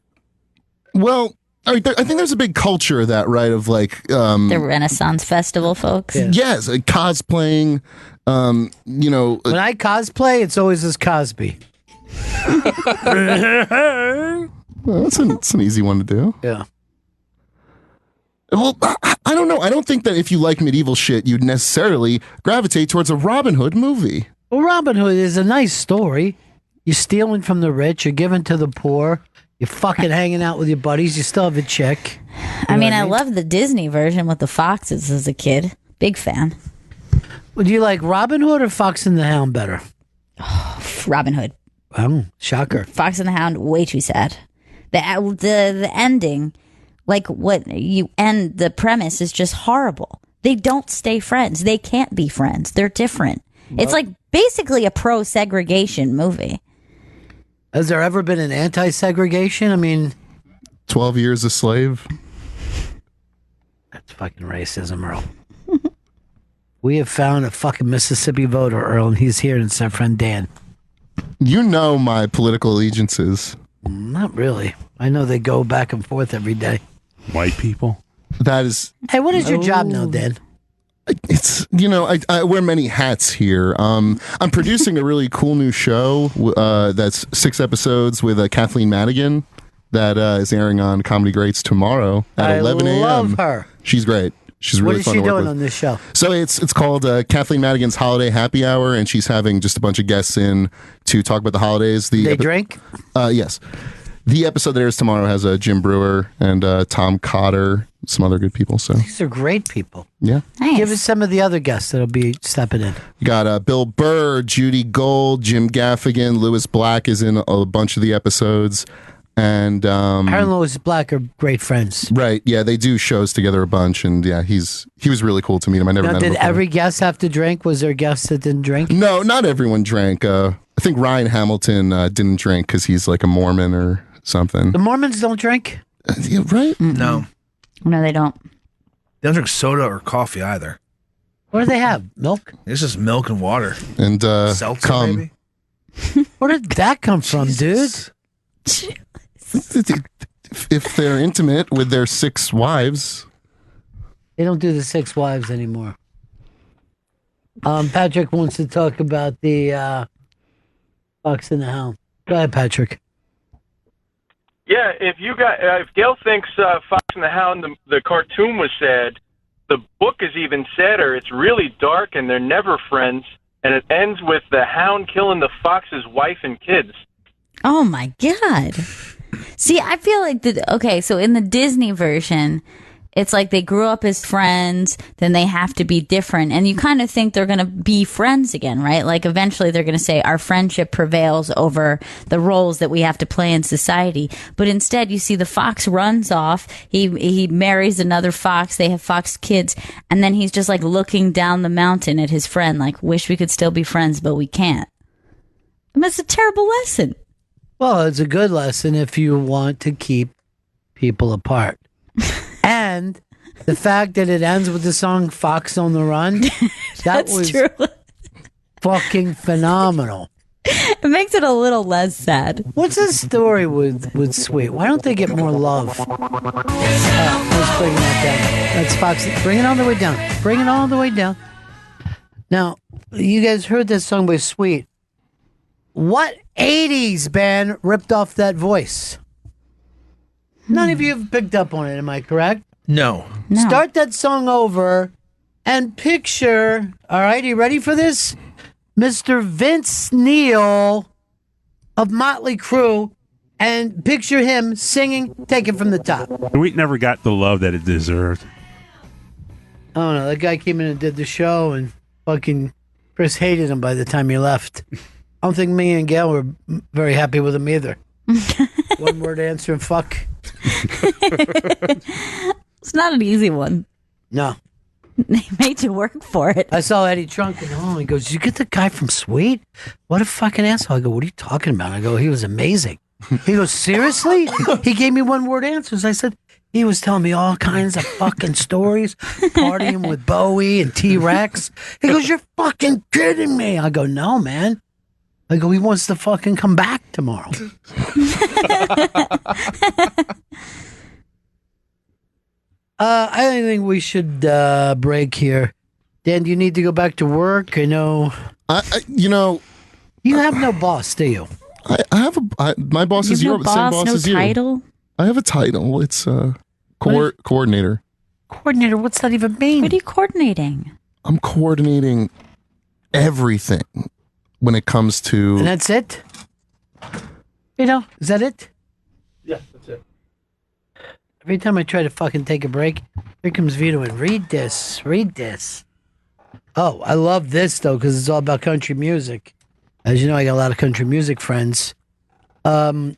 Well, I think there's a big culture of that, right? Of like the Renaissance Festival, folks. Yes, like cosplaying. When I cosplay, it's always as Cosby. Well, that's an easy one to do. Yeah. Well, I don't know. I don't think that if you like medieval shit, you'd necessarily gravitate towards a Robin Hood movie. Well, Robin Hood is a nice story. You're stealing from the rich. You're giving to the poor. You're fucking hanging out with your buddies. You still have a chick. I mean, I love the Disney version with the foxes as a kid. Big fan. Would you like Robin Hood or Fox and the Hound better? Robin Hood. Oh, shocker. Fox and the Hound, way too sad. The ending, like what you end, the premise is just horrible. They don't stay friends. They can't be friends. They're different. It's like basically a pro-segregation movie. Has there ever been an anti-segregation? I mean, 12 Years a Slave. That's fucking racism, Earl. We have found a fucking Mississippi voter, Earl, and he's here, and it's our friend Dan. You know my political allegiances. Not really. I know they go back and forth every day. White people. That is. Hey, what is your job now, Dan? It's, I wear many hats here. I'm producing a really cool new show that's 6 episodes with Kathleen Madigan that is airing on Comedy Greats tomorrow at 11 a.m. I love her. She's great. She's really fun to work with. What is she doing on this show? So it's called Kathleen Madigan's Holiday Happy Hour, and she's having just a bunch of guests in to talk about the holidays. They drink? Yes. The episode that airs tomorrow has Jim Brewer and Tom Cotter, some other good people. So these are great people. Yeah. Nice. Give us some of the other guests that'll be stepping in. You got Bill Burr, Judy Gold, Jim Gaffigan, Lewis Black is in a bunch of the episodes. And her and Lewis Black are great friends. Right. Yeah, they do shows together a bunch, and yeah, he was really cool to meet him. I never met him Did before. every guest have to drink? Was there guests that didn't drink? No, not everyone drank. I think Ryan Hamilton didn't drink because he's like a Mormon or something. The Mormons don't drink? Yeah, right? No. No, they don't. They don't drink soda or coffee either. What do they have? Milk? It's just milk and water. And seltzer, cum. maybe? Where did that come from, dude? If they're intimate with their 6 wives. They don't do the 6 wives anymore. Patrick wants to talk about the Fox and the Hound. Go ahead, Patrick. Yeah, if Gail thinks Fox and the Hound, the cartoon was sad, the book is even sadder. It's really dark, and they're never friends, and it ends with the Hound killing the fox's wife and kids. Oh my God. See, I feel like so in the Disney version, it's like they grew up as friends, then they have to be different. And you kind of think they're going to be friends again, right? Like eventually they're going to say our friendship prevails over the roles that we have to play in society. But instead you see the fox runs off. He marries another fox. They have fox kids. And then he's just like looking down the mountain at his friend, like, wish we could still be friends, but we can't. I mean, it's a terrible lesson. Well, it's a good lesson if you want to keep people apart. And the fact that it ends with the song Fox on the Run, that was true. Fucking phenomenal. It makes it a little less sad. What's the story with Sweet? Why don't they get more love? Let's bring that down. That's Fox. Bring it all the way down. Bring it all the way down. Now, you guys heard that song by Sweet. What 80s band ripped off that voice? None of you have picked up on it, am I correct? No. Start that song over and picture, all right, you ready for this? Mr. Vince Neil of Motley Crue and picture him singing Take It From the Top. We never got the love that it deserved. I don't know. That guy came in and did the show, and fucking Chris hated him by the time he left. I don't think me and Gail were very happy with him either. One word answer, fuck. It's not an easy one. No. They made you work for it. I saw Eddie Trunk and he goes, "Did you get the guy from Sweet? What a fucking asshole." I go, "What are you talking about?" I go, "He was amazing." He goes, "Seriously?" He gave me one word answers. I said, "He was telling me all kinds of fucking stories, partying with Bowie and T-Rex." He goes, "You're fucking kidding me." I go, "No, man." I go, "He wants to fucking come back tomorrow." I think we should break here. Dan, do you need to go back to work? I know. You have no boss, do you? I have my boss You is have no your same boss, boss no as you. title? I have a title. It's coordinator. Coordinator? What's that even mean? What are you coordinating? I'm coordinating everything when it comes to. And that's it? Is that it? Yeah, that's it. Every time I try to fucking take a break, here comes Vito and read this. Oh, I love this, though, because it's all about country music. As you know, I got a lot of country music friends. And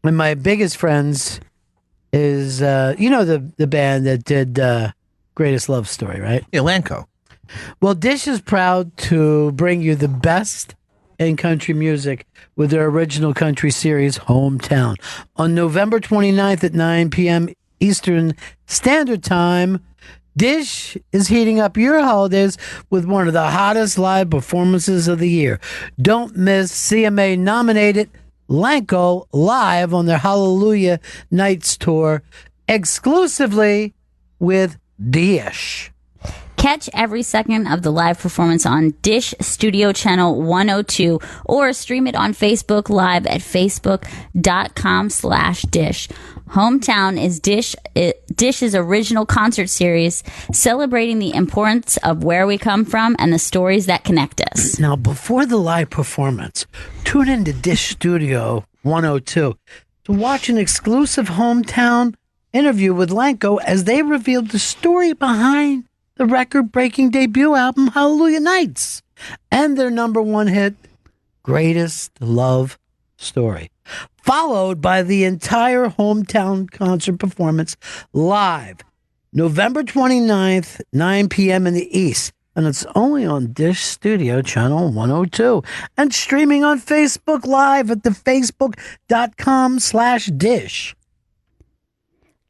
my biggest friends is, the band that did Greatest Love Story, right? Yeah, Lanco. Well, Dish is proud to bring you the best in country music with their original country series, Hometown. On November 29th at 9 p.m. Eastern Standard Time, Dish is heating up your holidays with one of the hottest live performances of the year. Don't miss CMA-nominated Lanco live on their Hallelujah Nights tour, exclusively with Dish. Catch every second of the live performance on Dish Studio Channel 102 or stream it on Facebook Live at facebook.com/Dish. Hometown is Dish's original concert series celebrating the importance of where we come from and the stories that connect us. Now, before the live performance, tune into Dish Studio 102 to watch an exclusive Hometown interview with Lanco as they revealed the story behind the record-breaking debut album, Hallelujah Nights, and their number one hit, Greatest Love Story, followed by the entire Hometown concert performance live, November 29th, 9 p.m. in the East, and it's only on Dish Studio Channel 102, and streaming on Facebook Live at the facebook.com/Dish.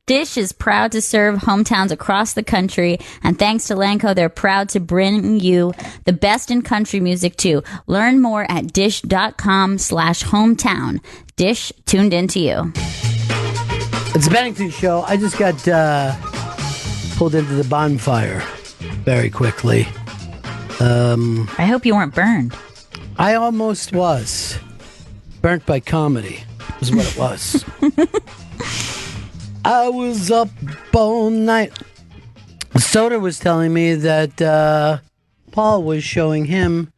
Dish is proud to serve hometowns across the country, and thanks to Lanco, they're proud to bring you the best in country music too. Learn more at dish.com/hometown. Dish tuned into you. It's the Bennington Show. I just got pulled into the bonfire very quickly. I hope you weren't burned. I almost was. Burnt by comedy is what it was. I was up all night. Soda was telling me that Paul was showing him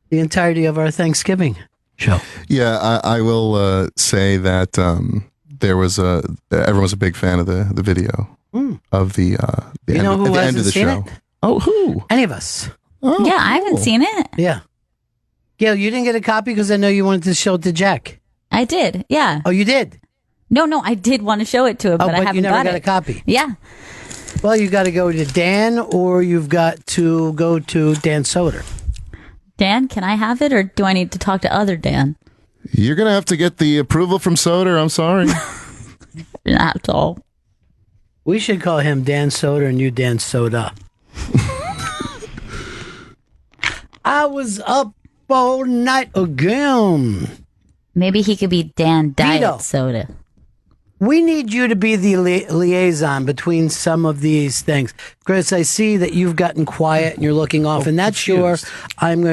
the entirety of our Thanksgiving show. Yeah, I will say that everyone was a big fan of the video of the You know who end of hasn't the seen show. it? Oh, who? Any of us. Oh, Yeah, I haven't seen it. Yeah. Gail, you didn't get a copy because I know you wanted to show it to Jack. I did, yeah. Oh, you did? No, I did want to show it to him, but I haven't you never got it. a copy. Yeah. Well, you got to go to Dan, or you've got to go to Dan Soder. Dan, can I have it, or do I need to talk to other Dan? You're gonna have to get the approval from Soder. I'm sorry. Not at all. We should call him Dan Soder and you Dan Soda. I was up all night again. Maybe he could be Dan Diet Vito. Soda. We need you to be the liaison between some of these things. Chris, I see that you've gotten quiet and you're looking off, and that's confused. I'm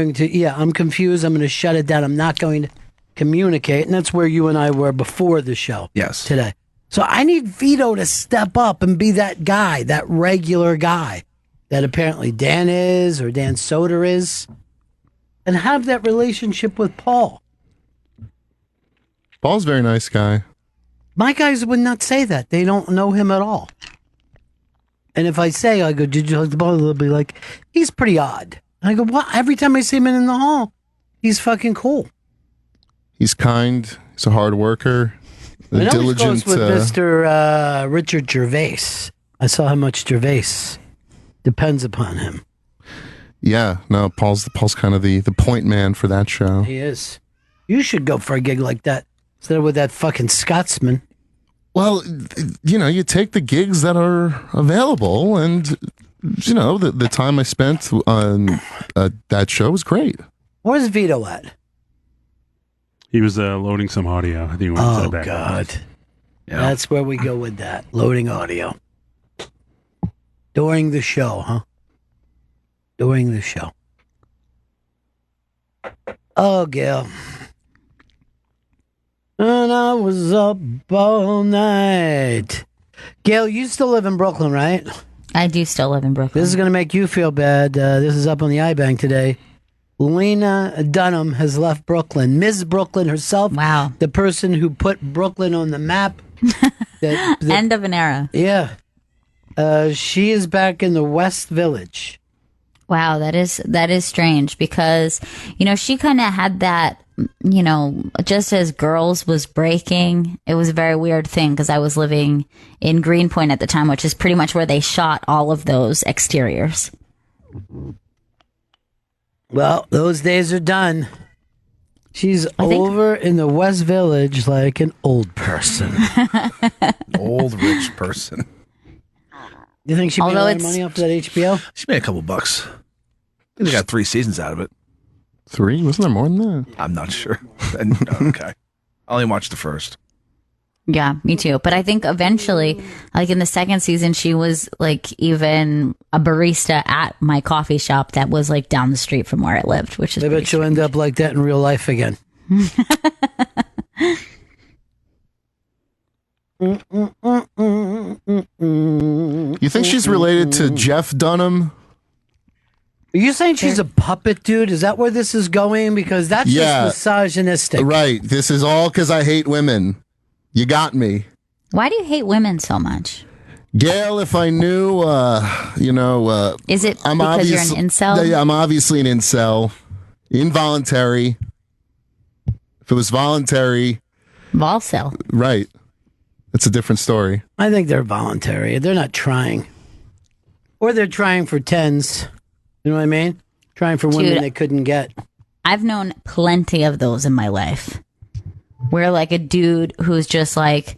confused. I'm going to shut it down. I'm not going to communicate, and that's where you and I were before the show. Yes. Today. So I need Vito to step up and be that guy, that regular guy that apparently Dan is or Dan Soder is. and have that relationship with Paul. Paul's a very nice guy. My guys would not say that. They don't know him at all. And if I say, I go, did you talk to Paul? They'll be like, he's pretty odd. And I go, what? Every time I see him in the hall, he's fucking cool. He's kind. He's a hard worker. I know he's Diligent. close with Mr. Richard Gervais. I saw how much Gervais depends upon him. Yeah, no, Paul's kind of the point man for that show. He is. You should go for a gig like that instead of with that fucking Scotsman. Well, you take the gigs that are available, and the time I spent on that show was great. Where's Vito at? He was loading some audio. I think he went inside back. God. Yeah. That's where we go with that. Loading audio. During the show, huh? During the show. Oh, Gail. And I was up all night. Gail, you still live in Brooklyn, right? I do still live in Brooklyn. This is going to make you feel bad. This is up on the iBank today. Lena Dunham has left Brooklyn. Ms. Brooklyn herself. Wow. The person who put Brooklyn on the map. End of an era. Yeah. She is back in the West Village. Wow, that is strange because, she kind of had that, just as Girls was breaking, it was a very weird thing because I was living in Greenpoint at the time, which is pretty much where they shot all of those exteriors. Well, those days are done. She's over in the West Village like an old person. Old rich person. You think she made a lot of money off that HBO? She made a couple bucks. I think they got 3 seasons out of it. 3? Wasn't there more than that? I'm not sure. Okay. I only watched the first. Yeah, me too. But I think eventually, like in the second season, she was like even a barista at my coffee shop that was like down the street from where I lived, which is. I bet you'll end up like that in real life again. You think she's related to Jeff Dunham? Are you saying she's a puppet, dude? Is that where this is going? Because that's just misogynistic. Right. This is all because I hate women. You got me. Why do you hate women so much? Gail, if I knew, is it I'm because you're an incel? Yeah, I'm obviously an incel. Involuntary. If it was voluntary. Volcel. Right. It's a different story. I think they're voluntary. They're not trying. Or they're trying for tens. You know what I mean? Trying for women they couldn't get. I've known plenty of those in my life. Where like a dude who's just like,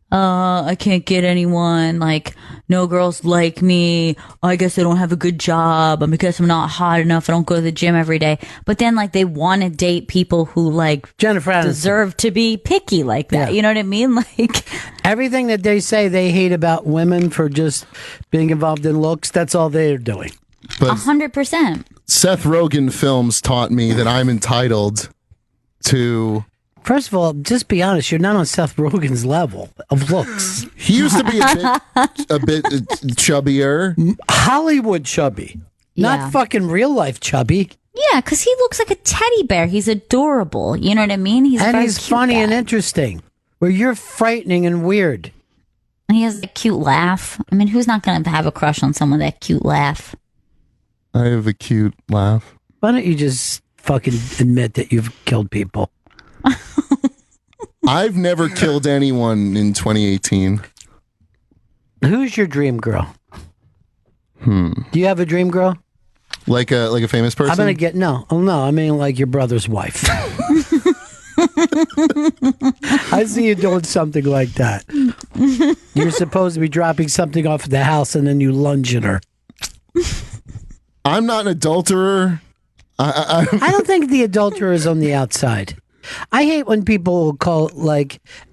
I can't get anyone, like no girls like me, I guess I don't have a good job, I guess I'm not hot enough, I don't go to the gym every day. But then like they want to date people who like Jennifer Aniston deserve to be picky like that. You know what I mean? Like everything that they say they hate about women for just being involved in looks, that's all they're doing. 100%. Seth Rogen films taught me that I'm entitled to. First of all, just be honest. You're not on Seth Rogen's level of looks. He used to be a bit chubbier. Hollywood chubby. Not fucking real life chubby. Yeah, because he looks like a teddy bear. He's adorable. You know what I mean? He's funny and interesting. Where you're frightening and weird. And he has a cute laugh. I mean, who's not going to have a crush on someone with that cute laugh? I have a cute laugh. Why don't you just fucking admit that you've killed people? I've never killed anyone in 2018. Who's your dream girl? Do you have a dream girl? Like a famous person? I'm gonna get no. Oh no, I mean like your brother's wife. I see you doing something like that. You're supposed to be dropping something off at the house and then you lunge at her. I'm not an adulterer. I don't think the adulterer is on the outside. I hate when people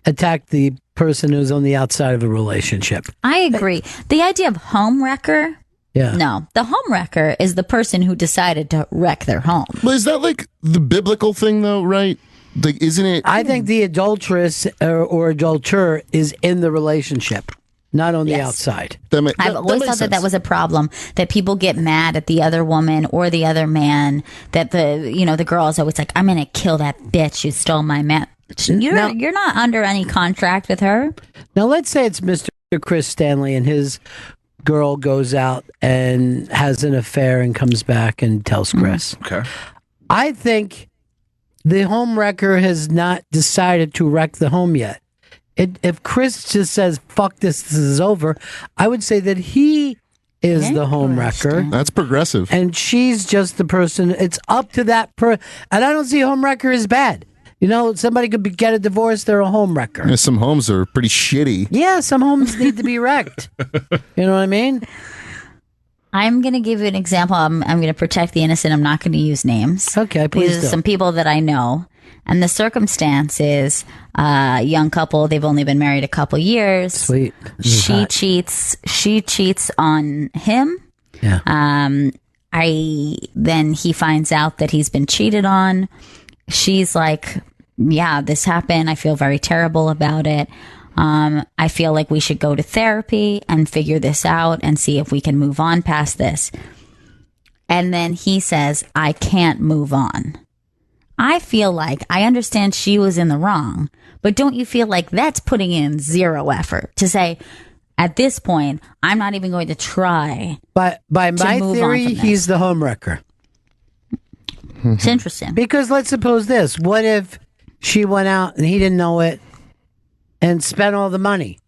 attack the person who's on the outside of a relationship. I agree. The idea of home wrecker. Yeah. No, the home wrecker is the person who decided to wreck their home. But is that like the biblical thing though, right? Like, isn't it? I think the adulteress or adulterer is in the relationship. not on the Yes. outside. I've always thought that was a problem, that people get mad at the other woman or the other man, that the girl is always like, I'm going to kill that bitch who stole my man. You're not under any contract with her. Now, let's say it's Mr. Chris Stanley and his girl goes out and has an affair and comes back and tells Chris. Okay. I think the home wrecker has not decided to wreck the home yet. If Chris just says, fuck this is over, I would say that he is the home wrecker. That's progressive. And she's just the person. It's up to that And I don't see home wrecker as bad. You know, somebody could get a divorce, they're a home wrecker. Yeah, some homes are pretty shitty. Yeah, some homes need to be wrecked. You know what I mean? I'm going to give you an example. I'm going to protect the innocent. I'm not going to use names. Okay, please These are do. some people that I know. And the circumstance is a young couple. They've only been married a couple years. Sweet. She cheats on him. Yeah. Then he finds out that he's been cheated on. She's like, yeah, this happened. I feel very terrible about it. I feel like we should go to therapy and figure this out and see if we can move on past this. And then he says, I can't move on. I feel like I understand she was in the wrong, but don't you feel like that's putting in zero effort to say, at this point, I'm not even going to try. By my theory, from this. he's the home wrecker. It's interesting. Because let's suppose this. What if she went out and he didn't know it and spent all the money?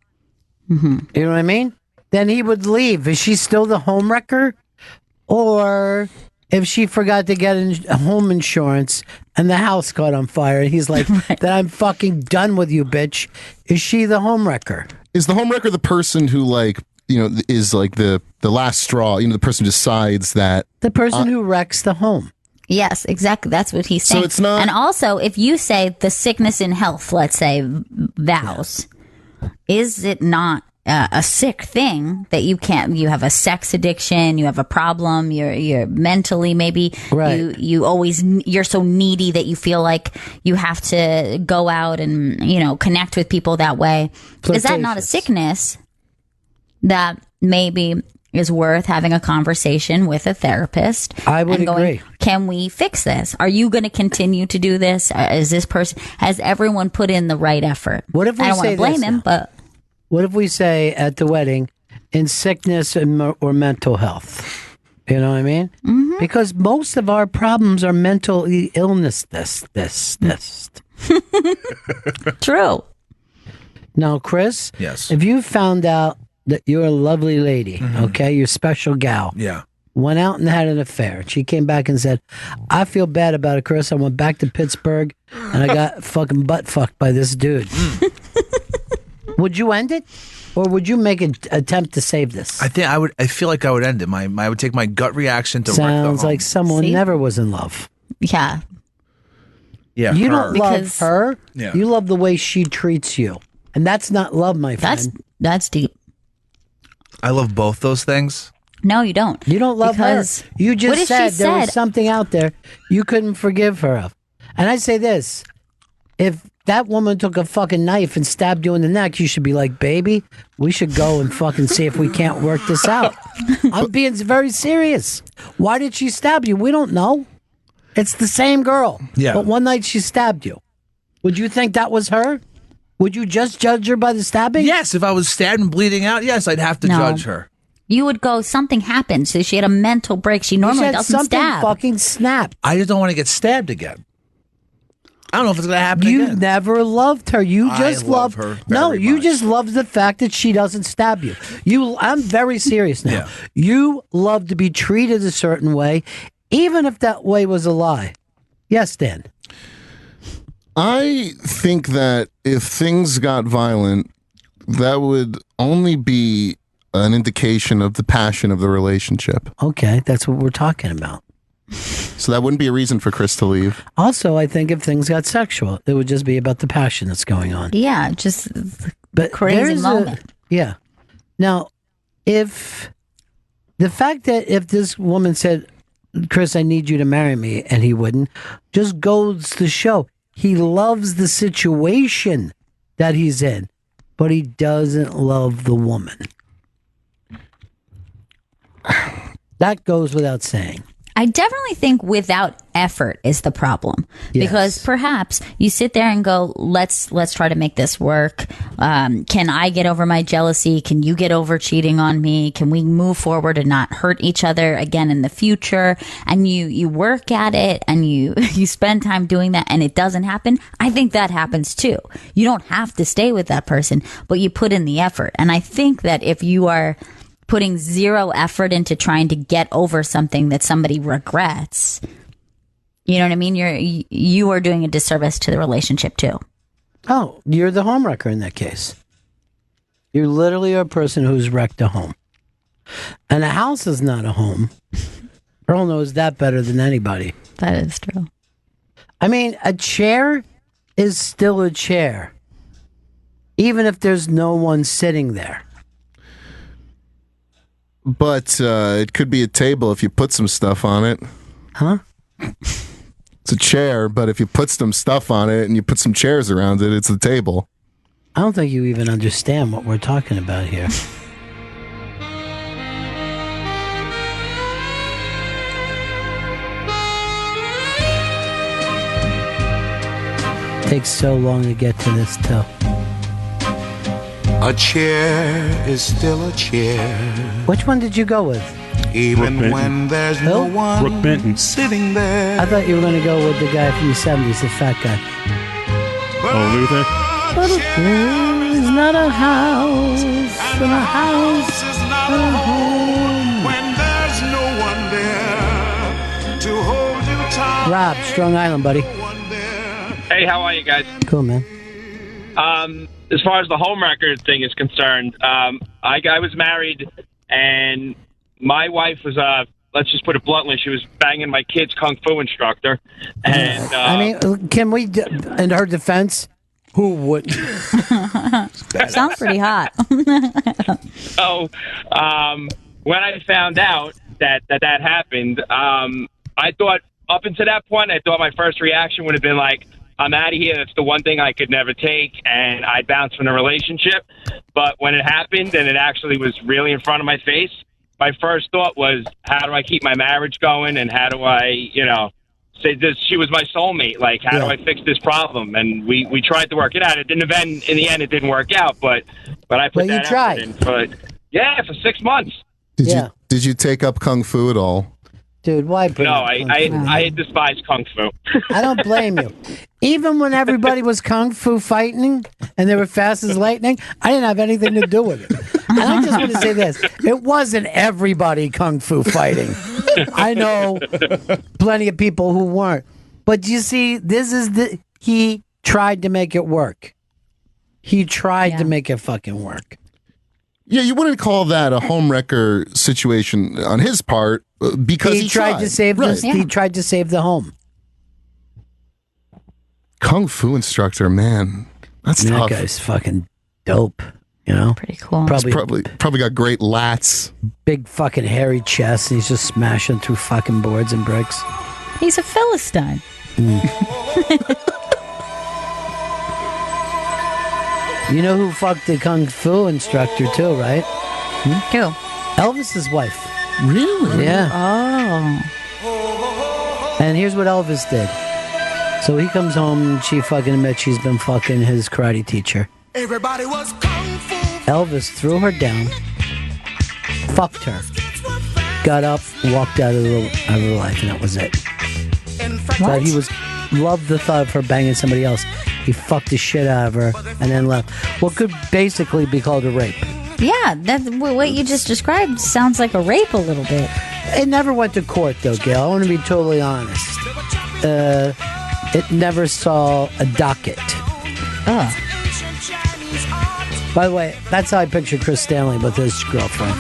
Mm-hmm. You know what I mean? Then he would leave. Is she still the home wrecker? Or if she forgot to get home insurance and the house caught on fire and he's like, that I'm fucking done with you, bitch. Is she the home wrecker? Is the home wrecker the person who, like, you know, is like the last straw? You know, the person who decides that. The person who wrecks the home. Yes, exactly. That's what he's saying. So it's not. And also, if you say the sickness in health, let's say vows, is it not a sick thing that you have a sex addiction, you have a problem, you're mentally maybe you're so needy that you feel like you have to go out and, connect with people that way. Is that not a sickness that maybe is worth having a conversation with a therapist? I would agree. Can we fix this? Are you going to continue to do this? Is this person, has everyone put in the right effort? What if we I don't want say to blame this him, now? but What if we say at the wedding, in sickness or mental health? You know what I mean? Mm-hmm. Because most of our problems are mental illness. True. Now, Chris, Yes. if you found out that you're a lovely lady, okay, you're a special gal, Yeah. went out and had an affair. She came back and said, I feel bad about it, Chris. I went back to Pittsburgh and I got fucking butt fucked by this dude. Would you end it? Or would you make an attempt to save this? I think I would. I feel like I would end it. I would take my gut reaction to wreck the Sounds home. like someone See? never was in love. Yeah. Yeah, You her. don't love Because- her. Yeah. You love the way she treats you. And that's not love, my friend. That's deep. I love both those things. No, you don't. You don't love Because her. You what just if said she there was said- something out there you couldn't forgive her of. And I say this, if that woman took a fucking knife and stabbed you in the neck, you should be like, baby, we should go and fucking see if we can't work this out. I'm being very serious. Why did she stab you? We don't know. It's the same girl. Yeah. But one night she stabbed you. Would you think that was her? Would you just judge her by the stabbing? Yes, if I was stabbed and bleeding out, yes, I'd have to No. judge her. You would go, something happened. So she had a mental break. She You normally said doesn't something stab. fucking snapped. I just don't want to get stabbed again. I don't know if it's going to happen You again. never loved her. You I just love loved her No, very you much. just love the fact that she doesn't stab you. I'm very serious now. Yeah. You love to be treated a certain way, even if that way was a lie. Yes, Dan. I think that if things got violent, that would only be an indication of the passion of the relationship. Okay, that's what we're talking about. So that wouldn't be a reason for Chris to leave. Also, I think if things got sexual, it would just be about the passion that's going on. Yeah, just But crazy there's moment. Yeah. Now, if the fact that if this woman said, Chris, I need you to marry me, and he wouldn't, just goes to show he loves the situation that he's in. but he doesn't love the woman. That goes without saying. I definitely think without effort is the problem, Yes. because perhaps you sit there and go, let's try to make this work. Can I get over my jealousy? Can you get over cheating on me? Can we move forward and not hurt each other again in the future? And you work at it and you spend time doing that and it doesn't happen. I think that happens too. You don't have to stay with that person, but you put in the effort. And I think that if you are putting zero effort into trying to get over something that somebody regrets, you know what I mean? You are doing a disservice to the relationship too. Oh, you're the homewrecker in that case. You're literally a person who's wrecked a home. And a house is not a home. Earl knows that better than anybody. That is true. I mean, a chair is still a chair, even if there's no one sitting there. But it could be a table if you put some stuff on it. Huh? It's a chair, but if you put some stuff on it and you put some chairs around it, it's a table. I don't think you even understand what we're talking about here. Takes so long to get to this too. A chair is still a chair. Which one did you go with? Even when there's no one sitting there. I thought you were going to go with the guy from the 70s, the fat guy. Oh, Luther? But a chair is not a house, and a house is not a home. When there's no one there to hold you tight. Rob, Strong Island, buddy. Hey, how are you guys? Cool, man. As far as the home record thing is concerned, I was married, and my wife was, let's just put it bluntly, she was banging my kid's kung fu instructor. And I mean, can we, in her defense, who would? Sounds pretty hot. So, when I found out that happened, I thought, up until that point, I thought my first reaction would have been like, I'm out of here. That's the one thing I could never take, and I'd bounce from the relationship. But when it happened, and it actually was really in front of my face, my first thought was, how do I keep my marriage going, and how do I, say this? She was my soulmate. Like, how do I fix this problem? And we tried to work it out. It didn't. In the end, it didn't work out. But I put that effort in. But yeah, for 6 months. Did you take up kung fu at all? Dude, why? No, I despise kung fu. I don't blame you. Even when everybody was kung fu fighting and they were fast as lightning, I didn't have anything to do with it. And I just want to say this. It wasn't everybody kung fu fighting. I know plenty of people who weren't. But you see, he tried to make it work. He tried to make it fucking work. Yeah, you wouldn't call that a homewrecker situation on his part because he tried to save this. He tried to save the home. Kung fu instructor, man, that's tough. That guy's fucking dope. Pretty cool. Probably got great lats, big fucking hairy chest, and he's just smashing through fucking boards and bricks. He's a Philistine. You know who fucked the kung fu instructor too, right? Who? Elvis's wife. Really? Yeah. Oh. And here's what Elvis did. So he comes home and she fucking admits she's been fucking his karate teacher. Everybody was kung fu. Elvis threw her down, fucked her, got up, walked out of her life, and that was it. But he loved the thought of her banging somebody else. He fucked the shit out of her and then left. What could basically be called a rape. Yeah, what you just described sounds like a rape a little bit. It never went to court, though, Gail. I want to be totally honest. It never saw a docket. Oh. By the way, that's how I picture Chris Stanley with his girlfriend.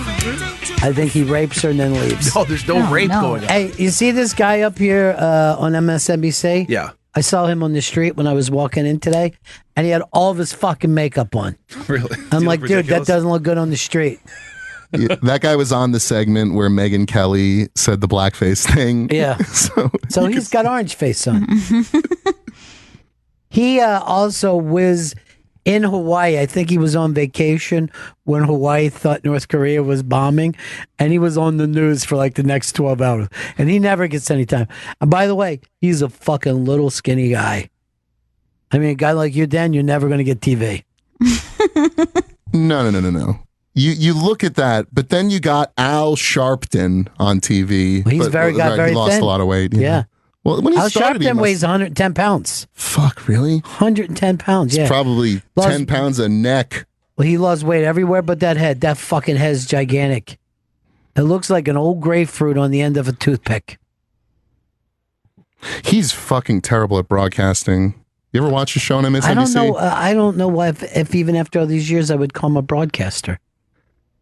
I think he rapes her and then leaves. No, there's no rape going on. Hey, you see this guy up here on MSNBC? Yeah. I saw him on the street when I was walking in today, and he had all of his fucking makeup on. Really? I'm like, dude, that doesn't look good on the street. Yeah, that guy was on the segment where Megyn Kelly said the blackface thing. Yeah. So he's got orange face on. He also in Hawaii. I think he was on vacation when Hawaii thought North Korea was bombing, and he was on the news for like the next 12 hours. And he never gets any time. And by the way, he's a fucking little skinny guy. I mean, a guy like you, Dan, you're never going to get TV. No. You look at that, but then you got Al Sharpton on TV. He's very He lost thin. a lot of weight. Yeah. Well, when he Al started, he Sharpton must- weighs 110 pounds. Fuck, really? 110 pounds, yeah. It's probably 10 pounds a neck. Well, he lost weight everywhere but that head. That fucking head's gigantic. It looks like an old grapefruit on the end of a toothpick. He's fucking terrible at broadcasting. You ever watch a show on MSNBC? I don't know why if even after all these years I would call him a broadcaster.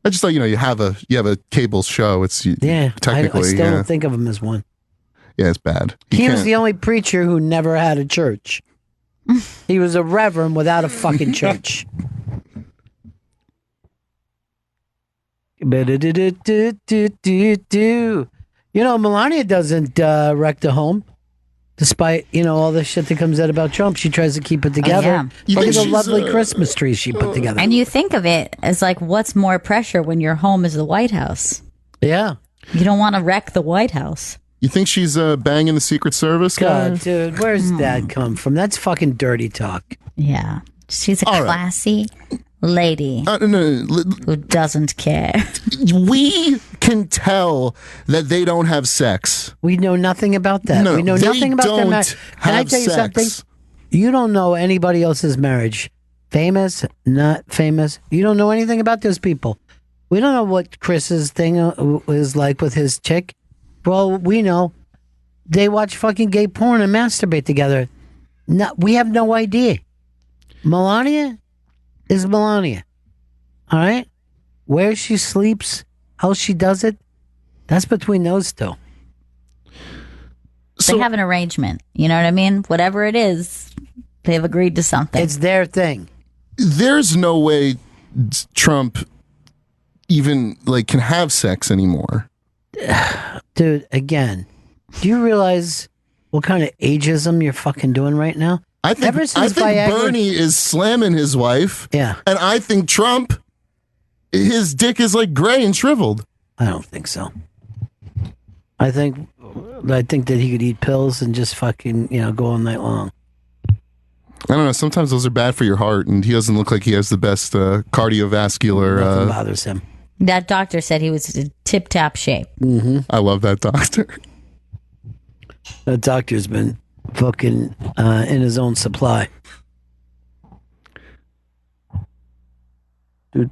I just thought, you have a cable show. It's technically. I still don't think of him as one. Yeah, it's bad. He was the only preacher who never had a church. He was a reverend without a fucking church. Melania doesn't wreck the home. Despite, all the shit that comes out about Trump, she tries to keep it together. yeah. Look at the lovely Christmas tree she put together. And you think of it as like, what's more pressure when your home is the White House? Yeah. You don't want to wreck the White House. You think she's banging the Secret Service guy? God, dude, where's that come from? That's fucking dirty talk. Yeah. She's a All right. classy lady who doesn't care. We can tell that they don't have sex. We know nothing about that. No, we know they nothing about their don't marriage. Can I have tell you sex. something? You don't know anybody else's marriage. Famous, not famous. You don't know anything about those people. We don't know what Chris's thing is like with his chick. Well, we know. They watch fucking gay porn and masturbate together. No, we have no idea. Melania is Melania. All right? Where she sleeps, how she does it, that's between those two. They have an arrangement. You know what I mean? Whatever it is, they've agreed to something. It's their thing. There's no way Trump even can have sex anymore. Dude, again, do you realize what kind of ageism you're fucking doing right now? I think Viagra- Bernie is slamming his wife. Yeah. And I think Trump, his dick is gray and shriveled. I don't think so. I think that he could eat pills and just fucking, go all night long. I don't know. Sometimes those are bad for your heart, and he doesn't look like he has the best cardiovascular. Nothing bothers him. That doctor said he was in tip-top shape. Mm-hmm. I love that doctor. That doctor's been fucking in his own supply. Is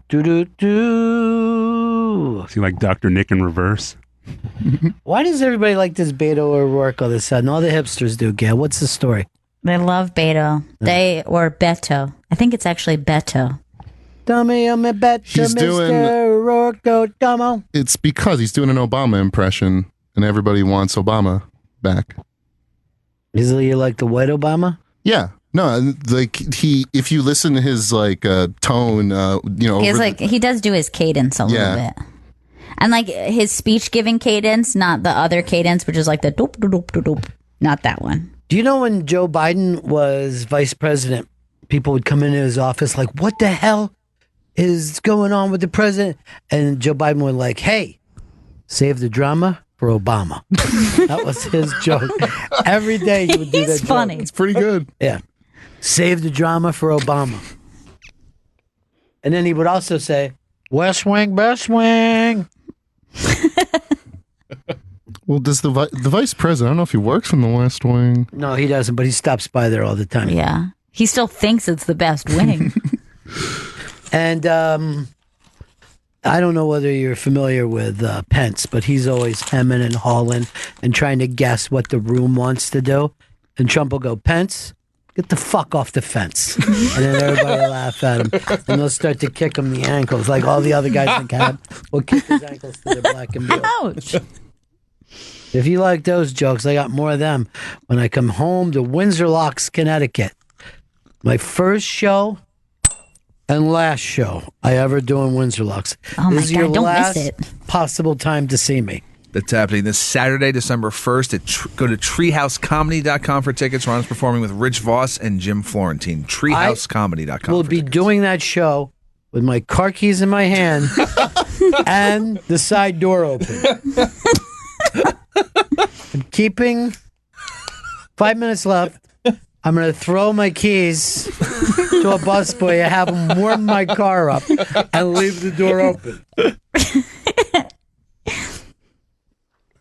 he like Dr. Nick in reverse? Why does everybody like this Beto O'Rourke all of a sudden? All the hipsters do, Gail. What's the story? They love Beto. Or Beto. I think it's actually Beto. Dummy, I'm a Beto, He's Mr. doing- O'Rourke, go dumbo. It's because he's doing an Obama impression, and everybody wants Obama back. Is he like the white Obama? Yeah. No, if you listen to his tone, He does do his cadence a little bit. And his speech giving cadence, not the other cadence, which is like the doop doop doop doop. Not that one. Do you know when Joe Biden was vice president, people would come into his office like, what the hell is going on with the president? And Joe Biden would hey, save the drama for Obama. That was his joke. Every day he would do that joke. funny. It's pretty good. Yeah. Save the drama for Obama. And then he would also say, West Wing, best wing. Well, does the vice president? I don't know if he works from the West Wing. No, he doesn't, but he stops by there all the time. Yeah. He still thinks it's the best wing. And I don't know whether you're familiar with Pence, but he's always hemming and hawing and trying to guess what the room wants to do. And Trump will go, Pence, get the fuck off the fence. And then everybody will laugh at him. And they'll start to kick him the ankles like all the other guys in the cab will kick his ankles to the black and blue. Ouch. If you like those jokes, I got more of them when I come home to Windsor Locks, Connecticut. My first show and last show I ever do in Windsor Locks. Oh my This is God, your don't miss last it. possible time to see me. that's happening this Saturday, December 1st. Go to treehousecomedy.com for tickets. Ron's performing with Rich Voss and Jim Florentine. Treehousecomedy.com. We'll be doing that show with my car keys in my hand and the side door open. I'm keeping 5 minutes left. I'm going to throw my keys to a busboy and have him warm my car up and leave the door open.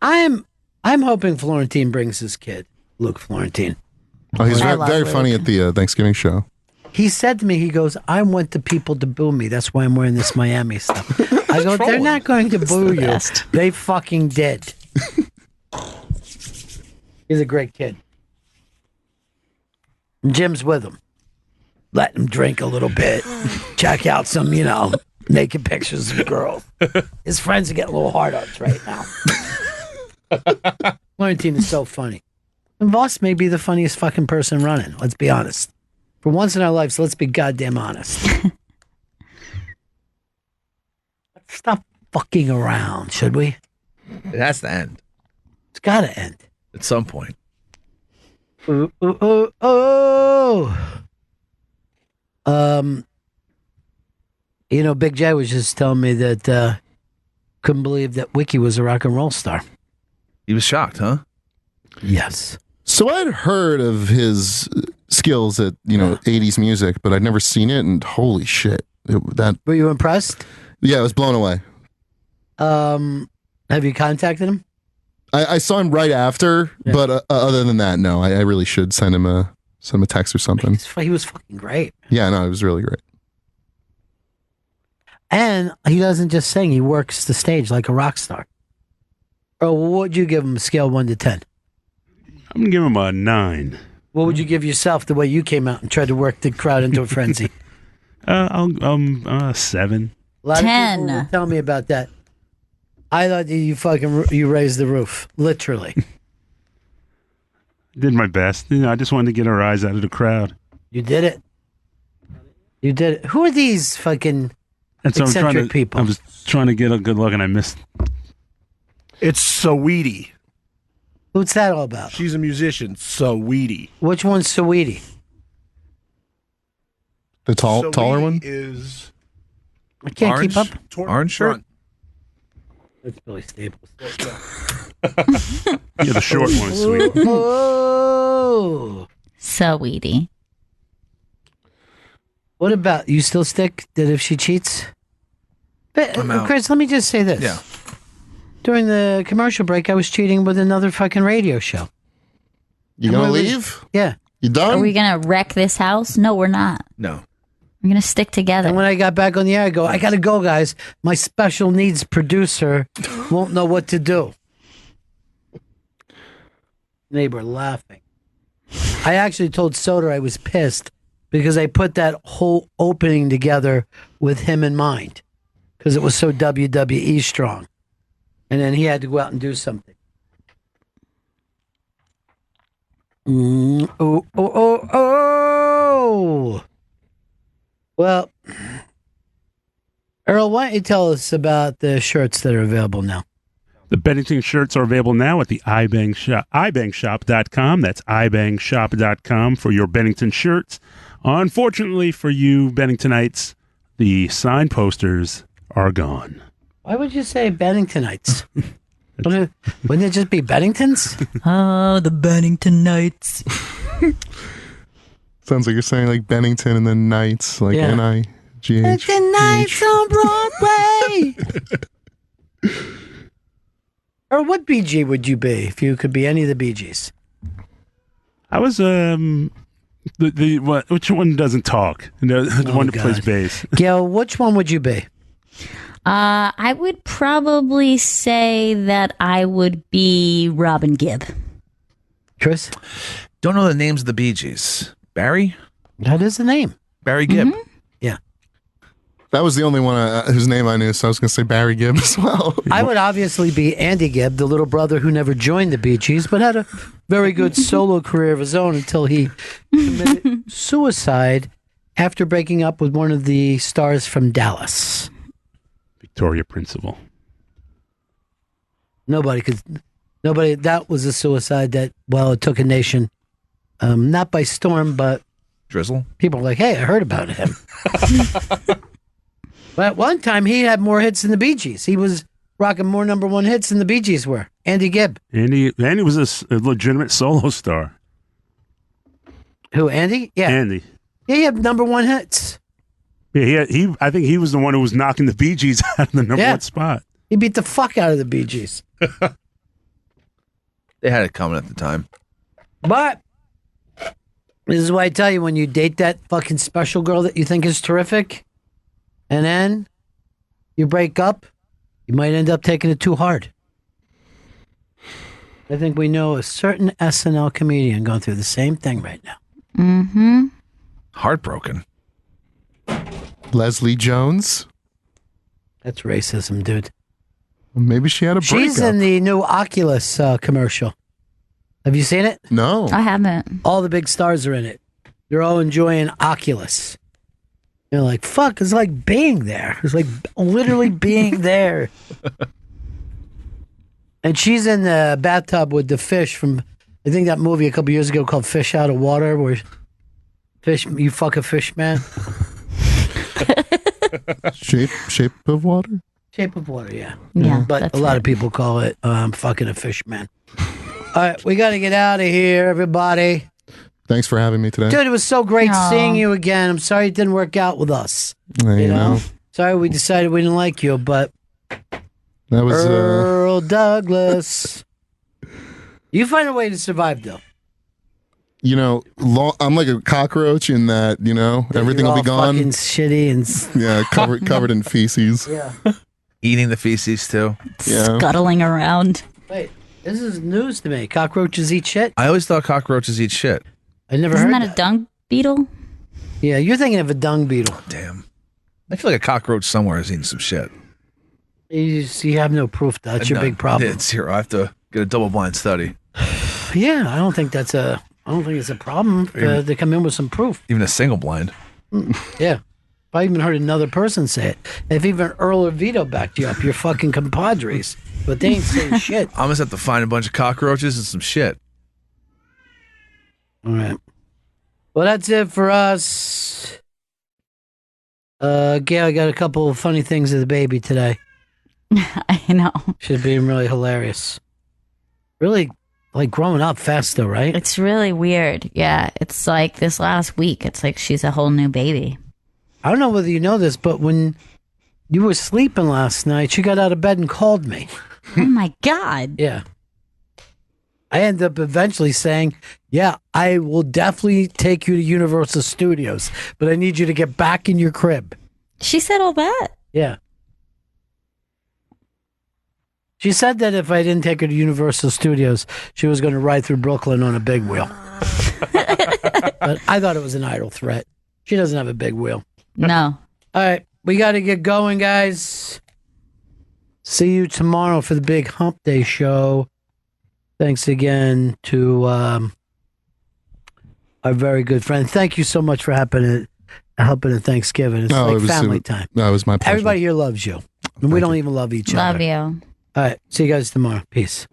I'm hoping Florentine brings his kid, Luke Florentine. Oh, he's very funny at the Thanksgiving show. He said to me, he goes, I want the people to boo me. That's why I'm wearing this Miami stuff. I go, they're not going to boo you. They fucking did. He's a great kid. Jim's with him. Let him drink a little bit. Check out some, naked pictures of girls. His friends are getting a little hard-ons right now. Florentine is so funny. And Voss may be the funniest fucking person running. Let's be honest. For once in our lives, let's be goddamn honest. Let's stop fucking around, should we? It has to end. It's got to end. At some point. Ooh, ooh, ooh, oh. Big J was just telling me that couldn't believe that Wiki was a rock and roll star. He was shocked, huh? Yes. So I'd heard of his skills at 80s music, but I'd never seen it, and holy shit. Were you impressed? Yeah, I was blown away. Have you contacted him? I saw him right after, but other than that, no. I really should send him a text or something. He was fucking great. Yeah, no, it was really great. And he doesn't just sing; he works the stage like a rock star. Oh, what would you give him? A scale 1 to 10. I'm gonna give him a 9. What would you give yourself the way you came out and tried to work the crowd into a frenzy? I'll 7. A lot 10. of people will tell me about that. I thought you raised the roof, literally. Did my best. I just wanted to get our eyes out of the crowd. You did it. You did it. Who are these fucking eccentric people? I was trying to get a good look and I missed. It's Saweetie. What's that all about? She's a musician, Saweetie. Which one's Saweetie? The taller one? Is I can't keep up. Orange shirt? That's Billy Staples. Yeah, the short one is sweet. Oh. Saweetie. What about, you still stick that if she cheats? But, I'm out. Chris, let me just say this. Yeah. During the commercial break, I was cheating with another fucking radio show. You gonna leave? Yeah. You done? Are we going to wreck this house? No, we're not. No. We're going to stick together. And when I got back on the air, I go, I got to go, guys. My special needs producer won't know what to do. Neighbor laughing. I actually told Soder I was pissed because I put that whole opening together with him in mind because it was so WWE strong. And then he had to go out and do something. Oh. Well, Earl, why don't you tell us about the shirts that are available now? The Bennington shirts are available now at the ibangshop.com. That's ibangshop.com for your Bennington shirts. Unfortunately for you Benningtonites, the sign posters are gone. Why would you say Benningtonites? Wouldn't it just be Benningtons? Oh, the Bennington Knights. Sounds like you're saying like Bennington and then Knights, like N-I-G-H. Bennington Knights on Broadway. Or what BG would you be if you could be any of the BGs? I was which one doesn't talk? The one that plays bass. Gail, which one would you be? I would probably say that I would be Robin Gibb. Chris? Don't know the names of the Bee Gees. Barry? That is the name. Barry Gibb. Mm-hmm. Yeah. That was the only one whose name I knew, so I was going to say Barry Gibb as well. I would obviously be Andy Gibb, the little brother who never joined the Bee Gees, but had a very good solo career of his own until he committed suicide after breaking up with one of the stars from Dallas. Victoria Principal. Nobody could. Nobody. That was a suicide that, well, it took a nation, not by storm, but drizzle. People were like, "Hey, I heard about him." But at one time, he had more hits than the Bee Gees. He was rocking more number one hits than the Bee Gees were. Andy Gibb. Andy was a legitimate solo star. Who? Andy? Yeah. Andy. Yeah, he had number one hits. Yeah, he. I think he was the one who was knocking the Bee Gees out of the number one spot. He beat the fuck out of the Bee Gees. They had it coming at the time. But this is why I tell you, when you date that fucking special girl that you think is terrific, and then you break up, you might end up taking it too hard. I think we know a certain SNL comedian going through the same thing right now. Mm-hmm. Heartbroken. Leslie Jones. That's racism, dude. Maybe she had a breakup. She's in the new Oculus commercial. Have you seen it? No. I haven't. All the big stars are in it. They're all enjoying Oculus. You're like, fuck, it's like being there. It's like literally being there. And she's in the bathtub with the fish from, I think, that movie a couple years ago called Fish Out of Water, where you fuck a fish, man. Shape of Water? Shape of Water, yeah. Yeah, but a lot of people call it fucking a fish, man. All right, we got to get out of here, everybody. Thanks for having me today. Dude, it was so great seeing you again. I'm sorry it didn't work out with us. You know. Sorry we decided we didn't like you, but that was Earl Douglas. You find a way to survive, though. You know, I'm like a cockroach in that, you know, everything will be gone. Fucking shitty and yeah, covered in feces. Yeah. Eating the feces too. Yeah. Scuttling around. Wait, this is news to me. Cockroaches eat shit? I always thought cockroaches eat shit. I never Isn't heard that a dung beetle? Yeah, you're thinking of a dung beetle. Damn. I feel like a cockroach somewhere is eating some shit. You have no proof. That's your big problem. It's zero. I have to get a double-blind study. Yeah, I don't think it's a problem to come in with some proof. Even a single blind. Yeah. If I even heard another person say it. If even Earl or Vito backed you up, you're fucking compadres. But they ain't saying shit. I'm just have to find a bunch of cockroaches and some shit. All right. Well, that's it for us. Gail, I got a couple of funny things of the baby today. I know. Should be really hilarious. Really, like, growing up fast, though, right? It's really weird. Yeah. It's like this last week, it's like she's a whole new baby. I don't know whether you know this, but when you were sleeping last night, she got out of bed and called me. Oh, my God. Yeah. I ended up eventually saying, yeah, I will definitely take you to Universal Studios, but I need you to get back in your crib. She said all that? Yeah. She said that if I didn't take her to Universal Studios, she was going to ride through Brooklyn on a big wheel. But I thought it was an idle threat. She doesn't have a big wheel. No. All right. We got to get going, guys. See you tomorrow for the big Hump Day show. Thanks again to our very good friend. Thank you so much for helping at Thanksgiving. It's like family time. No, it was my pleasure. Everybody here loves you. And we don't even love each other. Love you. All right. See you guys tomorrow. Peace.